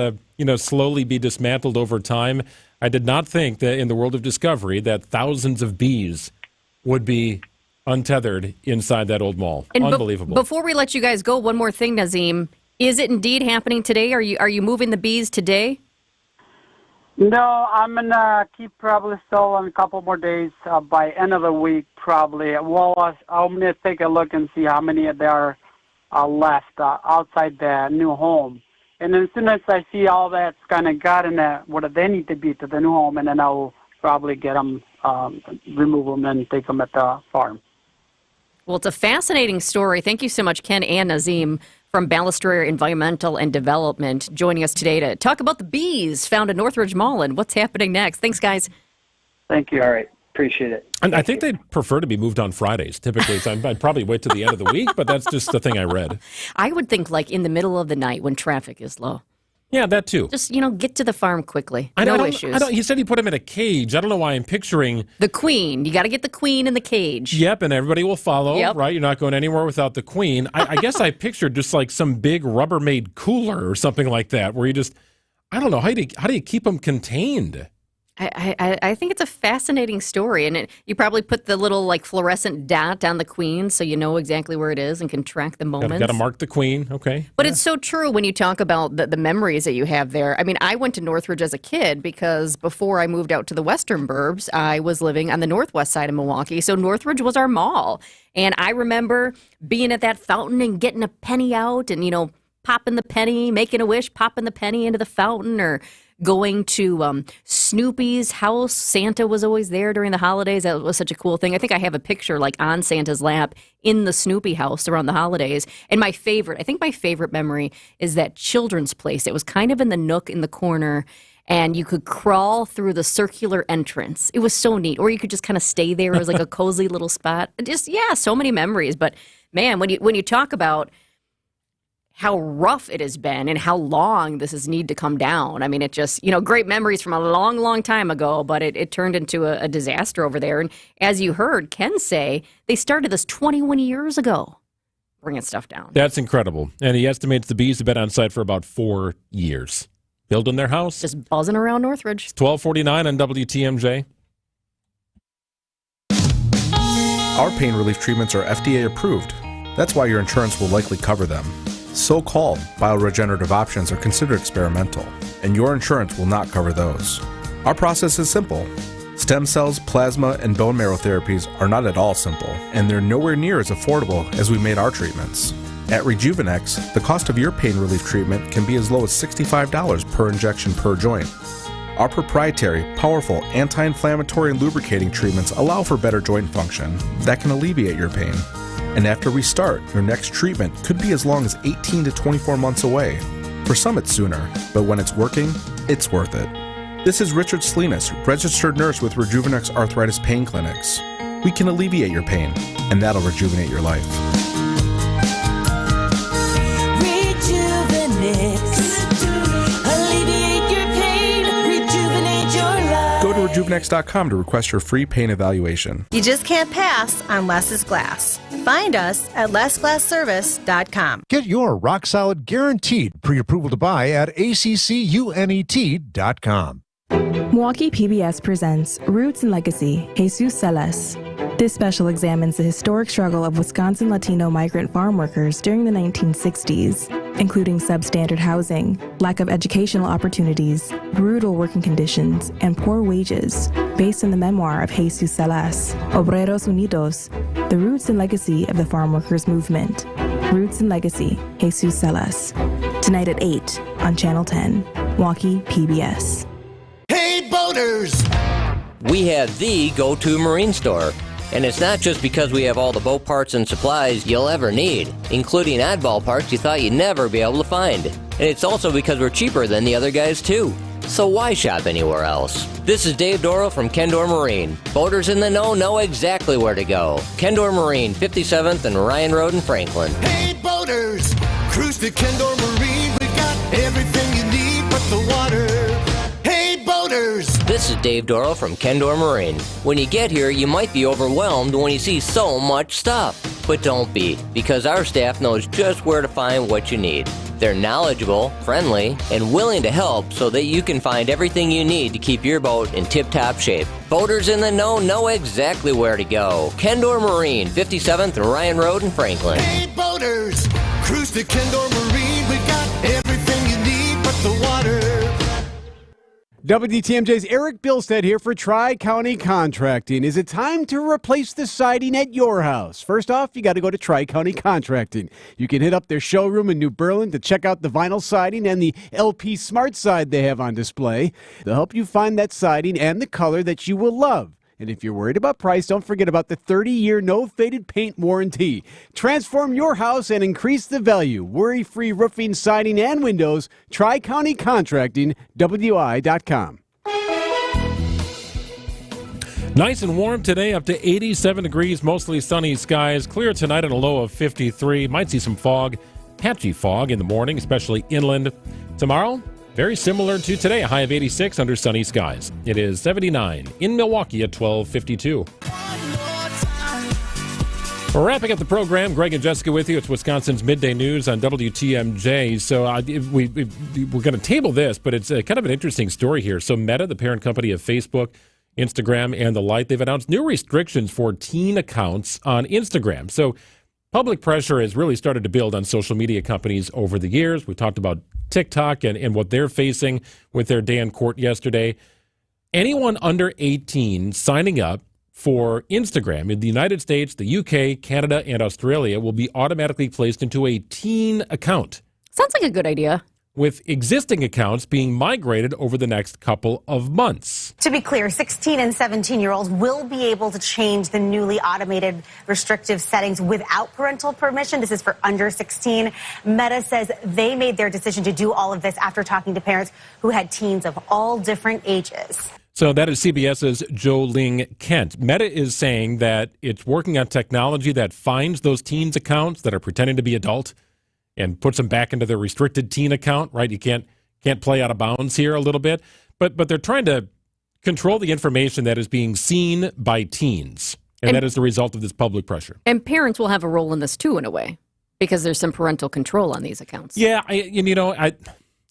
slowly be dismantled over time. I did not think that in the world of discovery that thousands of bees would be untethered inside that old mall. And Unbelievable. Before we let you guys go, one more thing, Nazim. Is it indeed happening today? Are you moving the bees today? No, I'm going to keep probably still on a couple more days by end of the week, probably. Well, I'm going to take a look and see how many there are left outside the new home. And then as soon as I see all that's kind of gotten what they need to be to the new home, and then I'll probably get them, remove them, and take them at the farm. Well, it's a fascinating story. Thank you so much, Ken and Nazim from Balustrade Environmental and Development, joining us today to talk about the bees found in Northridge Mall and what's happening next. Thanks, guys. Thank you. All right. Appreciate it. And I think they'd prefer to be moved on Fridays, typically. So I'd probably wait till the end of the week, but that's just the thing I read. I would think like in the middle of the night when traffic is low. Yeah, that too. Just, get to the farm quickly. No issues. He said he put him in a cage. I don't know why I'm picturing... The queen. You got to get the queen in the cage. Yep, and everybody will follow, Yep. right? You're not going anywhere without the queen. I guess I pictured just like some big Rubbermaid cooler or something like that, where you just... I don't know. How do you keep them contained? I think it's a fascinating story, and you probably put the little like fluorescent dot on the queen so you know exactly where it is and can track the moments. Got to mark the queen, okay. But It's so true when you talk about the memories that you have there. I mean, I went to Northridge as a kid because before I moved out to the western burbs, I was living on the northwest side of Milwaukee, so Northridge was our mall. And I remember being at that fountain and getting a penny out and, popping the penny, making a wish, popping the penny into the fountain, or going to Snoopy's house. Santa was always there during the holidays. That was such a cool thing. I think I have a picture like on Santa's lap in the Snoopy house around the holidays. And my favorite memory is that children's place. It was kind of in the nook in the corner, and you could crawl through the circular entrance. It was so neat. Or you could just kind of stay there. It was like a cozy little spot. Just, so many memories. But man, when you talk about how rough it has been and how long this has need to come down. I mean, it just, great memories from a long, long time ago, but it turned into a disaster over there. And as you heard Ken say, they started this 21 years ago, bringing stuff down. That's incredible. And he estimates the bees have been on site for about 4 years. Building their house. Just buzzing around Northridge. 1249 on WTMJ. Our pain relief treatments are FDA approved. That's why your insurance will likely cover them. So-called bioregenerative options are considered experimental, and your insurance will not cover those. Our process is simple. Stem cells, plasma, and bone marrow therapies are not at all simple, and they're nowhere near as affordable as we made our treatments. At Rejuvenex, the cost of your pain relief treatment can be as low as $65 per injection per joint. Our proprietary, powerful anti-inflammatory and lubricating treatments allow for better joint function that can alleviate your pain. And after we start, your next treatment could be as long as 18 to 24 months away. For some, it's sooner, but when it's working, it's worth it. This is Richard Salinas, registered nurse with Rejuvenex Arthritis Pain Clinics. We can alleviate your pain, and that'll rejuvenate your life. Alleviate your pain, rejuvenate your life. Go to rejuvenex.com to request your free pain evaluation. You just can't pass on Less is Glass. Find us at lessglassservice.com. Get your rock-solid guaranteed pre-approval to buy at accunet.com. Milwaukee PBS presents Roots and Legacy, Jesus Celes. This special examines the historic struggle of Wisconsin Latino migrant farm workers during the 1960s, including substandard housing, lack of educational opportunities, brutal working conditions, and poor wages, based on the memoir of Jesus Celes, Obreros Unidos, The Roots and Legacy of the Farm Workers Movement. Roots and Legacy, Jesus Celes. Tonight at 8 on Channel 10, Milwaukee PBS. Hey, boaters! We have the go-to marine store. And it's not just because we have all the boat parts and supplies you'll ever need, including oddball parts you thought you'd never be able to find. And it's also because we're cheaper than the other guys, too. So why shop anywhere else? This is Dave Dorrell from Kendor Marine. Boaters in the know exactly where to go. Kendor Marine, 57th and Ryan Road in Franklin. Hey, boaters! Cruise to Kendor Marine, we got everything you need but the water. Hey, boaters! This is Dave Dorrow from Kendor Marine. When you get here, you might be overwhelmed when you see so much stuff. But don't be, because our staff knows just where to find what you need. They're knowledgeable, friendly, and willing to help so that you can find everything you need to keep your boat in tip-top shape. Boaters in the know exactly where to go. Kendor Marine, 57th and Ryan Road in Franklin. Hey, boaters! Cruise to Kendor Marine, we got everything you need but the water. WTMJ's Eric Bilstead here for Tri-County Contracting. Is it time to replace the siding at your house? First off, you got to go to Tri-County Contracting. You can hit up their showroom in New Berlin to check out the vinyl siding and the LP Smart Side they have on display. They'll help you find that siding and the color that you will love. And if you're worried about price, don't forget about the 30-year no-faded paint warranty. Transform your house and increase the value. Worry-free roofing, siding, and windows. Tri-County Contracting, WI.com. Nice and warm today, up to 87 degrees, mostly sunny skies. Clear tonight at a low of 53. Might see some fog, patchy fog in the morning, especially inland. Tomorrow, very similar to today, a high of 86 under sunny skies. It is 79 in Milwaukee at 12:52. We're wrapping up the program. Greg and Jessica with you. It's Wisconsin's Midday News on WTMJ. So we're going to table this, but it's kind of an interesting story here. So Meta, the parent company of Facebook, Instagram, and the like, they've announced new restrictions for teen accounts on Instagram. So public pressure has really started to build on social media companies over the years. We talked about TikTok and what they're facing with their day in court yesterday. Anyone under 18 signing up for Instagram in the United States, the UK, Canada, and Australia will be automatically placed into a teen account. Sounds like a good idea. With existing accounts being migrated over the next couple of months. To be clear, 16 and 17-year-olds will be able to change the newly automated restrictive settings without parental permission. This is for under 16. Meta says they made their decision to do all of this after talking to parents who had teens of all different ages. So that is CBS's Jo Ling Kent. Meta is saying that it's working on technology that finds those teens accounts that are pretending to be adult and puts them back into their restricted teen account, right? You can't play out of bounds here a little bit. But they're trying to control the information that is being seen by teens. And that is the result of this public pressure. And parents will have a role in this too, in a way, because there's some parental control on these accounts. Yeah,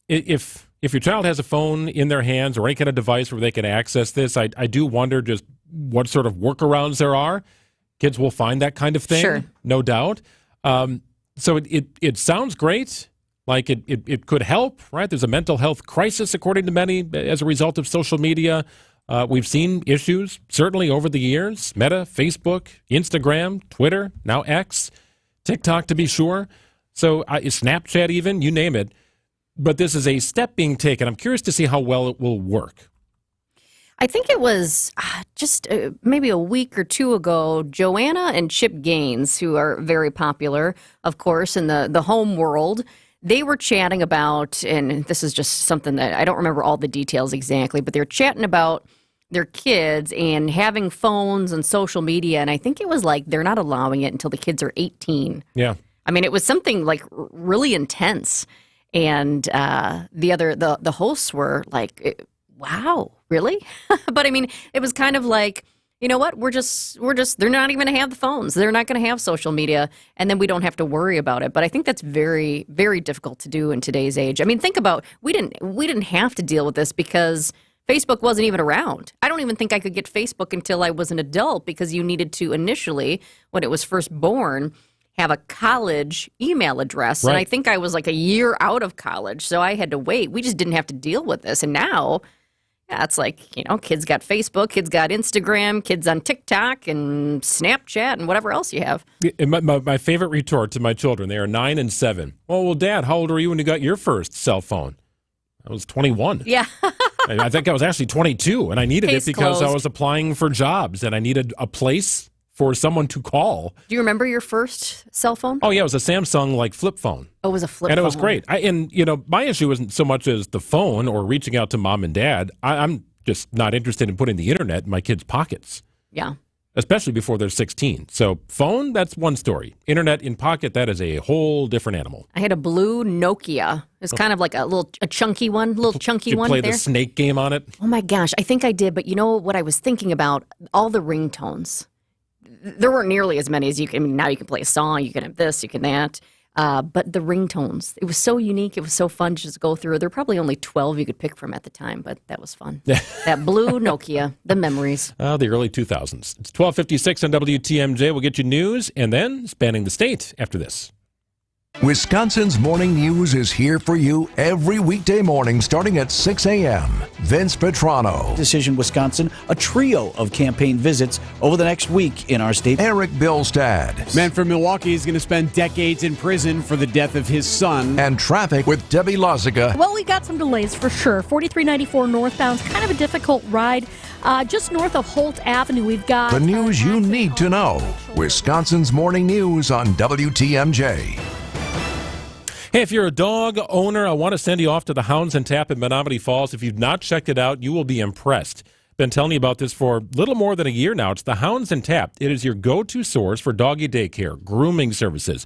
if your child has a phone in their hands or any kind of device where they can access this, I do wonder just what sort of workarounds there are. Kids will find that kind of thing, sure, no doubt. So it sounds great, like it could help, right? There's a mental health crisis, according to many, as a result of social media. We've seen issues, certainly over the years. Meta, Facebook, Instagram, Twitter, now X, TikTok to be sure. So Snapchat even, you name it. But this is a step being taken. I'm curious to see how well it will work. I think it was just maybe a week or two ago, Joanna and Chip Gaines, who are very popular, of course, in the home world, they were chatting about, and this is just something that I don't remember all the details exactly, but they're chatting about their kids and having phones and social media, and I think it was like they're not allowing it until the kids are 18. Yeah. I mean, it was something like really intense, and the hosts were like, wow, really? But I mean, it was kind of like, you know what? We're just, they're not even going to have the phones. They're not going to have social media. And then we don't have to worry about it. But I think that's very, very difficult to do in today's age. I mean, think about, we didn't have to deal with this because Facebook wasn't even around. I don't even think I could get Facebook until I was an adult because you needed to initially, when it was first born, have a college email address. Right. And I think I was like a year out of college. So I had to wait. We just didn't have to deal with this. And now, yeah, it's like, kids got Facebook, kids got Instagram, kids on TikTok and Snapchat and whatever else you have. My favorite retort to my children, they are 9 and 7. Well, Dad, how old were you when you got your first cell phone? I was 21. Yeah. I think I was actually 22, and I needed Case it because closed. I was applying for jobs, and I needed a place for someone to call. Do you remember your first cell phone? Oh, yeah, it was a Samsung, flip phone. Oh, it was a flip phone. And it was great. My issue isn't so much as the phone or reaching out to mom and dad. I'm just not interested in putting the internet in my kids' pockets. Yeah. especially before they're 16. So phone, that's one story. Internet in pocket, that is a whole different animal. I had a blue Nokia. It's kind of like a chunky one, Did you play the snake game on it? Oh my gosh, I think I did. But you know what I was thinking about? All the ringtones. There weren't nearly as many as you can. I mean, now you can play a song, you can have this, you can that. But the ringtones, it was so unique. It was so fun to just go through. There were probably only 12 you could pick from at the time, but that was fun. That blue Nokia, the memories. The early 2000s. It's 12:56 on WTMJ. We'll get you news and then spanning the state after this. Wisconsin's Morning News is here for you every weekday morning starting at 6 a.m. Vince Petrano. Decision Wisconsin, a trio of campaign visits over the next week in our state. Eric Bilstad. Man from Milwaukee is going to spend decades in prison for the death of his son. And traffic with Debbie Lozica. Well, we got some delays for sure. 4394 northbound, kind of a difficult ride. Just north of Holt Avenue, we've got the news you need to know. Wisconsin's Morning News on WTMJ. Hey, if you're a dog owner, I want to send you off to the Hounds and Tap in Menominee Falls. If you've not checked it out, you will be impressed. Been telling you about this for a little more than a year now. It's the Hounds and Tap. It is your go-to source for doggy daycare, grooming services,